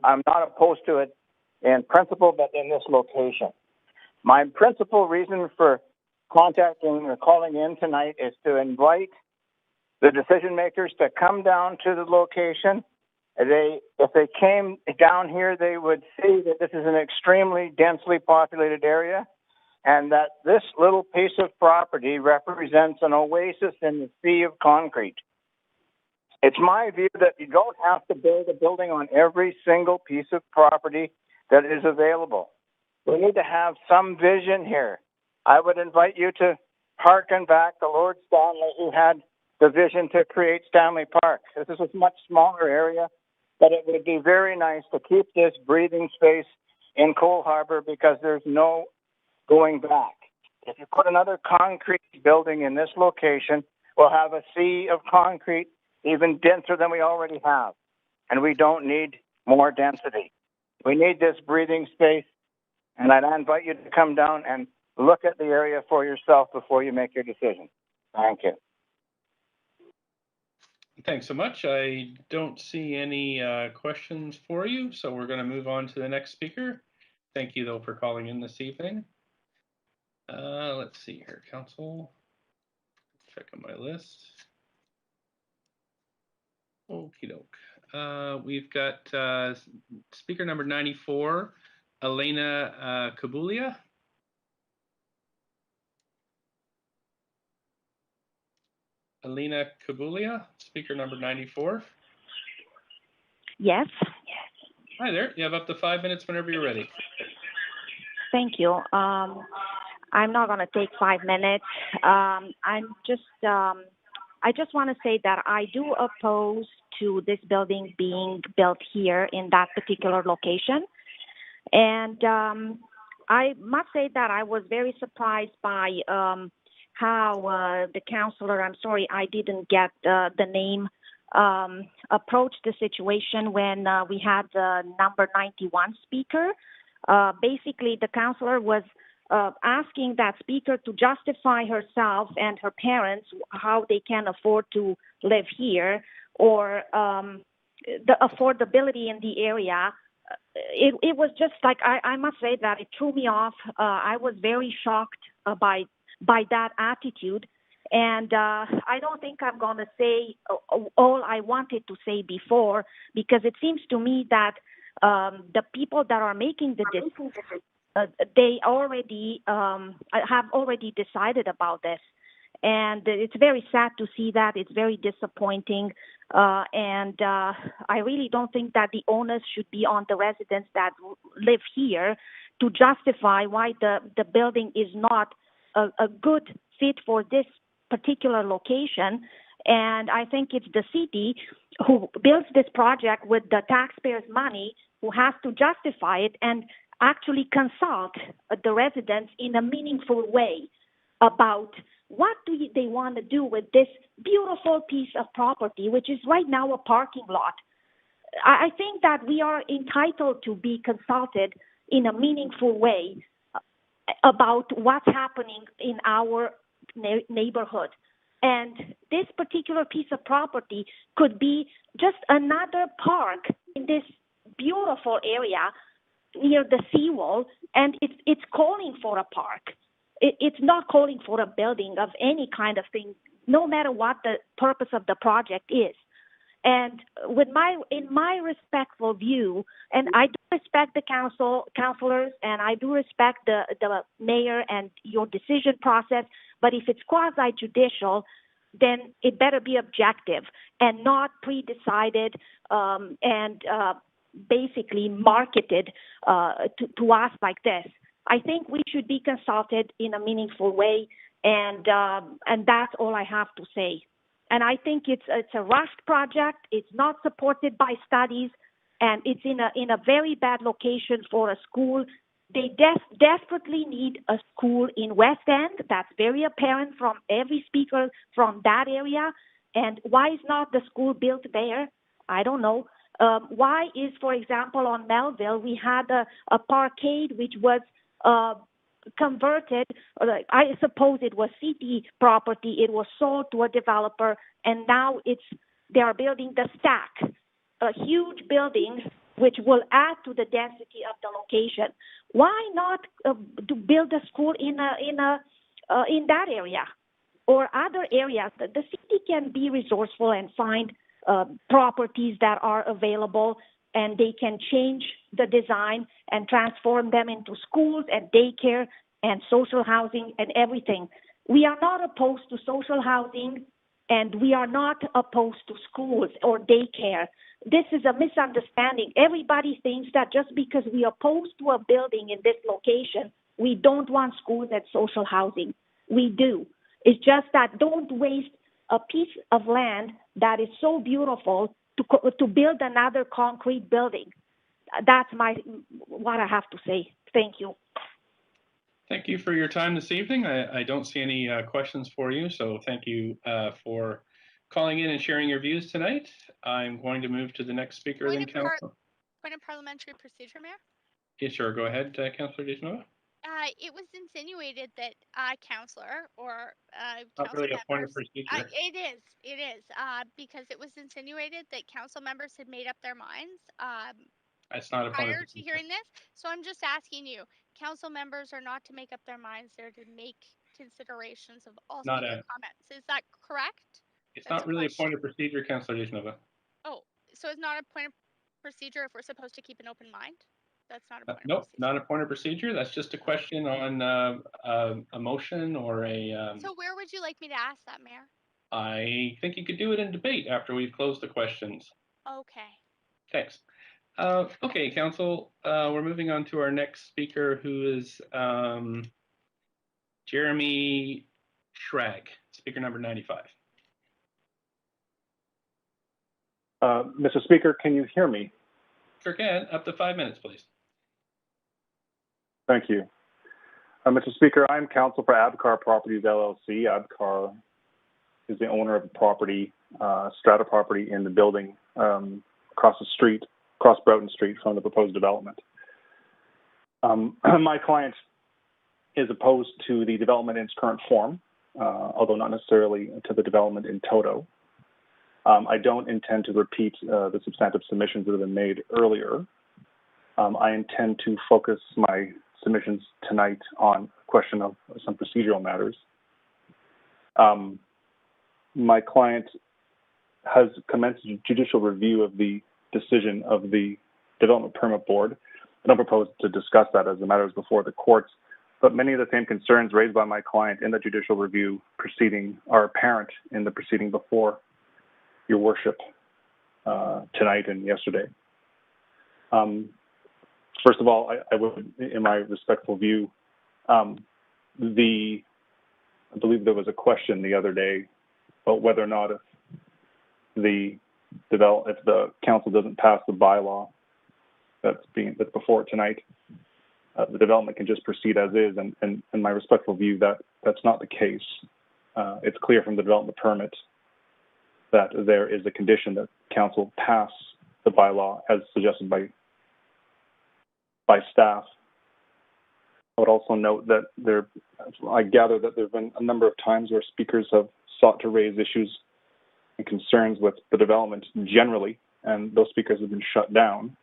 not opposed to it in principle, but in this location. My principal reason for contacting or calling in tonight is to invite the decision makers to come down to the location. If they came down here, they would see that this is an extremely densely populated area and that this little piece of property represents an oasis in the sea of concrete. It's my view that you don't have to build a building on every single piece of property that is available. We need to have some vision here. I would invite you to hearken back to Lord Stanley, who had the vision to create Stanley Park. This is a much smaller area, but it would be very nice to keep this breathing space in Cole Harbour because there's no going back. If you put another concrete building in this location, we'll have a sea of concrete even denser than we already have. And we don't need more density. We need this breathing space. And I'd invite you to come down and look at the area for yourself before you make your decision. Thank you. Thanks so much. I don't see any questions for you, so we're going to move on to the next speaker. Thank you, though, for calling in this evening. Let's see here, Council. Check on my list. Okie doke. We've got speaker number 94, Elena Kabulia. Elena Kabulia, speaker number 94. Yes. Hi there. You have up to 5 minutes whenever you're ready. Thank you. I'm not going to take 5 minutes. I just want to say that I do oppose to this building being built here in that particular location. And I must say that I was very surprised by how the councillor, I'm sorry, I didn't get the name approached the situation when we had the number 91 speaker. Basically, the councillor was asking that speaker to justify herself and her parents how they can afford to live here, or the affordability in the area. It was just like, I must say that it threw me off. I was very shocked by that attitude. And I don't think I'm going to say all I wanted to say before, because it seems to me that the people that are making the decision, they already have already decided about this. And it's very sad to see that. It's very disappointing. And I really don't think that the onus should be on the residents that live here to justify why the building is not a good fit for this particular location. And I think it's the city who builds this project with the taxpayers' money who has to justify it and actually consult the residents in a meaningful way about what do they want to do with this beautiful piece of property, which is right now a parking lot. I think that we are entitled to be consulted in a meaningful way about what's happening in our neighborhood. And this particular piece of property could be just another park in this beautiful area near the seawall, and it's calling for a park. It's not calling for a building of any kind of thing, no matter what the purpose of the project is. And in my respectful view, and I do respect the councillors, and I do respect the mayor and your decision process, but if it's quasi-judicial, then it better be objective and not pre-decided and basically marketed to us like this. I think we should be consulted in a meaningful way, and that's all I have to say. And I think it's a rushed project. It's not supported by studies, and it's in a very bad location for a school. They desperately need a school in West End. That's very apparent from every speaker from that area. And why is not the school built there? I don't know. Why is, for example, on Melville, we had a parkade which was converted, I suppose it was city property, it was sold to a developer, and now they are building the Stack, a huge building which will add to the density of the location. Why not to build a school in that area or other areas? The city can be resourceful and find properties that are available, and they can change the design and transform them into schools and daycare and social housing and everything. We are not opposed to social housing, and we are not opposed to schools or daycare. This is a misunderstanding. Everybody thinks that just because we are opposed to a building in this location, we don't want schools and social housing. We do. It's just that don't waste a piece of land that is so beautiful to build another concrete building. That's what I have to say. Thank you. Thank you for your time this evening. I don't see any questions for you, so thank you for calling in and sharing your views tonight. I'm going to move to the next speaker. Point of parliamentary procedure, Mayor? Yeah, sure. Go ahead, Councillor Dejanova. It was insinuated that councillor or Not council really a point of members. procedure. It is because it was insinuated that council members had made up their minds It's not a point of prior to procedure. hearing this. So I'm just asking you, council members are not to make up their minds; they're to make considerations of all speaker comments. Is that correct? It's not really a point of procedure, Councillor Dejanova. Oh, so it's not a point of procedure if we're supposed to keep an open mind? That's not a point of Nope, procedure. not a point of procedure. That's just a question on a motion or a. So where would you like me to ask that, Mayor? I think you could do it in debate after we've closed the questions. Okay. Thanks. Okay, Council, we're moving on to our next speaker, who is Jeremy Schrag, speaker number 95. Mr. Speaker, can you hear me? Sure can. Up to 5 minutes, please. Thank you. Mr. Speaker, I'm counsel for Abcar Properties LLC. Abcar is the owner of the property strata property in the building across Broughton Street from the proposed development. My client is opposed to the development in its current form, although not necessarily to the development in toto. I don't intend to repeat the substantive submissions that have been made earlier. I intend to focus my submissions tonight on a question of some procedural matters. My client has commenced a judicial review of the decision of the Development Permit Board. I don't propose to discuss that as the matter is before the courts, but many of the same concerns raised by my client in the judicial review proceeding are apparent in the proceeding before your worship tonight and yesterday. First of all, I would, in my respectful view, I believe there was a question the other day about whether or not if the council doesn't pass the bylaw that's before it tonight, the development can just proceed as is. And in my respectful view, that's not the case. It's clear from the development permit that there is a condition that council pass the bylaw as suggested by staff. I would also note that I gather that there have been a number of times where speakers have sought to raise issues and concerns with the development generally, and those speakers have been shut down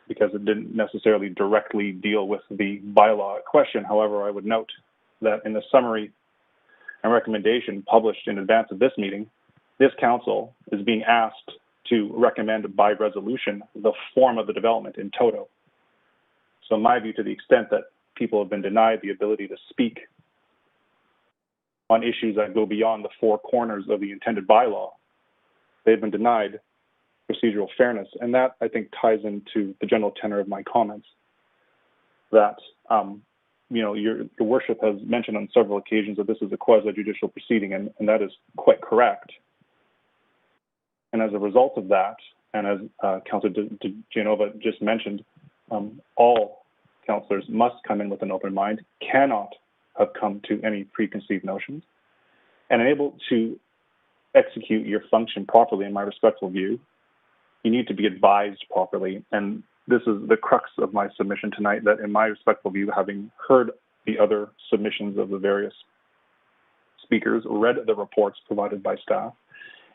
because it didn't necessarily directly deal with the bylaw question. However, I would note that in the summary and recommendation published in advance of this meeting, this council is being asked to recommend by resolution the form of the development in toto. So in my view, to the extent that people have been denied the ability to speak on issues that go beyond the four corners of the intended bylaw, they've been denied procedural fairness. And that, I think, ties into the general tenor of my comments that, your worship has mentioned on several occasions that this is a quasi-judicial proceeding, and that is quite correct. And as a result of that, and as Councillor Genova just mentioned, all councillors must come in with an open mind, cannot have come to any preconceived notions, and able to execute your function properly, in my respectful view, you need to be advised properly. And this is the crux of my submission tonight, that in my respectful view, having heard the other submissions of the various speakers, read the reports provided by staff,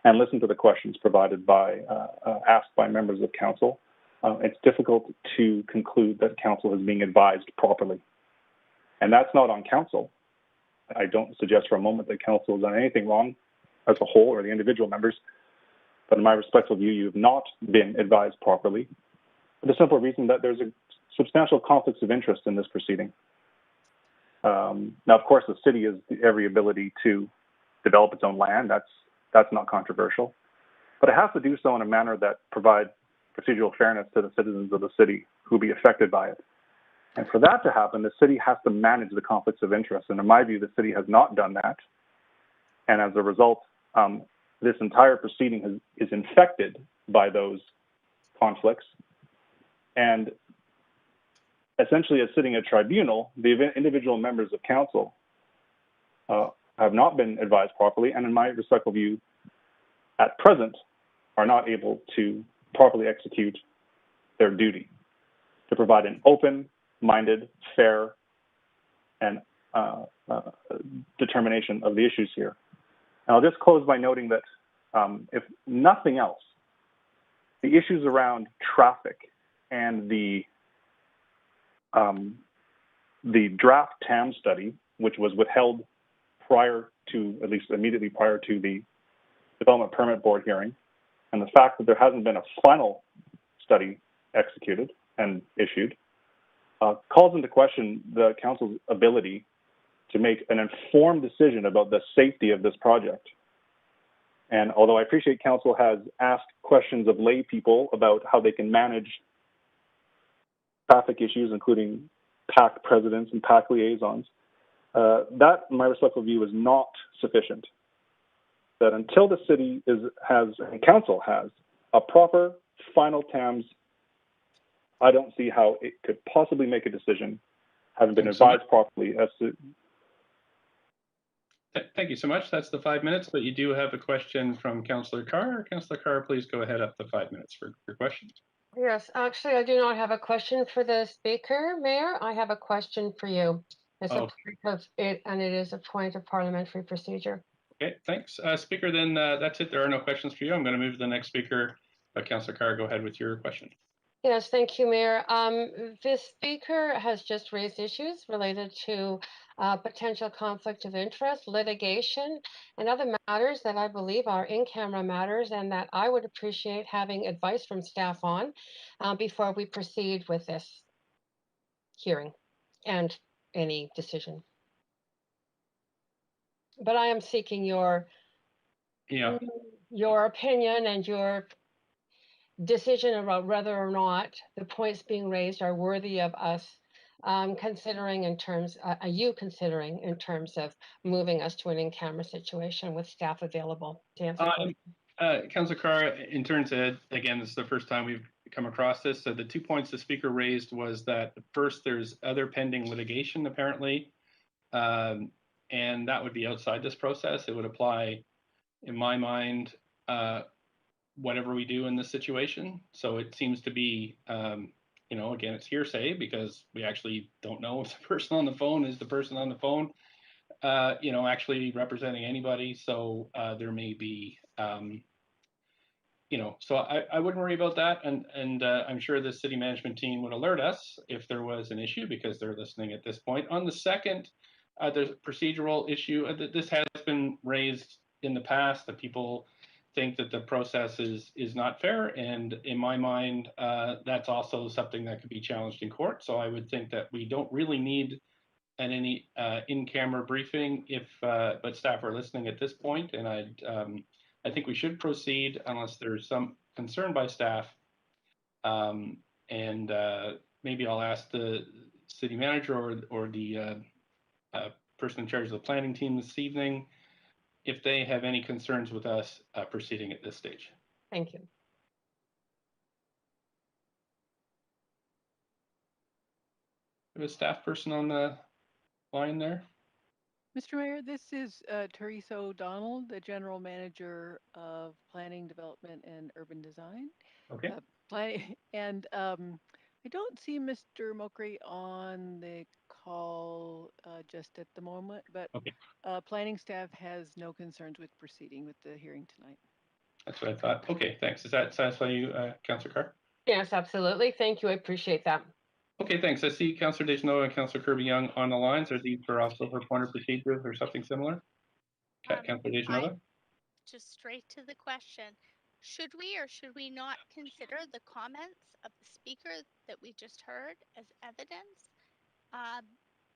and listened to the questions provided by, asked by members of council, it's difficult to conclude that council is being advised properly. And that's not on council. I don't suggest for a moment that council has done anything wrong as a whole or the individual members. But in my respectful view, you have not been advised properly for the simple reason that there's a substantial conflicts of interest in this proceeding. Now, of course, the city has every ability to develop its own land. That's not controversial. But it has to do so in a manner that provides procedural fairness to the citizens of the city who will be affected by it. And for that to happen, the city has to manage the conflicts of interest. And in my view, the city has not done that. And as a result, this entire proceeding is infected by those conflicts. And essentially, as sitting at tribunal, the individual members of council have not been advised properly, and in my respectful view, at present, are not able to properly execute their duty to provide an open-minded, fair, and determination of the issues here. And I'll just close by noting that if nothing else, the issues around traffic and the draft TAM study, which was withheld prior to, at least immediately prior to the Development Permit Board hearing, and the fact that there hasn't been a final study executed and issued, calls into question the council's ability to make an informed decision about the safety of this project. And although I appreciate council has asked questions of lay people about how they can manage traffic issues, including PAC presidents and PAC liaisons, that, in my respectful view, is not sufficient. That until the city and council has a proper final TAMS, I don't see how it could possibly make a decision, having been advised properly as to. Thank you so much. That's the 5 minutes, but you do have a question from Councillor Carr. Councillor Carr, please go ahead up to 5 minutes for your question. Yes, actually, I do not have a question for the speaker, Mayor. I have a question for you. It's a point of it, and it is a point of parliamentary procedure. Okay, thanks. Speaker, then that's it. There are no questions for you. I'm going to move to the next speaker. Councillor Carr, go ahead with your question. Yes, thank you, Mayor. This speaker has just raised issues related to potential conflict of interest, litigation, and other matters that I believe are in-camera matters and that I would appreciate having advice from staff on before we proceed with this hearing and any decision. But I am seeking your opinion and your decision about whether or not the points being raised are worthy of us considering in terms, considering in terms of moving us to an in-camera situation with staff available to answer questions. Councillor Carr, in terms of, again, this is the first time we've come across this. So the 2 points the speaker raised was that first, there's other pending litigation apparently, and that would be outside this process. It would apply, in my mind, whatever we do in this situation. So it seems to be, you know, again, it's hearsay because we actually don't know if the person on the phone is the person on the phone, you know, actually representing anybody. So there may be, you know, so I wouldn't worry about that. And I'm sure the city management team would alert us if there was an issue because they're listening at this point. On the second, there's a procedural issue. This has been raised in the past that people think that the process is not fair, and in my mind, that's also something that could be challenged in court. So I would think that we don't really need any in-camera briefing if, but staff are listening at this point, and I think we should proceed unless there's some concern by staff. And maybe I'll ask the city manager or the person in charge of the planning team this evening if they have any concerns with us proceeding at this stage. Thank you. We have a staff person on the line there. Mr. Mayor, this is Teresa O'Donnell, the General Manager of Planning, Development, and Urban Design. Okay. And I don't see Mr. Mokri on the call just at the moment, but okay. Planning staff has no concerns with proceeding with the hearing tonight. That's what I thought. Okay, thanks. Does that satisfy you, Councillor Carr? Yes, absolutely. Thank you. I appreciate that. Okay, thanks. I see Councillor Deschanel and Councillor Kirby-Young on the lines. Are these for also for point of procedures or something similar? Councillor Deschanel? Just straight to the question. Should we or should we not consider the comments of the speaker that we just heard as evidence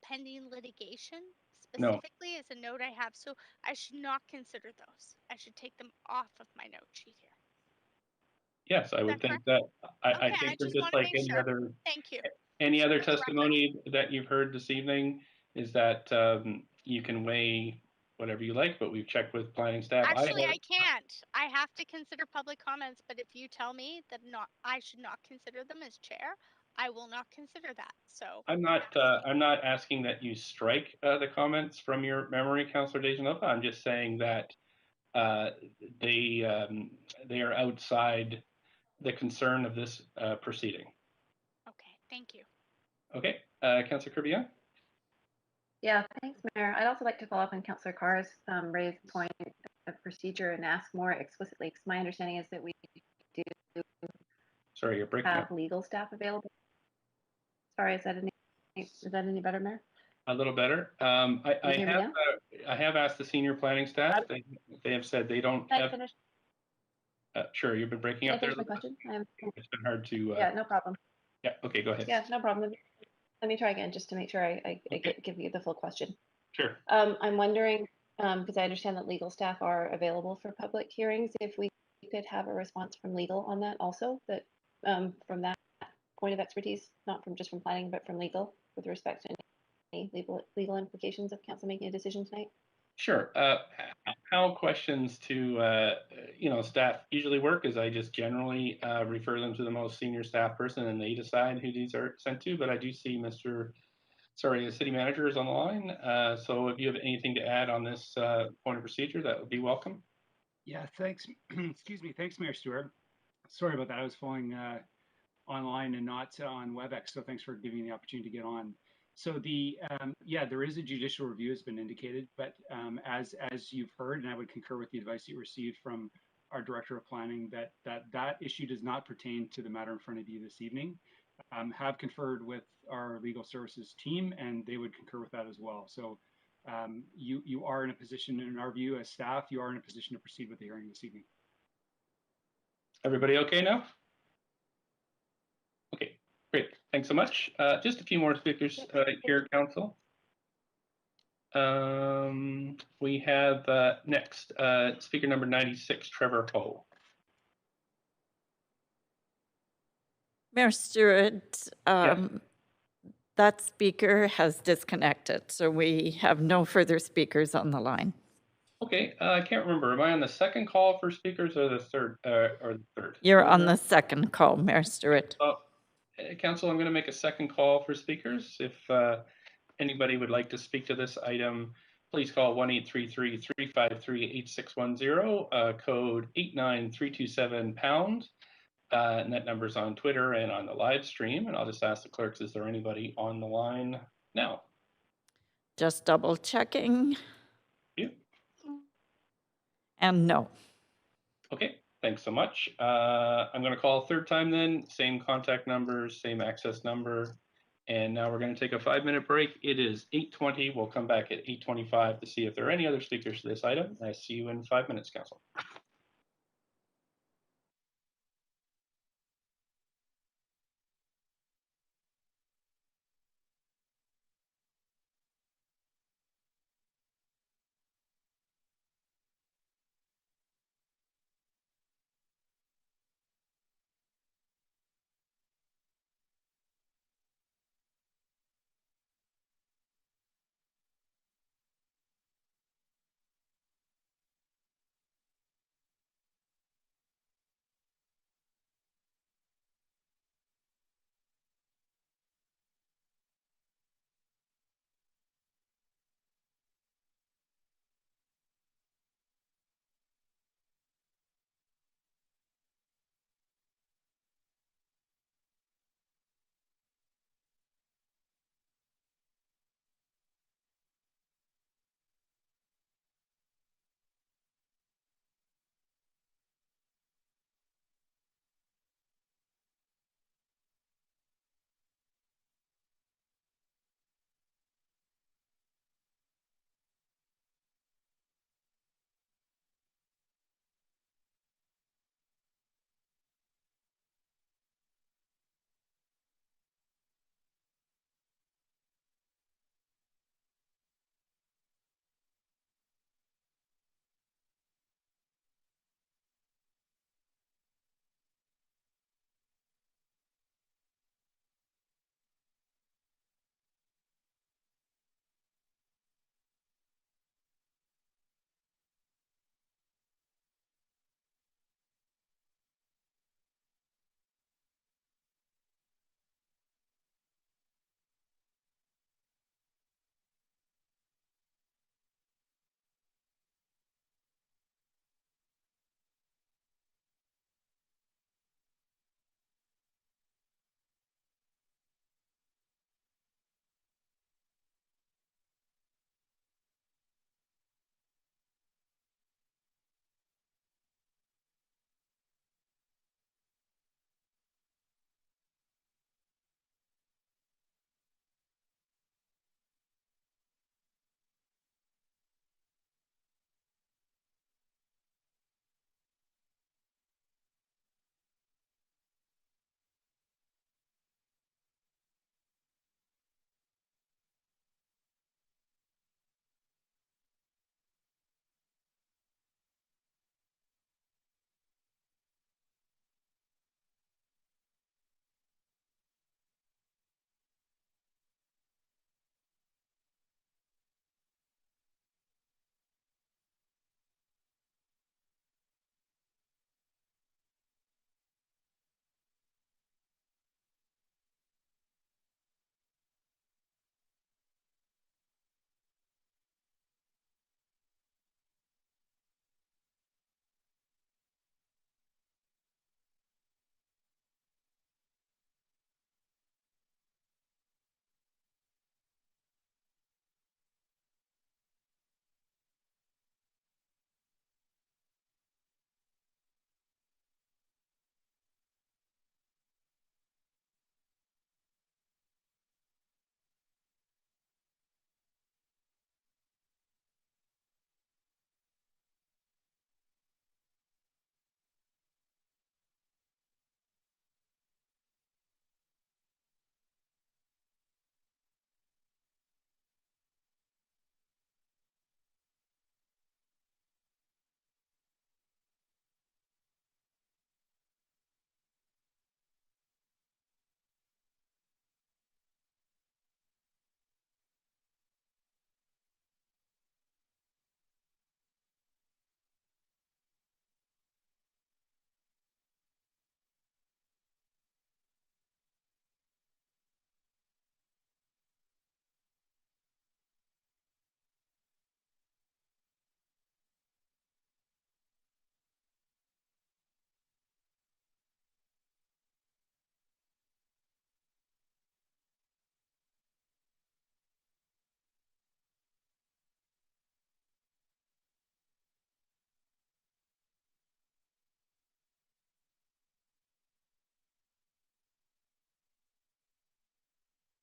pending litigation? Specifically, as a note I have, so I should not consider those. I should take them off of my note sheet here. Yes, I would think that. I think they're just like any other. Thank you. Any other testimony that you've heard this evening is that you can weigh whatever you like, but we've checked with planning staff. Actually, I can't. I have to consider public comments, but if you tell me that I should not consider them as chair, I will not consider that. So I'm not asking that you strike the comments from your memory, Councillor Dejanova. I'm just saying that they are outside the concern of this proceeding. Okay, thank you. Okay, Councillor Kirby-Young? Yeah, thanks, Mayor. I'd also like to follow up on Councillor Carr's raised point of procedure and ask more explicitly, because my understanding is that we do Sorry, you're breaking have up. legal staff available. Sorry, is that any better, Mayor? A little better. I have asked the senior planning staff. They have said they don't Can I have. finish? Sure, you've been breaking Can up I there. finish my question? It's been hard to. Yeah, no problem. Yeah. Okay, go ahead. Yeah, no problem. Let me try again just to make sure I give you the full question. Sure. I'm wondering, because I understand that legal staff are available for public hearings, if we could have a response from legal on that also, that from that point of expertise, not from just from planning, but from legal with respect to any legal implications of council making a decision tonight. Sure. How questions to staff usually work is I just generally refer them to the most senior staff person and they decide who these are sent to. But I do see Mr. the city manager is on the line. So if you have anything to add on this point of procedure, that would be welcome. Yeah, thanks. Excuse me. Thanks, Mayor Stewart. Sorry about that. I was following online and not on WebEx, so thanks for giving me the opportunity to get on. So yeah, there is a judicial review, has been indicated, but as you've heard, and I would concur with the advice you received from our Director of Planning, that issue does not pertain to the matter in front of you this evening. Have conferred with our legal services team, and they would concur with that as well. So you are in a position, in our view, as staff, you are in a position to proceed with the hearing this evening. Everybody okay now? Okay, great. Thanks so much. Just a few more speakers here, Council. We have next speaker number 96, Trevor Ho. Mayor Stewart, that speaker has disconnected, so we have no further speakers on the line. Okay, I can't remember. Am I on the second call for speakers or the third? You're on the second call, Mayor Stewart. Council, I'm going to make a second call for speakers. If anybody would like to speak to this item, please call 1-833-353-8610, code 89327#. And that number's on Twitter and on the live stream. And I'll just ask the clerks, is there anybody on the line now? Just double checking. You. And no. Okay, thanks so much. I'm going to call a third time then. Same contact numbers, same access number. And now we're going to take a 5-minute break. It is 8:20. We'll come back at 8:25 to see if there are any other speakers to this item. I see you in 5 minutes, Council.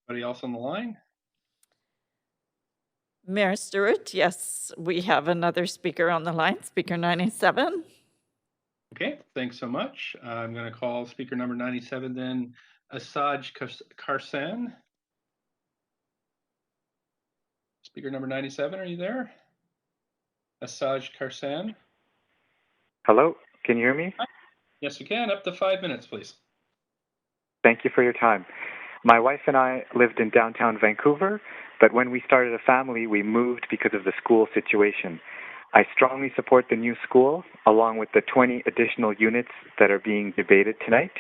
Anybody else on the line? Mayor Stewart, yes, we have another speaker on the line, speaker 97. Okay, thanks so much. I'm going to call speaker number 97 then, Asaj Karsan. Speaker number 97, are you there? Asaj Karsan. Hello, can you hear me? Yes, we can. Up to 5 minutes, please. Thank you for your time. My wife and I lived in downtown Vancouver, but when we started a family, we moved because of the school situation. I strongly support the new school, along with the 20 additional units that are being debated tonight.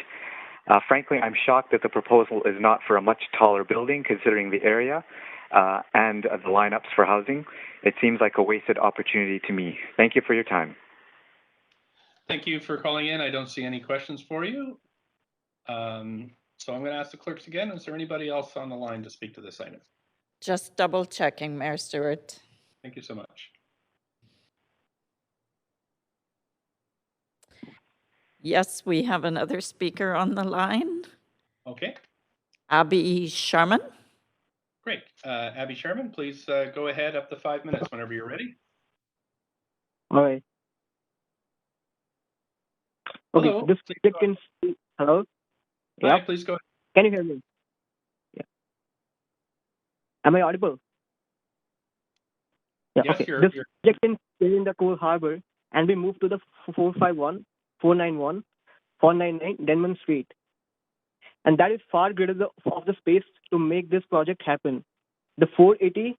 Frankly, I'm shocked that the proposal is not for a much taller building, considering the area and the lineups for housing. It seems like a wasted opportunity to me. Thank you for your time. Thank you for calling in. I don't see any questions for you. So I'm going to ask the clerks again. Is there anybody else on the line to speak to this item? Just double checking, Mayor Stewart. Thank you so much. Yes, we have another speaker on the line. Okay, Abby Sharman. great. Abby Sherman, please go ahead up to 5 minutes whenever you're ready. All right. Okay, Hello. this project can. Hello? Hi, Yeah. please go ahead. Can you hear me? Yeah. Am I audible? Yeah. Yes, Okay. you're. This project can stay in the Coal Harbor and we move to the 451, 491, 499 Denman Street. And that is far greater of the space to make this project happen. The 480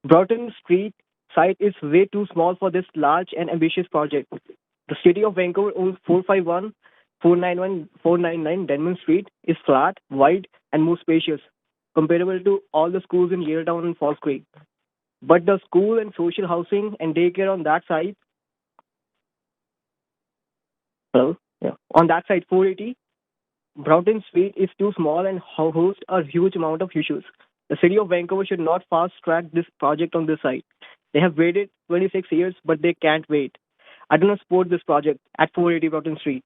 Broughton Street site is way too small for this large and ambitious project. The city of Vancouver owns 451, 491, 499 Denman Street is flat, wide, and more spacious, comparable to all the schools in Yaletown and Falls Creek. But the school and social housing and daycare on that side, on that side 480, Broughton Street is too small and hosts a huge amount of issues. The city of Vancouver should not fast-track this project on this site. They have waited 26 years, but they can't wait. I do not support this project at 480 Broughton Street.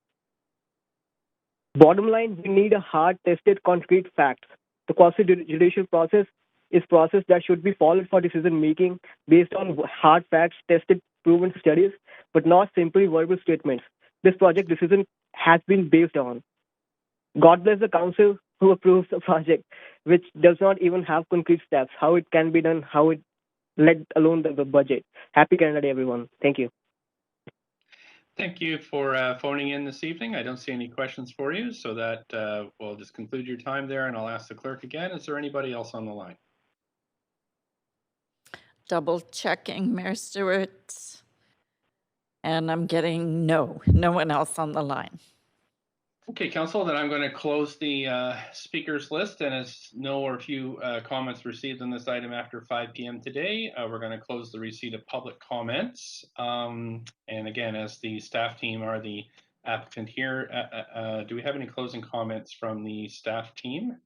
Bottom line, we need a hard-tested, concrete facts. The quasi-judicial process is process that should be followed for decision-making based on hard facts, tested, proven studies, but not simply verbal statements. This project decision has been based on. God bless the council who approves the project, which does not even have concrete steps, how it can be done, how it, let alone the budget. Happy Canada Day, everyone. Thank you. Thank you for phoning in this evening. I don't see any questions for you, so that we'll just conclude your time there, and I'll ask the clerk again. Is there anybody else on the line? Double checking, Mayor Stewart. And I'm getting no one else on the line. Okay, Council, then I'm going to close the speakers list, and as no or few comments received on this item after 5 p.m. today, we're going to close the receipt of public comments. And again, as the staff team are the applicant here, do we have any closing comments from the staff team?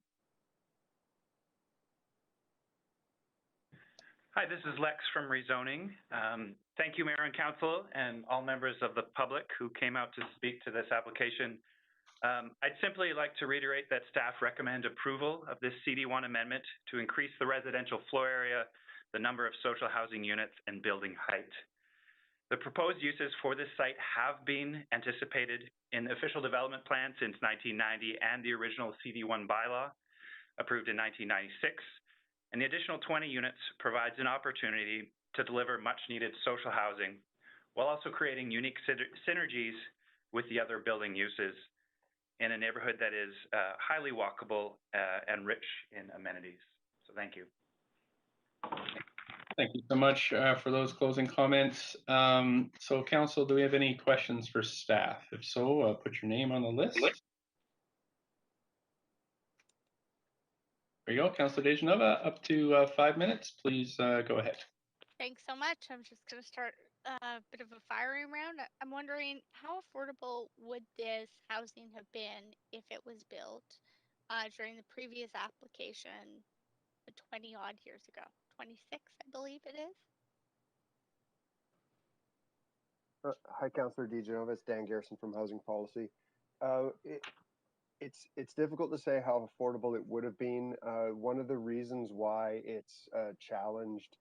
Hi, this is Lex from Rezoning. Thank you, Mayor and Council, and all members of the public who came out to speak to this application. I'd simply like to reiterate that staff recommend approval of this CD1 amendment to increase the residential floor area, the number of social housing units, and building height. The proposed uses for this site have been anticipated in the official development plan since 1990 and the original CD1 bylaw approved in 1996. And the additional 20 units provides an opportunity to deliver much needed social housing while also creating unique synergies with the other building uses in a neighborhood that is highly walkable and rich in amenities. So thank you. Thank you so much for those closing comments. So Council, do we have any questions for staff? If so, put your name on the list. There you go, Councilor Dejanova, up to 5 minutes. Please go ahead. Thanks so much. I'm just going to start a bit of a firing round. I'm wondering how affordable would this housing have been if it was built during the previous application 20 odd years ago? 26, I believe it is. Hi, Councillor DeGenova. It's Dan Garrison from Housing Policy. It's difficult to say how affordable it would have been. One of the reasons why it's challenged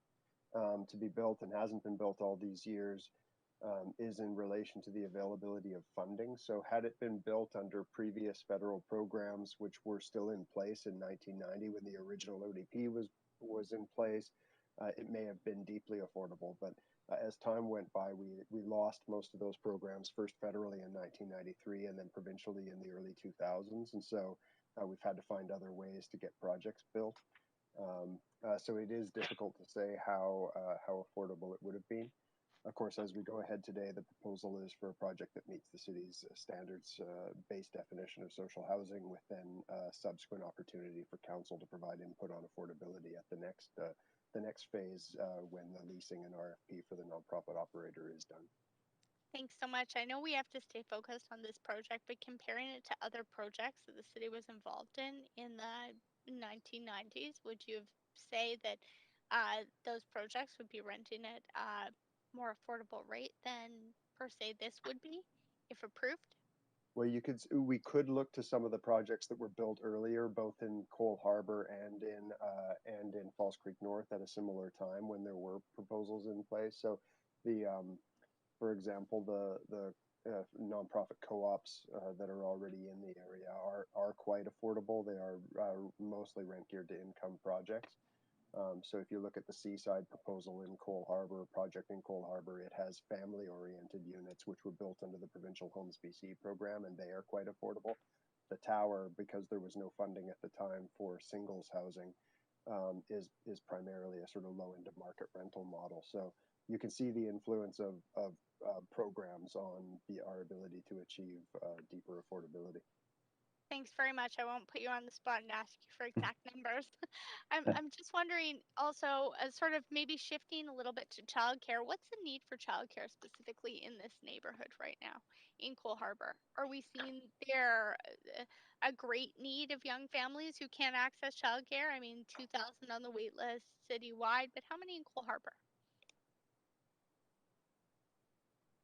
to be built and hasn't been built all these years is in relation to the availability of funding. So had it been built under previous federal programs, which were still in place in 1990 when the original ODP was in place, it may have been deeply affordable. But as time went by, we lost most of those programs, first federally in 1993 and then provincially in the early 2000s. And so we've had to find other ways to get projects built. So it is difficult to say how affordable it would have been. Of course, as we go ahead today, the proposal is for a project that meets the city's standards-based definition of social housing, with then subsequent opportunity for council to provide input on affordability at the next phase when the leasing and RFP for the nonprofit operator is done. Thanks so much. I know we have to stay focused on this project, but comparing it to other projects that the city was involved in the 1990s, would you say that those projects would be renting at a more affordable rate than per se this would be if approved? Well, we could look to some of the projects that were built earlier, both in Cole Harbour and in False Creek North at a similar time when there were proposals in place. So for example, the nonprofit co-ops that are already in the area are quite affordable. They are mostly rent geared to income projects. So if you look at the Seaside proposal in Cole Harbour, project in Cole Harbour, it has family-oriented units which were built under the Provincial Homes BC program, and they are quite affordable. The tower, because there was no funding at the time for singles housing, is primarily a sort of low end of market rental model. So you can see the influence of programs on our ability to achieve deeper affordability. Thanks very much. I won't put you on the spot and ask you for exact numbers. I'm just wondering also, sort of maybe shifting a little bit to childcare, what's the need for childcare specifically in this neighborhood right now in Cole Harbour? Are we seeing there a great need of young families who can't access childcare? I mean, 2,000 on the wait list citywide, but how many in Cole Harbour?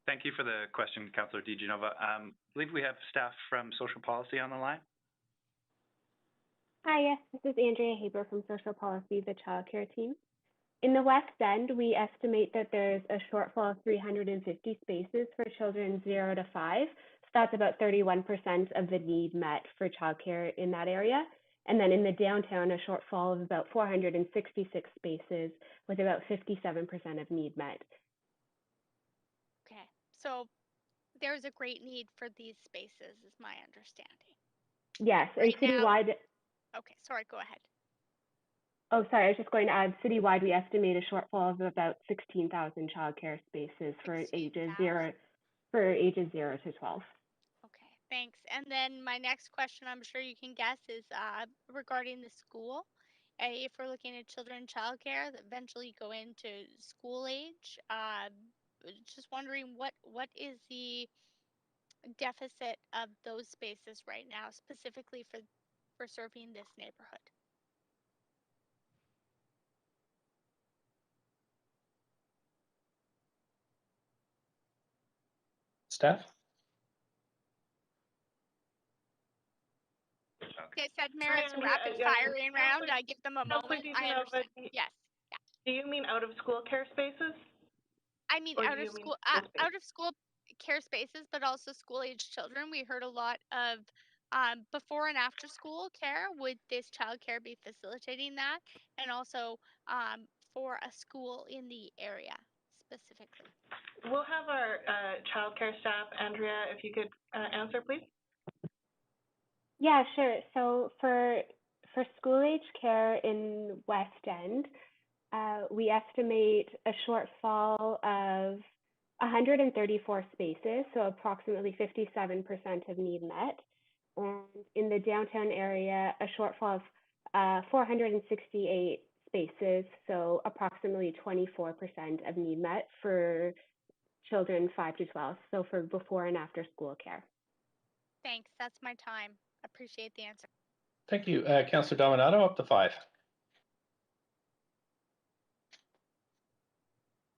Thank you for the question, Councillor DiGenova. I believe we have staff from social policy on the line. Hi, yes, this is Andrea Haber from Social Policy, the childcare team. In the West End, we estimate that there's a shortfall of 350 spaces for children 0 to 5. So that's about 31% of the need met for childcare in that area. And then in the downtown, a shortfall of about 466 spaces with about 57% of need met. Okay, so there's a great need for these spaces, is my understanding. Yes, and citywide. Okay, sorry, go ahead. Oh, sorry, I was just going to add, citywide, we estimate a shortfall of about 16,000 childcare spaces for ages 0 to 12. Okay, thanks. And then my next question, I'm sure you can guess, is regarding the school. If we're looking at children childcare that eventually go into school age, just wondering what is the deficit of those spaces right now, specifically for serving this neighborhood? Staff? Okay, said Mayor, it's a rapid firing round. I give them a moment. I understand. Yes. Yeah. Do you mean out of school care spaces? I mean out of school care spaces, but also school age children. We heard a lot of before and after school care. Would this child care be facilitating that? And also for a school in the area specifically? We'll have our child care staff, Andrea, if you could answer, please. Yeah, sure. So for school age care in West End, we estimate a shortfall of 134 spaces, so approximately 57% of need met. And in the downtown area, a shortfall of 468 spaces, so approximately 24% of need met for children 5 to 12, so for before and after school care. Thanks, that's my time. Appreciate the answer. Thank you. Councillor Dominato, up to 5.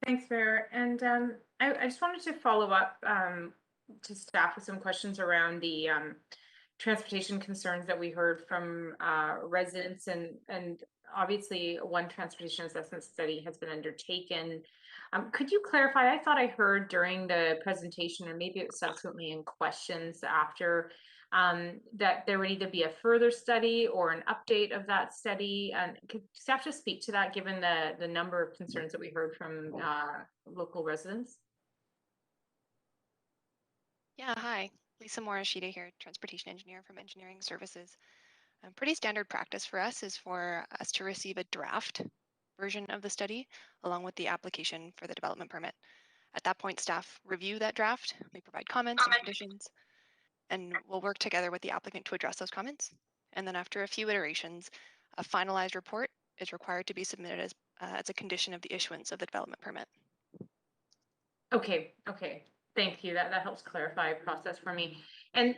Thanks, Mayor. And I just wanted to follow up to staff with some questions around the transportation concerns that we heard from residents, and obviously one transportation assessment study has been undertaken. Could you clarify? I thought I heard during the presentation, or maybe it was subsequently in questions after, that there would either be a further study or an update of that study. And could staff just speak to that, given the number of concerns that we heard from local residents? Yeah, hi. Lisa Morishita here, transportation engineer from Engineering Services. Pretty standard practice for us is for us to receive a draft version of the study along with the application for the development permit. At that point, staff review that draft, we provide comments and conditions, and we'll work together with the applicant to address those comments. And then after a few iterations, a finalized report is required to be submitted as a condition of the issuance of the development permit. Okay, okay. Thank you. That helps clarify process for me. And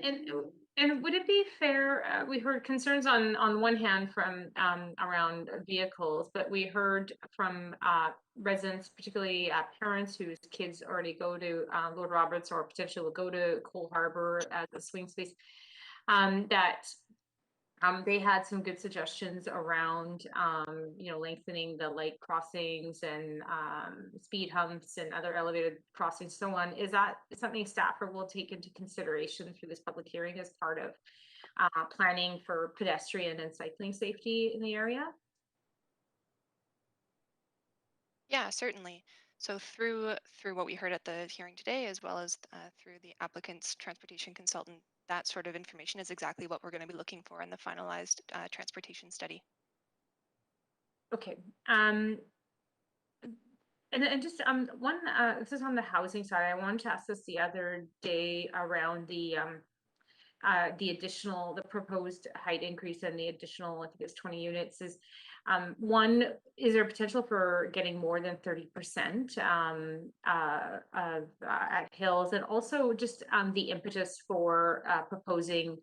would it be fair? We heard concerns on one hand from around vehicles, but we heard from residents, particularly parents whose kids already go to Lord Roberts or potentially will go to Cole Harbour as a swing space, that they had some good suggestions around, lengthening the light crossings and speed humps and other elevated crossings, so on. Is that something staff will take into consideration through this public hearing as part of planning for pedestrian and cycling safety in the area? Yeah, certainly. So through what we heard at the hearing today, as well as through the applicant's transportation consultant, that sort of information is exactly what we're going to be looking for in the finalized transportation study. Okay. And just one, this is on the housing side. I wanted to ask this the other day around the proposed height increase and the additional, I think it's 20 units. One, is there potential for getting more than 30% at Hills, and also just the impetus for proposing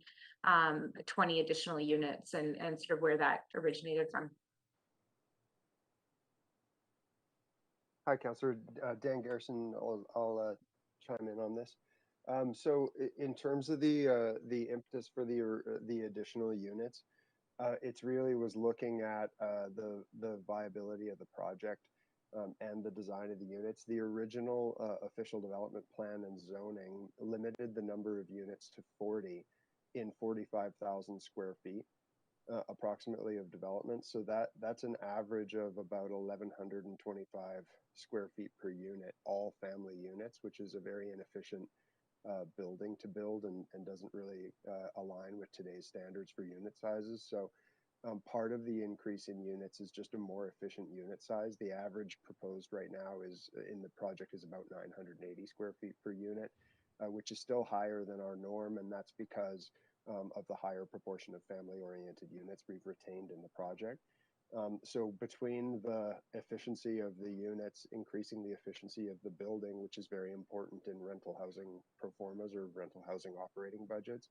20 additional units and sort of where that originated from? Hi, Councillor. Dan Garrison. I'll chime in on this. So in terms of the impetus for the additional units, it's really was looking at the viability of the project and the design of the units. The original official development plan and zoning limited the number of units to 40 in 45,000 square feet. Approximately of development, so that's an average of about 1,125 square feet per unit, all family units, which is a very inefficient building to build and doesn't really align with today's standards for unit sizes. So part of the increase in units is just a more efficient unit size. The average proposed right now is in the project is about 980 square feet per unit, which is still higher than our norm, and that's because of the higher proportion of family-oriented units we've retained in the project. So between the efficiency of the units, increasing the efficiency of the building, which is very important in rental housing pro formas or rental housing operating budgets,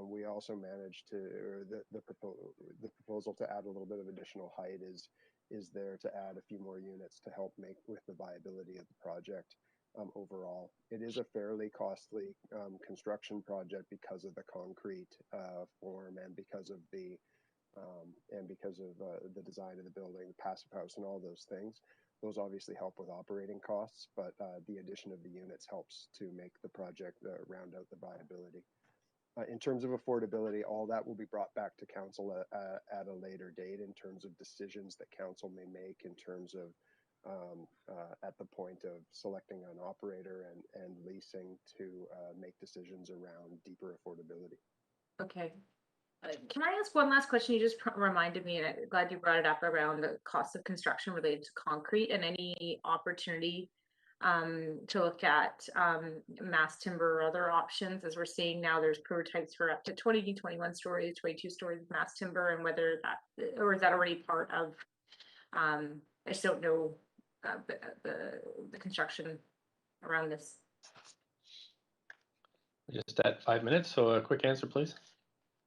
we also managed to, or the proposal to add a little bit of additional height is there to add a few more units to help make with the viability of the project. Overall, it is a fairly costly construction project because of the concrete form and because of the design of the building, the passive house, and all those things. Those obviously help with operating costs, but the addition of the units helps to make the project round out the viability. In terms of affordability, all that will be brought back to council at a later date in terms of decisions that council may make in terms of at the point of selecting an operator and leasing to make decisions around deeper affordability. Okay. Can I ask one last question? You just reminded me, and I'm glad you brought it up, around the cost of construction related to concrete and any opportunity to look at mass timber or other options. As we're seeing now, there's prototypes for up to 20, 21 stories, 22 stories of mass timber, and whether that, or is that already part of, I just don't know the construction around this. Just at 5 minutes, so a quick answer, please.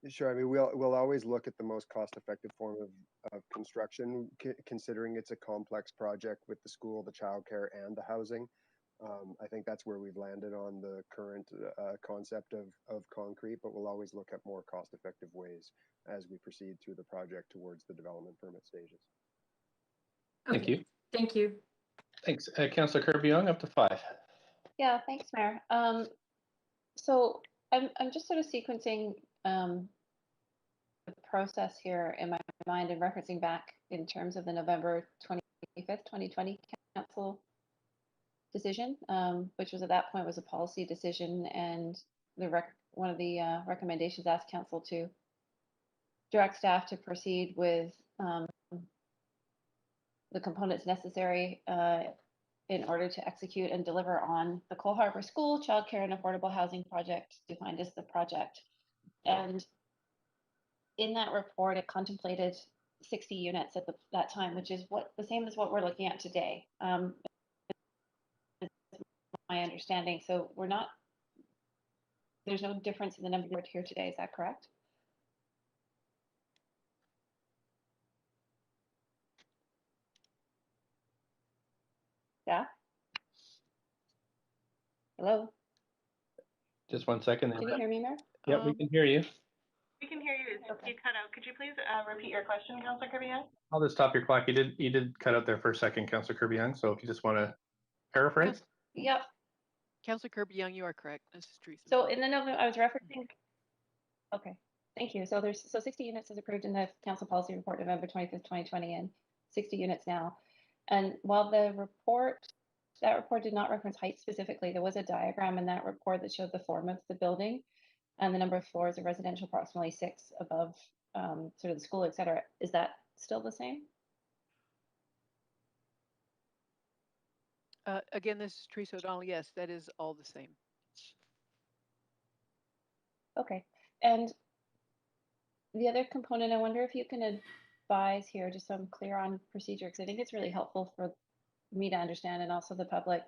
Sure. I mean, we'll always look at the most cost-effective form of construction, considering it's a complex project with the school, the childcare, and the housing. I think that's where we've landed on the current concept of concrete, but we'll always look at more cost-effective ways as we proceed through the project towards the development permit stages. Thank you. Thank you. Thanks. Councillor Kirby-Young, up to 5. Yeah, thanks, Mayor. So I'm just sort of sequencing the process here in my mind and referencing back in terms of the November 25th, 2020 council decision, which was at that point was a policy decision, and one of the recommendations asked council to direct staff to proceed with the components necessary in order to execute and deliver on the Cole Harbour School childcare and affordable housing project defined as the project. And in that report, it contemplated 60 units at that time, which is the same as what we're looking at today. My understanding. So there's no difference in the number here today. Is that correct? Yeah. Hello. Just 1 second. Can you hear me, Mayor? Yep, we can hear you. We can hear you. You cut out. Could you please repeat your question, Councillor Kirby-Young? I'll just stop your clock. You did cut out there for a second, Councillor Kirby-Young. So if you just want to paraphrase. Yep. Councillor Kirby-Young, you are correct. This is Teresa. So in the November, I was referencing. Okay, thank you. So 60 units is approved in the council policy report November 25th, 2020, and 60 units now. And while that report did not reference height specifically, there was a diagram in that report that showed the form of the building and the number of floors of residential, approximately 6 above sort of the school, et cetera. Is that still the same? Again, this is Teresa O'Donnell. Yes, that is all the same. Okay. And the other component, I wonder if you can advise here, just so I'm clear on procedure, because I think it's really helpful for me to understand and also the public.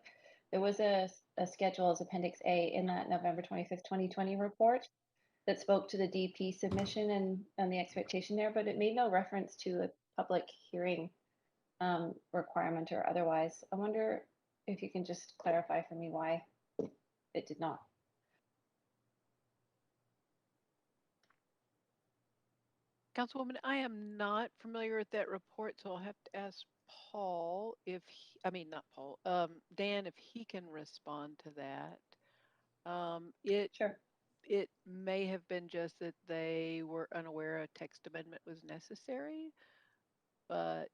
There was a schedule as Appendix A in that November 25th, 2020 report that spoke to the DP submission and the expectation there, but it made no reference to a public hearing requirement or otherwise. I wonder if you can just clarify for me why it did not. Councilwoman, I am not familiar with that report, so I'll have to ask Paul Dan, if he can respond to that. Sure. It may have been just that they were unaware a text amendment was necessary, but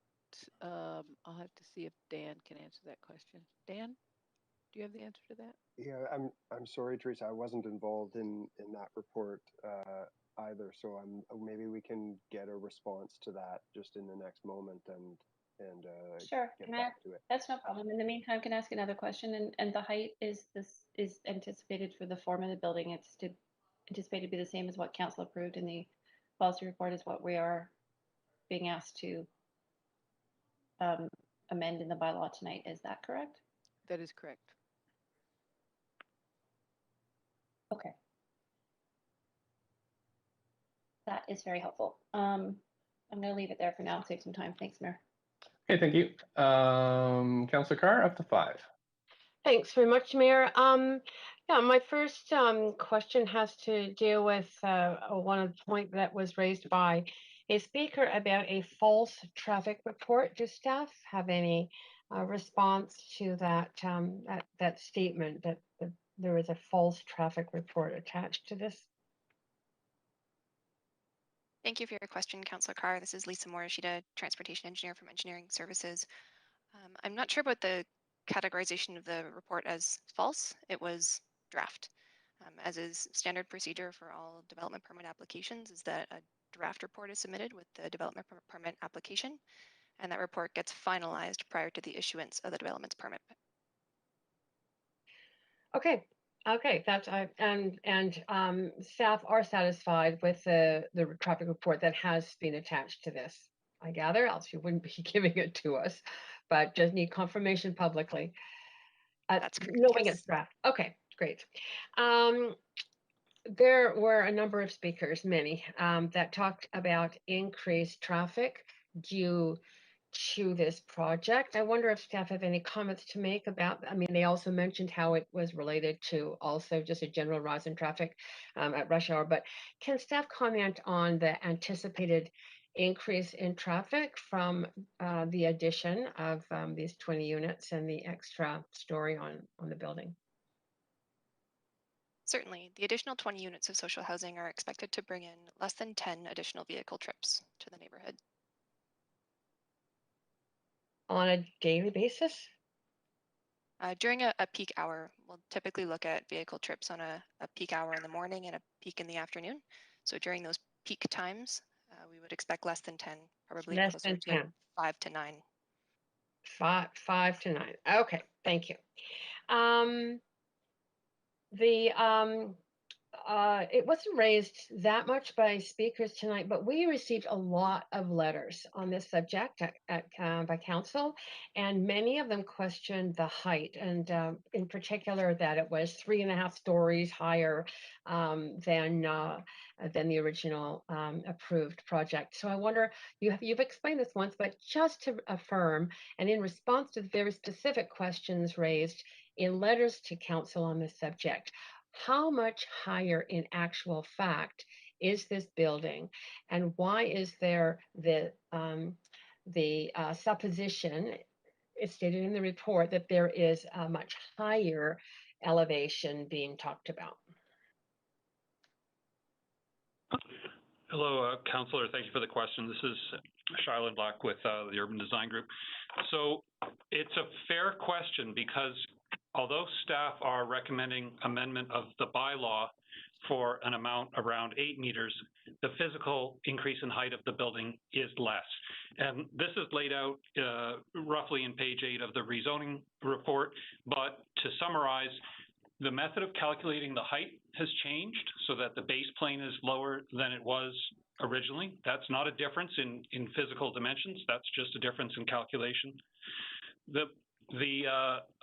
I'll have to see if Dan can answer that question. Dan, do you have the answer to that? Yeah, I'm sorry, Teresa. I wasn't involved in that report either. So maybe we can get a response to that just in the next moment and Sure. get back to it. That's no problem. In the meantime, can I ask another question? And the height is anticipated for the form of the building. It's anticipated to be the same as what council approved in the policy report is what we are being asked to amend in the bylaw tonight. Is that correct? That is correct. Okay. That is very helpful. I'm going to leave it there for now and save some time. Thanks, Mayor. Okay, thank you. Councillor Carr, up to 5. Thanks very much, Mayor. Yeah, my first question has to deal with one of the points that was raised by a speaker about a false traffic report. Does staff have any response to that that statement that there is a false traffic report attached to this? Thank you for your question, Councillor Carr. This is Lisa Morishita, Transportation Engineer from Engineering Services. I'm not sure about the categorization of the report as false. It was draft. As is standard procedure for all development permit applications, is that a draft report is submitted with the development permit application, and that report gets finalized prior to the issuance of the development permit. Okay, that's staff are satisfied with the traffic report that has been attached to this. I gather, else you wouldn't be giving it to us, but just need confirmation publicly. That's correct. Knowing Yes. it's draft. Okay, great. There were a number of speakers, many, that talked about increased traffic due to this project. I wonder if staff have any comments to make about, I mean, they also mentioned how it was related to also just a general rise in traffic at rush hour, but can staff comment on the anticipated increase in traffic from the addition of these 20 units and the extra story on the building? Certainly, the additional 20 units of social housing are expected to bring in less than 10 additional vehicle trips to the neighborhood. On a daily basis? During a peak hour, we'll typically look at vehicle trips on a peak hour in the morning and a peak in the afternoon. So during those peak times, we would expect less than 10, probably Less closer than to 10. 5 to 9. Five to 9. Okay, thank you. It wasn't raised that much by speakers tonight, but we received a lot of letters on this subject by council, and many of them questioned the height, and in particular that it was 3.5 stories higher than the original approved project. So I wonder, you've explained this once, but just to affirm, and in response to the very specific questions raised in letters to council on this subject, how much higher in actual fact is this building, and why is there the supposition, it's stated in the report, that there is a much higher elevation being talked about? Hello, Councillor. Thank you for the question. This is Charlotte Black with the Urban Design Group. So it's a fair question because although staff are recommending amendment of the bylaw for an amount around 8 meters, the physical increase in height of the building is less. And this is laid out roughly in page 8 of the rezoning report. But to summarize, the method of calculating the height has changed so that the base plane is lower than it was originally. That's not a difference in physical dimensions. That's just a difference in calculation. The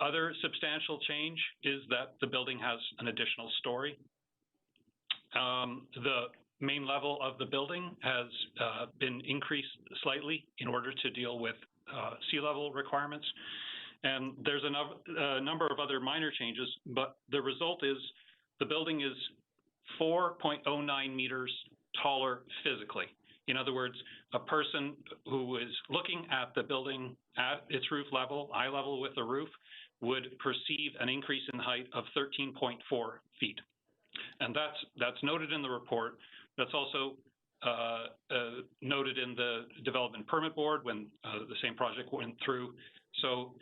other substantial change is that the building has an additional story. The main level of the building has been increased slightly in order to deal with sea level requirements. And there's a number of other minor changes, but the result is the building is 4.09 meters taller physically. In other words, a person who is looking at the building at its roof level, eye level with the roof, would perceive an increase in height of 13.4 feet. And that's noted in the report. That's also noted in the development permit board when the same project went through. So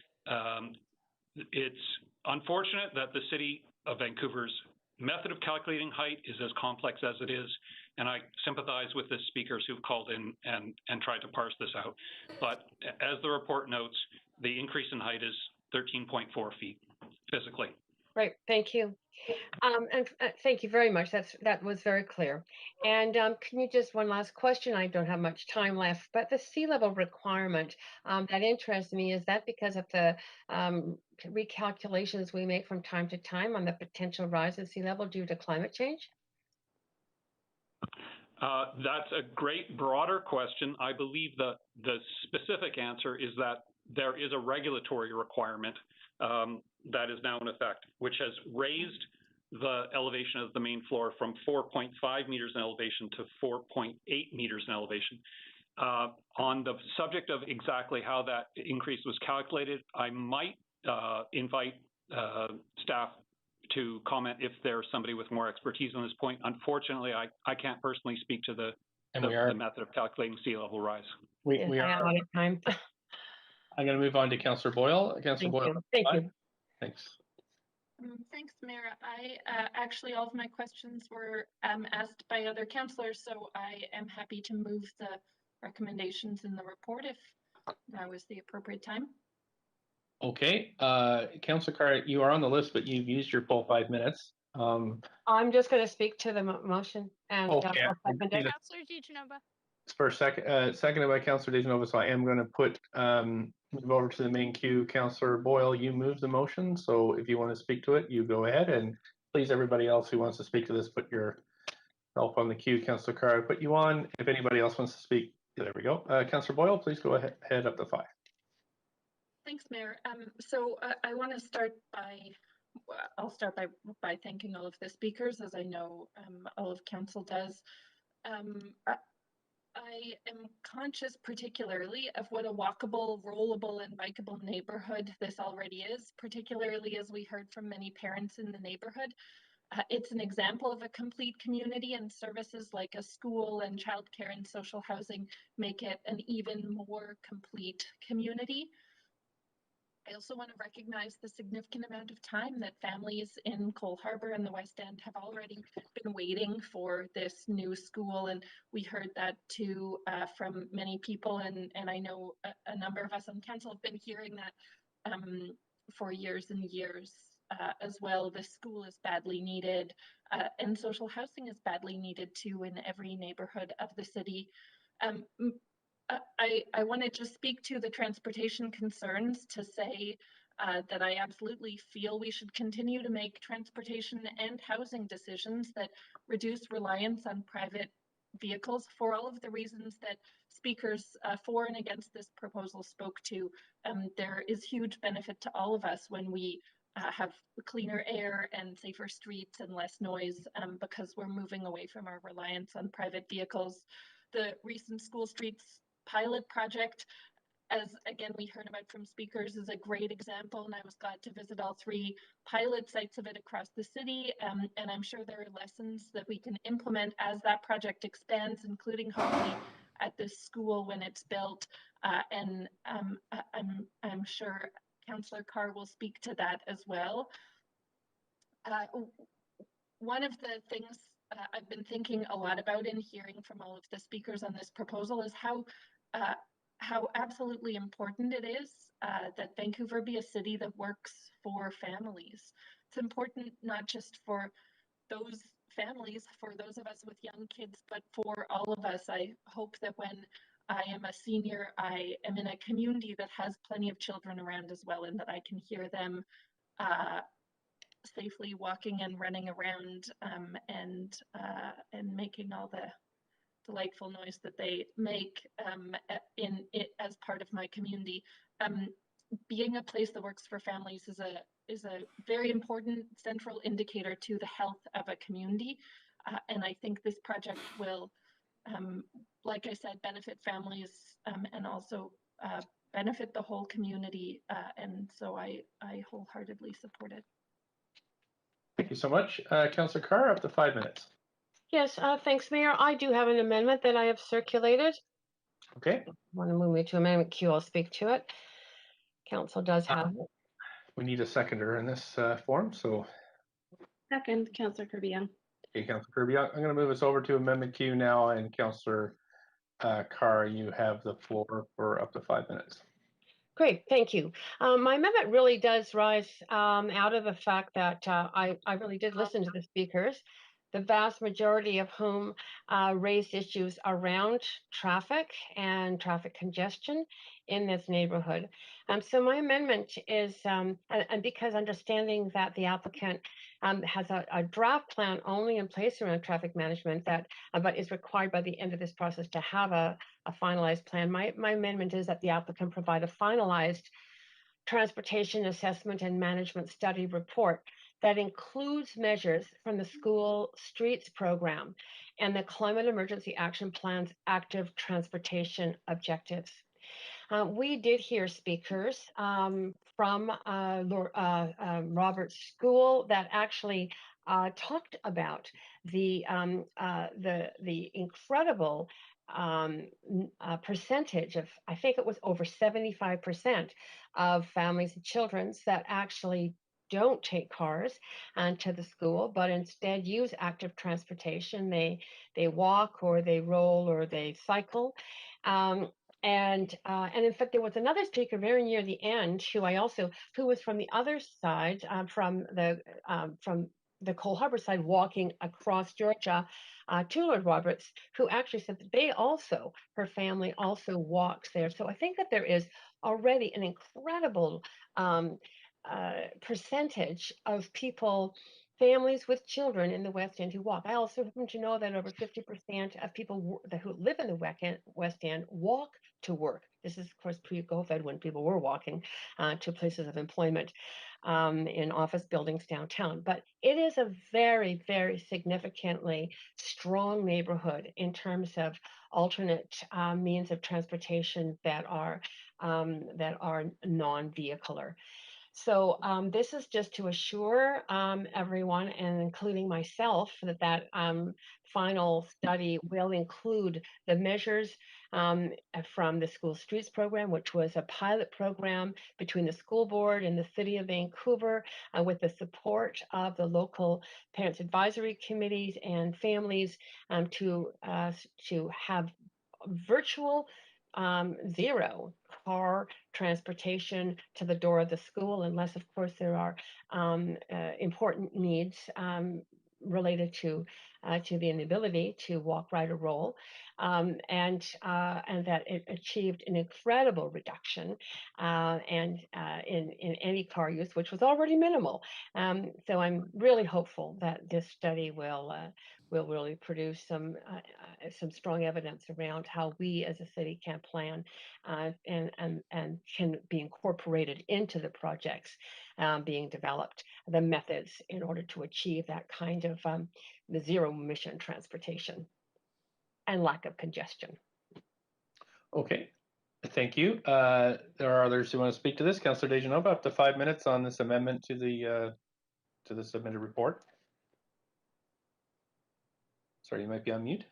it's unfortunate that the City of Vancouver's method of calculating height is as complex as it is, and I sympathize with the speakers who've called in and tried to parse this out. But as the report notes, the increase in height is 13.4 feet physically. Right, thank you. And thank you very much. That was very clear. And can you just, one last question, I don't have much time left, but the sea level requirement that interests me, is that because of the recalculations we make from time to time on the potential rise in sea level due to climate change? That's a great broader question. I believe the specific answer is that there is a regulatory requirement that is now in effect, which has raised the elevation of the main floor from 4.5 meters in elevation to 4.8 meters in elevation. On the subject of exactly how that increase was calculated, I might invite staff to comment if there's somebody with more expertise on this point. Unfortunately, I can't personally speak to the method of calculating sea level rise. We are out of time. I'm going to move on to Councillor Boyle. Councillor Boyle. Thank you. Thanks. Thanks, Mayor. Actually, all of my questions were asked by other councillors, so I am happy to move the recommendations in the report if that was the appropriate time. Okay, Councillor Carr, you are on the list, but you've used your full 5 minutes. I'm just going to speak to the motion and Okay. Councillor DeGenova. First, seconded by Councillor DeGenova, so I am going to put move over to the main queue. Councillor Boyle, you move the motion, so if you want to speak to it, you go ahead, and please, everybody else who wants to speak to this, put yourself on the queue. Councillor Carr, I put you on. If anybody else wants to speak, There we go. Councillor Boyle, please go ahead up to 5. Thanks, Mayor. So I want to start by, I'll start by thanking all of the speakers, as I know all of council does. I am conscious particularly of what a walkable, rollable, and bikeable neighborhood this already is, particularly as we heard from many parents in the neighborhood. It's an example of a complete community, and services like a school and childcare and social housing make it an even more complete community. I also want to recognize the significant amount of time that families in Cole Harbour and the West End have already been waiting for this new school. And we heard that too from many people. And I know a number of us on council have been hearing that for years and years as well. This school is badly needed, and social housing is badly needed too in every neighborhood of the city. I want to just speak to the transportation concerns to say that I absolutely feel we should continue to make transportation and housing decisions that reduce reliance on private vehicles for all of the reasons that speakers for and against this proposal spoke to. There is huge benefit to all of us when we have cleaner air and safer streets and less noise because we're moving away from our reliance on private vehicles. The recent school streets pilot project, as again we heard about from speakers, is a great example, and I was glad to visit all 3 pilot sites of it across the city, and I'm sure there are lessons that we can implement as that project expands, including hopefully at this school when it's built, and I'm sure Councillor Carr will speak to that as well. One of the things I've been thinking a lot about in hearing from all of the speakers on this proposal is how absolutely important it is that Vancouver be a city that works for families. It's important not just for those families, for those of us with young kids, but for all of us. I hope that when I am a senior, I am in a community that has plenty of children around as well, and that I can hear them safely walking and running around and making all the delightful noise that they make in it as part of my community. Being a place that works for families is a very important central indicator to the health of a community, and I think this project will, like I said, benefit families and also benefit the whole community, and so I wholeheartedly support it. Thank you so much. Councillor Carr, up to 5 minutes. Yes, thanks, Mayor. I do have an amendment that I have circulated. Okay. Want to move me to amendment Q, I'll speak to it. Council does have it. We need a seconder in this form, so. Second, Councillor Kirby-Young. Okay, Councillor Kirby, I'm going to move us over to amendment Q now, and Councillor Carr, you have the floor for up to 5 minutes. Great, thank you. My amendment really does rise out of the fact that I really did listen to the speakers, the vast majority of whom raised issues around traffic and traffic congestion in this neighborhood. So my amendment is, and because understanding that the applicant has a draft plan only in place around traffic management that, but is required by the end of this process to have a finalized plan. My amendment is that the applicant provide a finalized transportation assessment and management study report that includes measures from the school streets program and the climate emergency action plan's active transportation objectives. We did hear speakers from Robert's school that actually talked about the incredible percentage of, I think it was over 75% of families and children that actually don't take cars to the school, but instead use active transportation. They walk or they roll or they cycle. And in fact, there was another speaker very near the end who was from the other side, from the Cole Harbour side, walking across Georgia to Lord Roberts, who actually said that her family also walks there. So I think that there is already an incredible percentage of people families with children in the West End who walk. I also happen to know that over 50% of people who live in the West End walk to work. This is, of course, pre-COVID when people were walking to places of employment in office buildings downtown. But it is a very, very significantly strong neighborhood in terms of alternate means of transportation that are non-vehicular. So this is just to assure everyone, and including myself, that final study will include the measures from the School Streets program, which was a pilot program between the school board and the City of Vancouver, with the support of the local parents advisory committees and families to have virtual zero car transportation to the door of the school, unless, of course, there are important needs related to the inability to walk, ride, or roll, and that it achieved an incredible reduction in any car use, which was already minimal. So I'm really hopeful that this study will really produce some strong evidence around how we as a city can plan and can be incorporated into the projects being developed, the methods in order to achieve that kind of the zero emission transportation and lack of congestion. Okay, thank you. There are others who want to speak to this. Councillor Dejanova, up to 5 minutes on this amendment to the submitted report. Sorry, you might be on mute.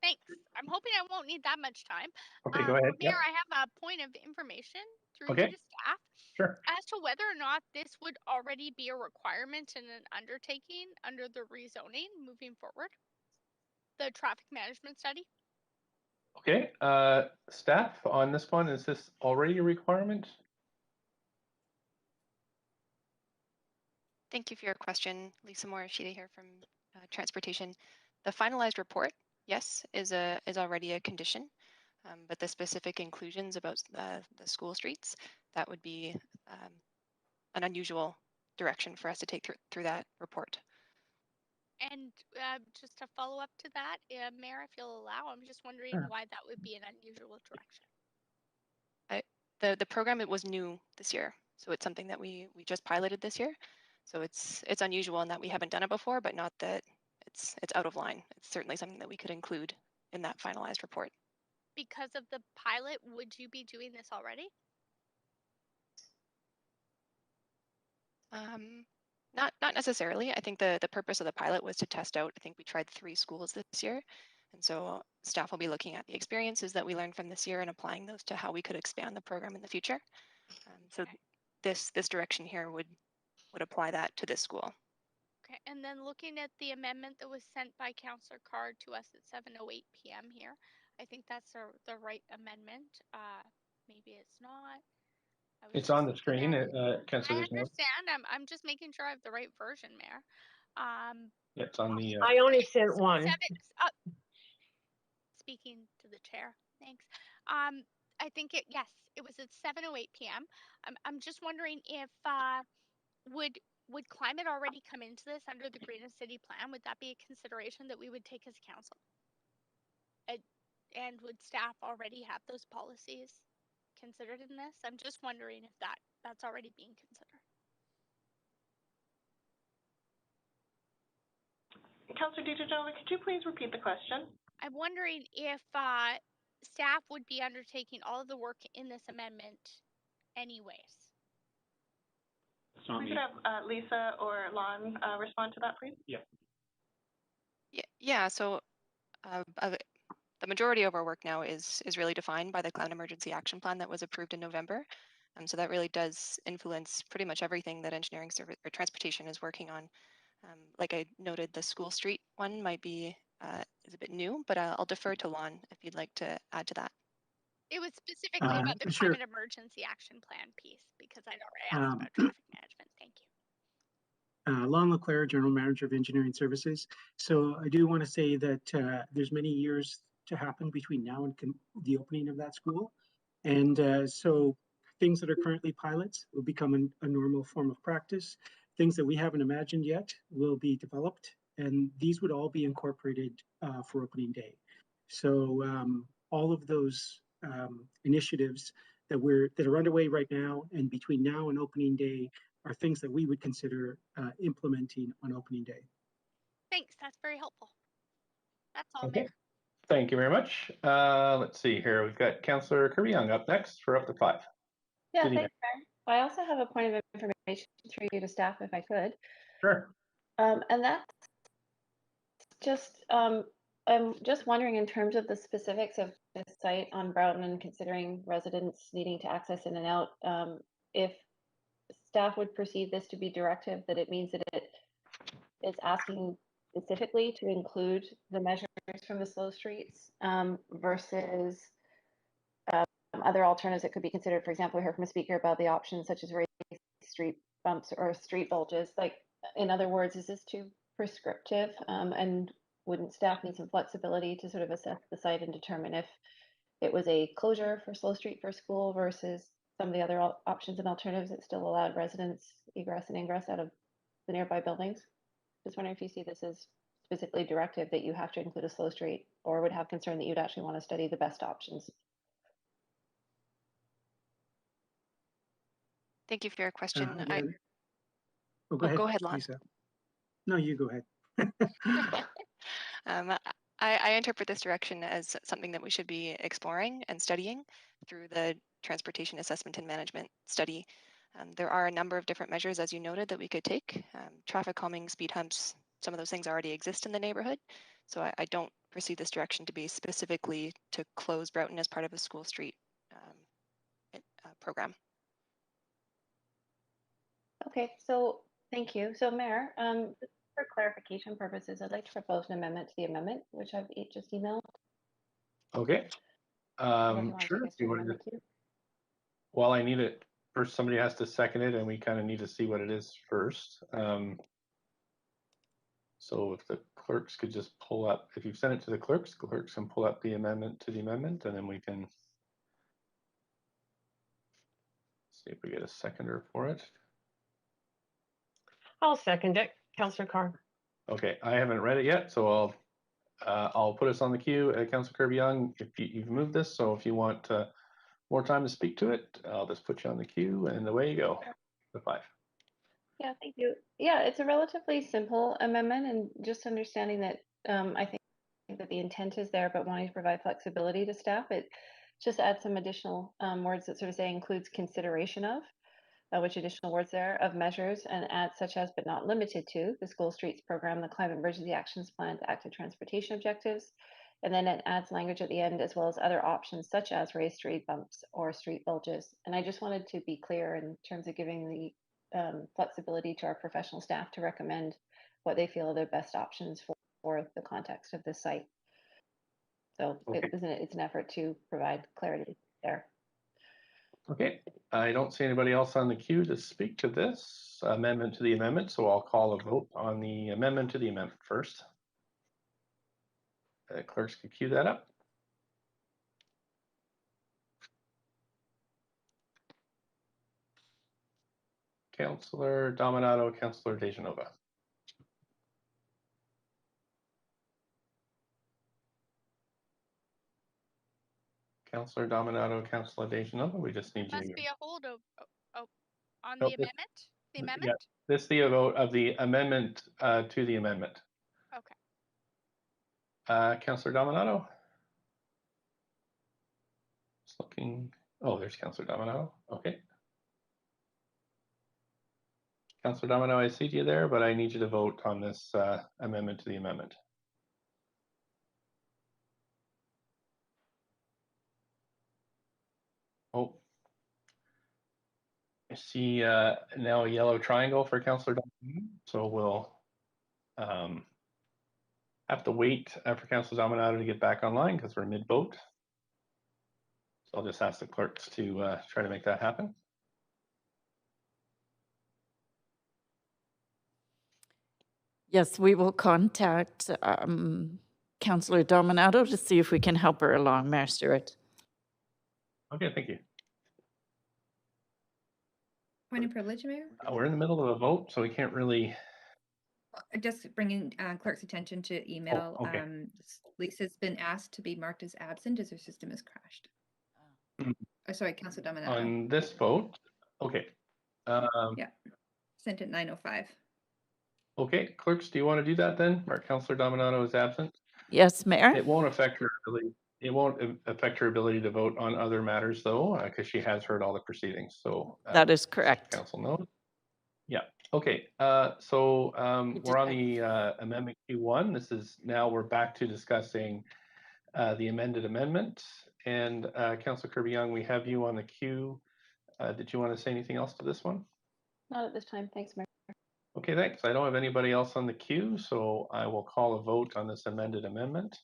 Thanks. I'm hoping I won't need that much time. Okay, go ahead. Mayor, I have a point of information through Okay. you to staff. Sure. As to whether or not this would already be a requirement in an undertaking under the rezoning moving forward, the traffic management study. Okay, staff on this one, is this already a requirement? Thank you for your question. Lisa Morishita here from Transportation. The finalized report, yes, is already a condition, but the specific inclusions about the school streets, that would be an unusual direction for us to take through that report. And just to follow up to that, Mayor, if you'll allow, I'm just wondering why that would be an unusual direction. The program, it was new this year, so it's something that we just piloted this year. So it's unusual in that we haven't done it before, but not that it's out of line. It's certainly something that we could include in that finalized report. Because of the pilot, would you be doing this already? Not necessarily. I think the purpose of the pilot was to test out. I think we tried 3 schools this year, and so staff will be looking at the experiences that we learned from this year and applying those to how we could expand the program in the future. So this direction here would apply that to this school. Okay, and then looking at the amendment that was sent by Councillor Card to us at 7:08 p.m. here, I think that's the right amendment. Maybe it's not. It's on the screen, I Councillor. understand. I'm just making sure I have the right version, Mayor. Yeah, it's on the. I only sent one. Speaking to the chair, thanks. I think yes, it was at 7:08 p.m. I'm just wondering if would climate already come into this under the Green City Plan? Would that be a consideration that we would take as council? And would staff already have those policies considered in this? I'm just wondering if that's already being considered. Councillor Dejanova, could you please repeat the question? I'm wondering if staff would be undertaking all of the work in this amendment anyways. We could have Lisa or Lon respond to that, please. Yeah. So the majority of our work now is really defined by the Climate Emergency Action Plan that was approved in November. So that really does influence pretty much everything that engineering service or transportation is working on. Like I noted, the school street one might be is a bit new, but I'll defer to Lon if you'd like to add to that. It was specifically about the Sure. Climate Emergency Action Plan piece because I'd already asked about traffic management. Thank you. Lon LeClaire, General Manager of Engineering Services. So I do want to say that there's many years to happen between now and the opening of that school. And so things that are currently pilots will become a normal form of practice. Things that we haven't imagined yet will be developed, and these would all be incorporated for opening day. So all of those initiatives that are underway right now and between now and opening day are things that we would consider implementing on opening day. Thanks, that's very helpful. That's all, Okay. Mayor. Thank you very much. Let's see here. We've got Councillor Kirby-Young up next for up to 5. Yeah, City thanks, Mayor. I also have a point of information through you to staff, if I could. Sure. And that's just, I'm just wondering in terms of the specifics of this site on Broughton and considering residents needing to access in and out, if staff would perceive this to be directive, that it means that it is asking specifically to include the measures from the slow streets versus other alternatives that could be considered. For example, we heard from a speaker about the options such as raised street bumps or street bulges. Like, in other words, is this too prescriptive? And wouldn't staff need some flexibility to sort of assess the site and determine if it was a closure for Slow Street for school versus some of the other options and alternatives that still allowed residents egress and ingress out of the nearby buildings? Just wondering if you see this as specifically directive that you have to include a slow street, or would have concern that you'd actually want to study the best options. Thank you for your question. Go ahead, Lon. Lisa. No, you go ahead. I interpret this direction as something that we should be exploring and studying through the Transportation Assessment and Management Study. There are a number of different measures, as you noted, that we could take. Traffic calming, speed humps, some of those things already exist in the neighborhood. So I don't perceive this direction to be specifically to close Broughton as part of a school street program. Okay, so thank you. So Mayor, for clarification purposes, I'd like to propose an amendment to the amendment, which I've just emailed. Okay. Sure. You want to well, I need it first. Somebody has to second it, and we kind of need to see what it is first. So if the clerks could just pull up, if you've sent it to the clerks can pull up the amendment to the amendment, and then we can see if we get a seconder for it. I'll second it, Councillor Carr. Okay, I haven't read it yet, so I'll put us on the queue. Councillor Kirby-Young, if you've moved this, so if you want more time to speak to it, I'll just put you on the queue, and away you go. The 5. Yeah, thank you. Yeah, it's a relatively simple amendment, and just understanding that I think that the intent is there, but wanting to provide flexibility to staff. It just adds some additional words that sort of say includes consideration of, which additional words there, of measures, and adds such as but not limited to the School Streets Program, the Climate Emergency Actions Plan, the active transportation objectives. And then it adds language at the end as well as other options such as raised street bumps or street bulges. And I just wanted to be clear in terms of giving the flexibility to our professional staff to recommend what they feel are the best options for the context of this site. So okay. It's an effort to provide clarity there. Okay, I don't see anybody else on the queue to speak to this amendment to the amendment, so I'll call a vote on the amendment to the amendment first. Clerks can queue that up. Councillor Dominato, Councillor Dejanova. Councillor Dominato, Councillor Dejanova, we just need you. Must be a hold on Nope, the amendment? The amendment? Yeah, this is the vote of the amendment to the amendment. Okay. Councillor Dominato? Just looking. Oh, there's Councillor Dominato. Okay. Councillor Dominato, I see you there, but I need you to vote on this amendment to the amendment. Oh. I see now a yellow triangle for Councillor Dominato, so we'll have to wait for Councillor Dominato to get back online because we're mid-vote. So I'll just ask the clerks to try to make that happen. Yes, we will contact Councillor Dominato to see if we can help her along, Mayor Stewart. Okay, thank you. Point of privilege, Mayor? We're in the middle of a vote, so we can't really. Just bringing clerk's attention to email. okay. Lisa's been asked to be marked as absent as her system has crashed. Mm. Oh, sorry, Councilor Dominato. On this vote, okay. Yeah, sent at 9:05. Okay, clerks, do you want to do that then? Mark Councillor Dominato is absent. Yes, Mayor? It won't affect her ability. It won't affect her ability to vote on other matters, though, because she has heard all the proceedings. So That is correct. Council knows. Yeah. Okay. We're on the amendment Q1. This is now we're back to discussing the amended amendment. And Councillor Kirby-Young, we have you on the queue. Did you want to say anything else to this one? Not at this time. Thanks, Mayor. Okay, thanks. I don't have anybody else on the queue, so I will call a vote on this amended amendment.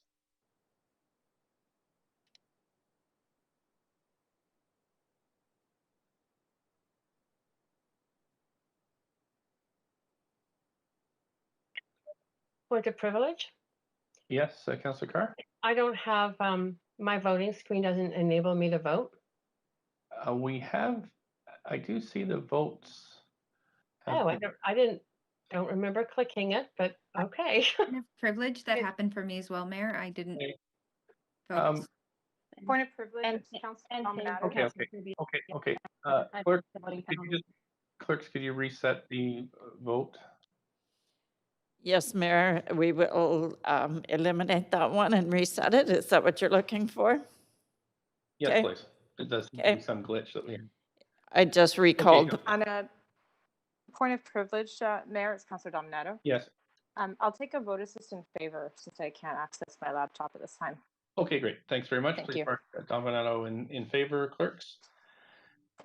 Point of privilege? Yes, Councillor Carr? I don't have, my voting screen doesn't enable me to vote. I do see the votes. Oh, don't remember clicking it, but okay. Point of privilege, that happened for me as well, Mayor. I didn't vote. Point of privilege, Councilor Dominato. Okay. Clerks, could you reset the vote? Yes, Mayor, we will eliminate that one and reset it. Is that what you're looking for? Yes, Okay. please. It does seem to be some glitch that we have. I just recalled. Okay. On a point of privilege, Mayor, it's Councilor Dominato. Yes. I'll take a vote assist in favor since I can't access my laptop at this time. Okay, great. Thanks very much. Thank Please you. mark Dominato in favor, clerks.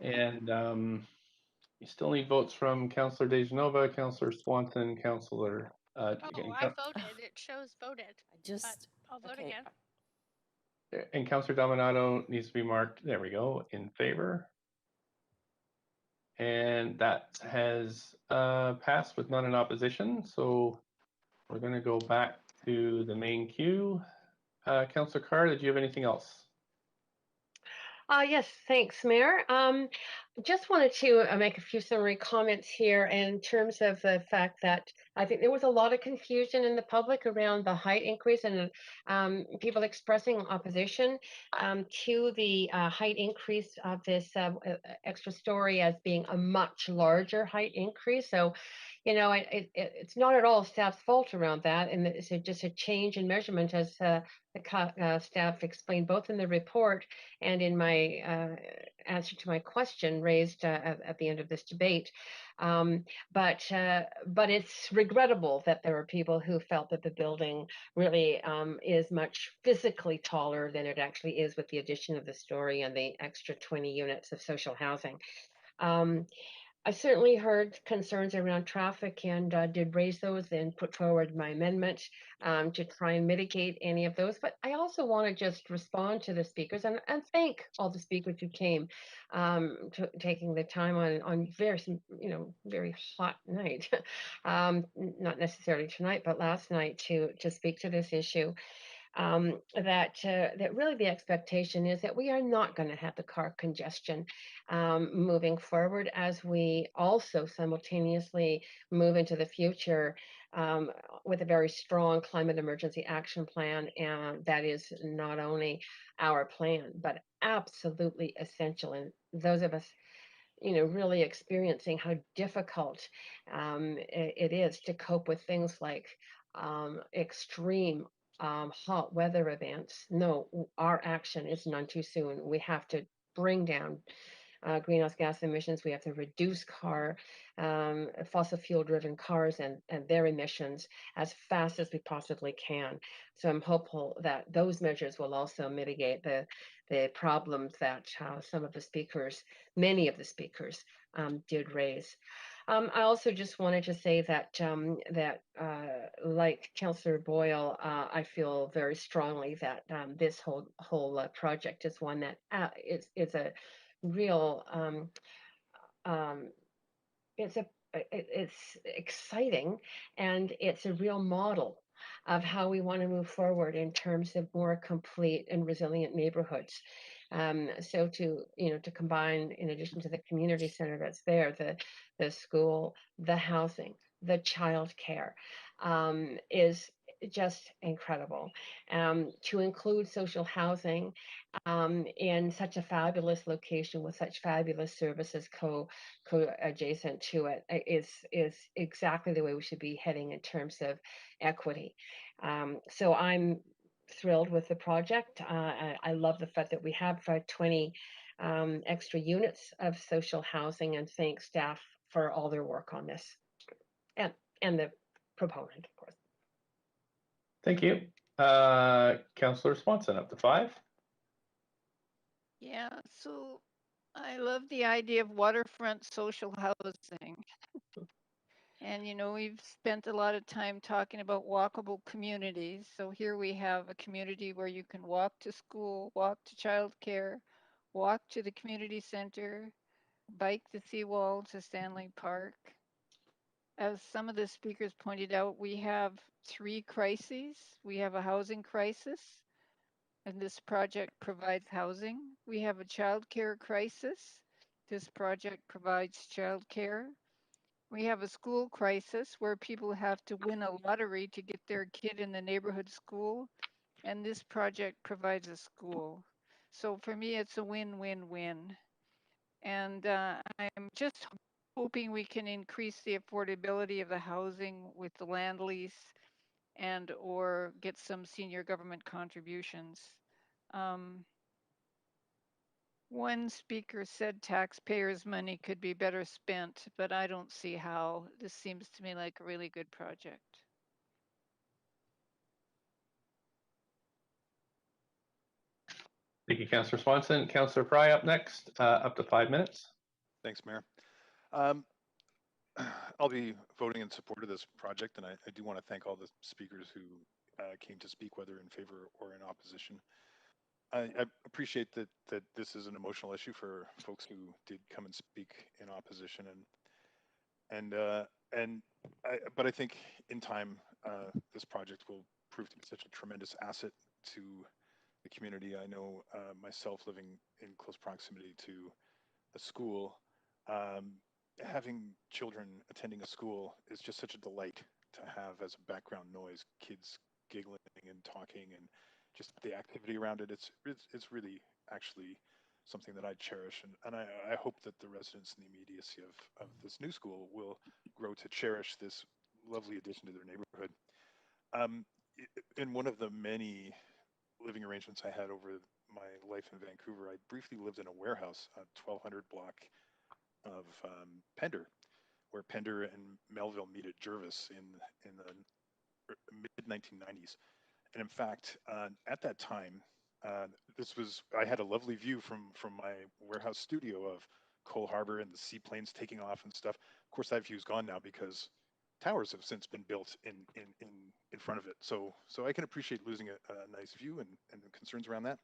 And you still need votes from Councillor Dejanova, Councillor Swanton, Councillor. I voted. It shows voted. I'll vote again. And Councillor Dominato needs to be marked. There we go, in favor. And that has passed with none in opposition. So we're going to go back to the main queue. Councillor Carr, did you have anything else? Yes, thanks, Mayor. Just wanted to make a few summary comments here in terms of the fact that I think there was a lot of confusion in the public around the height increase and people expressing opposition to the height increase of this extra story as being a much larger height increase. So, you know, it's not at all staff's fault around that, and it's just a change in measurement as the staff explained both in the report and in my answer to my question raised at the end of this debate. But it's regrettable that there are people who felt that the building really is much physically taller than it actually is with the addition of the story and the extra 20 units of social housing. I certainly heard concerns around traffic and did raise those and put forward my amendment to try and mitigate any of those. But I also want to just respond to the speakers and thank all the speakers who came taking the time on very hot night, not necessarily tonight, but last night to speak to this issue. That really the expectation is that we are not going to have the car congestion moving forward as we also simultaneously move into the future with a very strong climate emergency action plan. And that is not only our plan, but absolutely essential. And those of us really experiencing how difficult it is to cope with things like extreme hot weather events. No, our action is none too soon. We have to bring down greenhouse gas emissions. We have to reduce fossil fuel driven cars and their emissions as fast as we possibly can. So I'm hopeful that those measures will also mitigate the problems that many of the speakers did raise. I also just wanted to say that like Councillor Boyle, I feel very strongly that this whole project is one that is a real it's exciting, and it's a real model of how we want to move forward in terms of more complete and resilient neighborhoods. So to combine, in addition to the community center that's there, the school, the housing, the childcare, is just incredible. To include social housing in such a fabulous location with such fabulous services adjacent to it is exactly the way we should be heading in terms of equity. So I'm thrilled with the project. I love the fact that we have 20 extra units of social housing, and thank staff for all their work on this, and the proponent, of course. Thank you. Councillor Swanson, up to 5. Yeah, so I love the idea of waterfront social housing. And we've spent a lot of time talking about walkable communities. So here we have a community where you can walk to school, walk to childcare, walk to the community center, bike the seawall to Stanley Park. As some of the speakers pointed out, we have 3 crises. We have a housing crisis, and this project provides housing. We have a childcare crisis. This project provides childcare. We have a school crisis where people have to win a lottery to get their kid in the neighborhood school, and this project provides a school. So for me, it's a win-win-win. And I'm just hoping we can increase the affordability of the housing with the land lease and or get some senior government contributions. One speaker said taxpayers' money could be better spent, but I don't see how. This seems to me like a really good project. Thank you, Councillor Swanson. Councillor Fry up next, up to 5 minutes. Thanks, Mayor. I'll be voting in support of this project, and I do want to thank all the speakers who came to speak, whether in favor or in opposition. I appreciate that this is an emotional issue for folks who did come and speak in opposition, but I think in time this project will prove to be such a tremendous asset to the community. I know myself, living in close proximity to a school, having children attending a school is just such a delight to have as a background noise, kids giggling and talking, and just the activity around it. It's really actually something that I cherish, and I hope that the residents in the immediacy of this new school will grow to cherish this lovely addition to their neighborhood. In one of the many living arrangements I had over my life in Vancouver, I briefly lived in a warehouse, a 1200 block of Pender, where Pender and Melville meet at Jervis in the mid 1990s. And in fact, at that time, I had a lovely view from my warehouse studio of Cole Harbor and the seaplanes taking off and stuff. Of course, that view's gone now because towers have since been built in front of it. So I can appreciate losing a nice view and the concerns around that.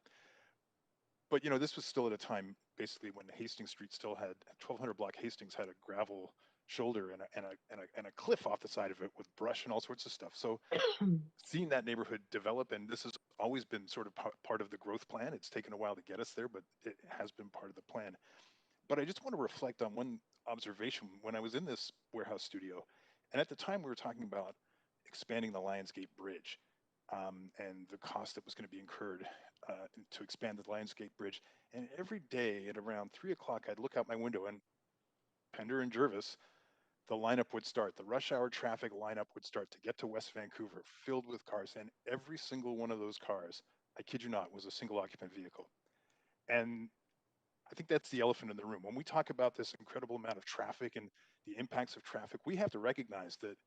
But this was still at a time basically when Hastings Street still had 1200 block Hastings had a gravel shoulder and a cliff off the side of it with brush and all sorts of stuff. So seeing that neighborhood develop, and this has always been sort of part of the growth plan. It's taken a while to get us there, but it has been part of the plan. But I just want to reflect on one observation when I was in this warehouse studio. And at the time we were talking about expanding the Lionsgate Bridge and the cost that was going to be incurred to expand the Lionsgate Bridge. And every day at around 3 o'clock, I'd look out my window, and Pender and Jervis, the lineup would start. The rush hour traffic lineup would start to get to West Vancouver, filled with cars. And every single one of those cars, I kid you not, was a single occupant vehicle. And I think that's the elephant in the room. When we talk about this incredible amount of traffic and the impacts of traffic, we have to recognize that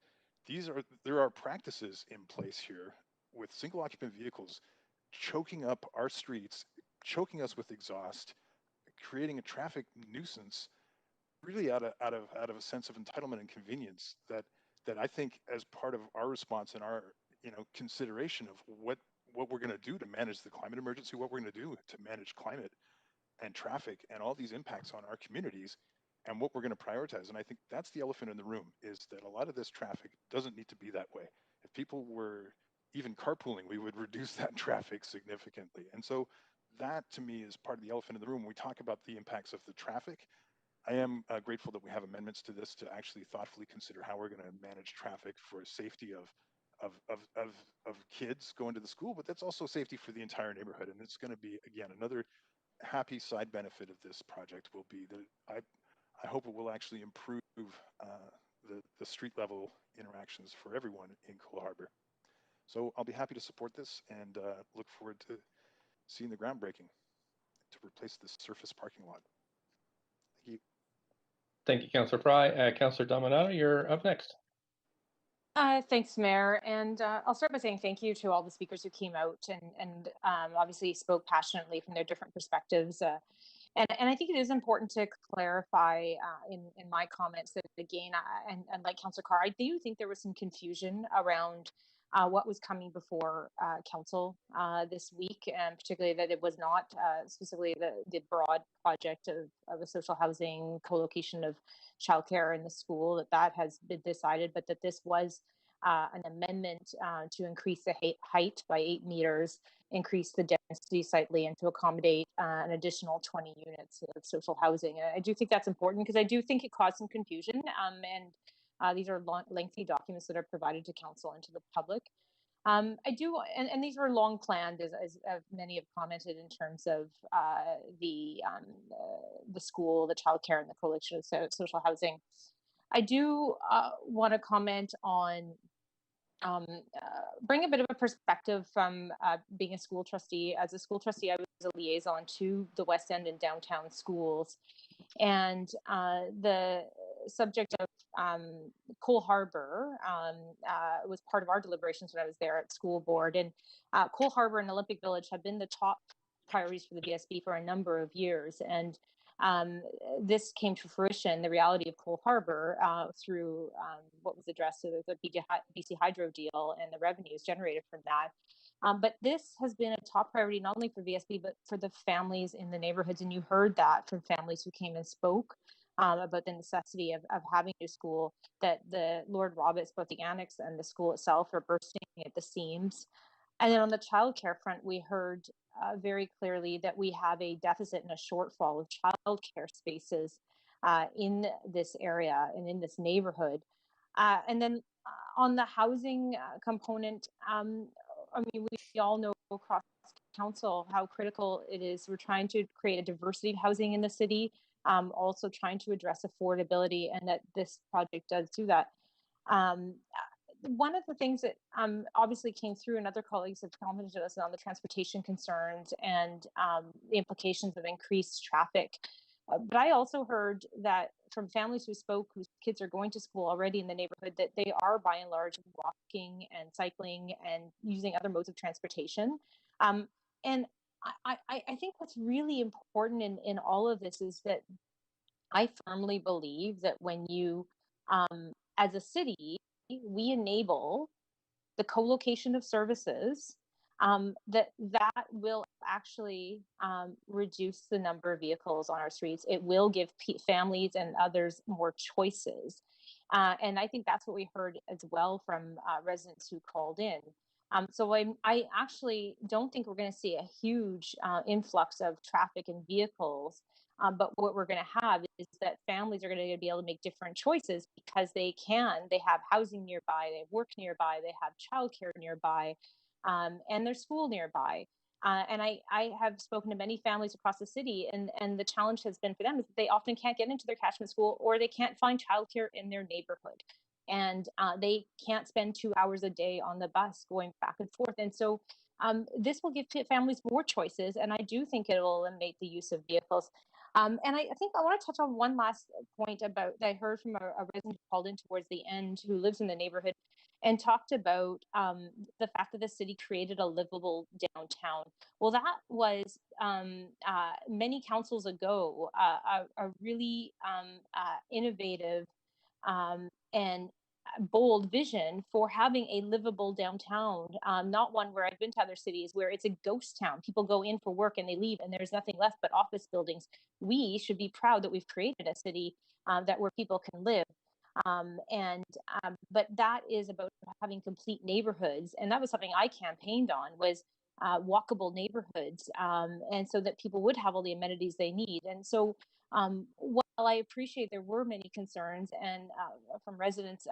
there are practices in place here with single occupant vehicles choking up our streets, choking us with exhaust, creating a traffic nuisance, really out of a sense of entitlement and convenience that I think, as part of our response and our consideration of what we're going to do to manage the climate emergency, what we're going to do to manage climate and traffic and all these impacts on our communities, and what we're going to prioritize. And I think that's the elephant in the room, is that a lot of this traffic doesn't need to be that way. If people were even carpooling, we would reduce that traffic significantly. And so that to me is part of the elephant in the room. When we talk about the impacts of the traffic, I am grateful that we have amendments to this to actually thoughtfully consider how we're going to manage traffic for safety of kids going to the school, but that's also safety for the entire neighborhood. And it's going to be, again, another happy side benefit of this project will be that I hope it will actually improve the street level interactions for everyone in Cole Harbour. So I'll be happy to support this and look forward to seeing the groundbreaking to replace this surface parking lot. Thank you. Thank you, Councillor Fry. Councillor Dominato, you're up next. Thanks, Mayor. And I'll start by saying thank you to all the speakers who came out and obviously spoke passionately from their different perspectives. And I think it is important to clarify in my comments that, again, and like Councillor Carr, I do think there was some confusion around what was coming before council this week, and particularly that it was not specifically the broad project of a social housing co-location of childcare in the school, that has been decided, but that this was an amendment to increase the height by 8 meters, increase the density slightly, and to accommodate an additional 20 units of social housing. And I do think that's important because I do think it caused some confusion, and these are lengthy documents that are provided to council and to the public. I do, and these were long planned, as many have commented, in terms of the school, the childcare, and the coalition of social housing. I do want to comment on bring a bit of a perspective from being a school trustee. As a school trustee, I was a liaison to the West End and downtown schools, and the subject of Cole Harbour was part of our deliberations when I was there at school board. And Cole Harbour and Olympic Village have been the top priorities for the VSB for a number of years. And this came to fruition, the reality of Cole Harbour, through what was addressed to the BC Hydro deal and the revenues generated from that. But this has been a top priority, not only for VSB, but for the families in the neighborhoods. And you heard that from families who came and spoke about the necessity of having a school, that the Lord Roberts, both the annex and the school itself, are bursting at the seams. And then on the childcare front, we heard very clearly that we have a deficit and a shortfall of childcare spaces in this area and in this neighborhood. And then on the housing component, I mean, we all know across council how critical it is. We're trying to create a diversity of housing in the city, also trying to address affordability, and that this project does do that. One of the things that obviously came through, and other colleagues have commented to us on, the transportation concerns and the implications of increased traffic. But I also heard that from families who spoke, whose kids are going to school already in the neighborhood, that they are by and large walking and cycling and using other modes of transportation. And I think what's really important in all of this is that I firmly believe that when you, as a city, we enable the co-location of services, that will actually reduce the number of vehicles on our streets. It will give families and others more choices. And I think that's what we heard as well from residents who called in. So I actually don't think we're going to see a huge influx of traffic and vehicles. But what we're going to have is that families are going to be able to make different choices because they have housing nearby, they have work nearby, they have childcare nearby, and their school nearby. And I have spoken to many families across the city, and the challenge has been for them is that they often can't get into their catchment school, or they can't find childcare in their neighborhood. And they can't spend 2 hours a day on the bus going back and forth. And so this will give families more choices, and I do think it will eliminate the use of vehicles. And I think I want to touch on one last point about that I heard from a resident who called in towards the end, who lives in the neighborhood, and talked about the fact that the city created a livable downtown. Well, that was many councils ago a really innovative and bold vision for having a livable downtown, not one where I've been to other cities where it's a ghost town. People go in for work and they leave and there's nothing left but office buildings. We should be proud that we've created a city that where people can live. But that is about having complete neighborhoods. And that was something I campaigned on, was walkable neighborhoods, and so that people would have all the amenities they need. And so while I appreciate there were many concerns and from residents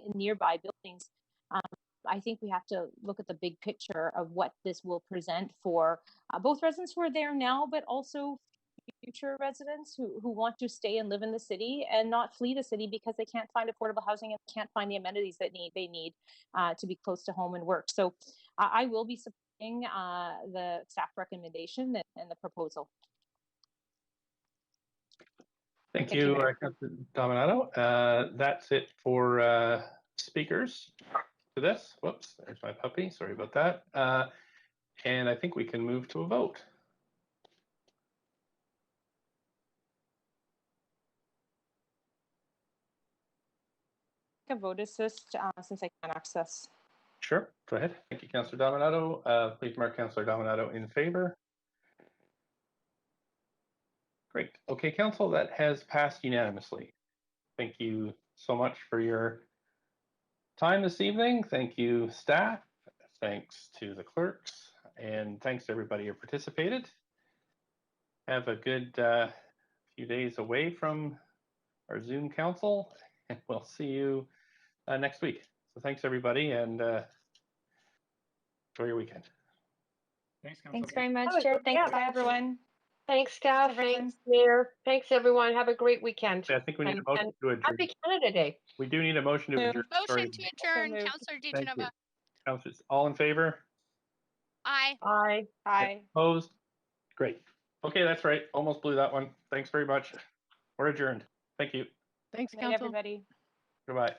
in nearby buildings, I think we have to look at the big picture of what this will present for both residents who are there now, but also future residents who want to stay and live in the city and not flee the city because they can't find affordable housing and can't find the amenities that they need to be close to home and work. So I will be supporting the staff recommendation and the proposal. Thank you, Councilor Dominato. That's it for speakers to this. Whoops, there's my puppy. Sorry about that. And I think we can move to a vote. A vote assist since I can't access. Sure, go ahead. Thank you, Councilor Dominato. Please mark Councilor Dominato in favor. Great. Okay, Council, that has passed unanimously. Thank you so much for your time this evening. Thank you, staff. Thanks to the clerks, and thanks to everybody who participated. Have a good few days away from our Zoom council, and we'll see you next week. So thanks, everybody, and enjoy your weekend. Thanks, Council. Thanks very much, Chair. Thanks, Bye, everyone. Thanks, staff. Thanks, Mayor. Thanks, everyone. Have a great weekend. I think we need a motion to adjourn. Happy Canada Day. We do need a motion to adjourn. Sorry. Motion to adjourn, Councillor Thank you. DeGenova. Councilors, all in favor? Aye. Aye. Aye. Opposed? Great. Okay, that's right. Almost blew that one. Thanks very much. We're adjourned. Thank you. Thanks, Good night, Council. everybody. Goodbye.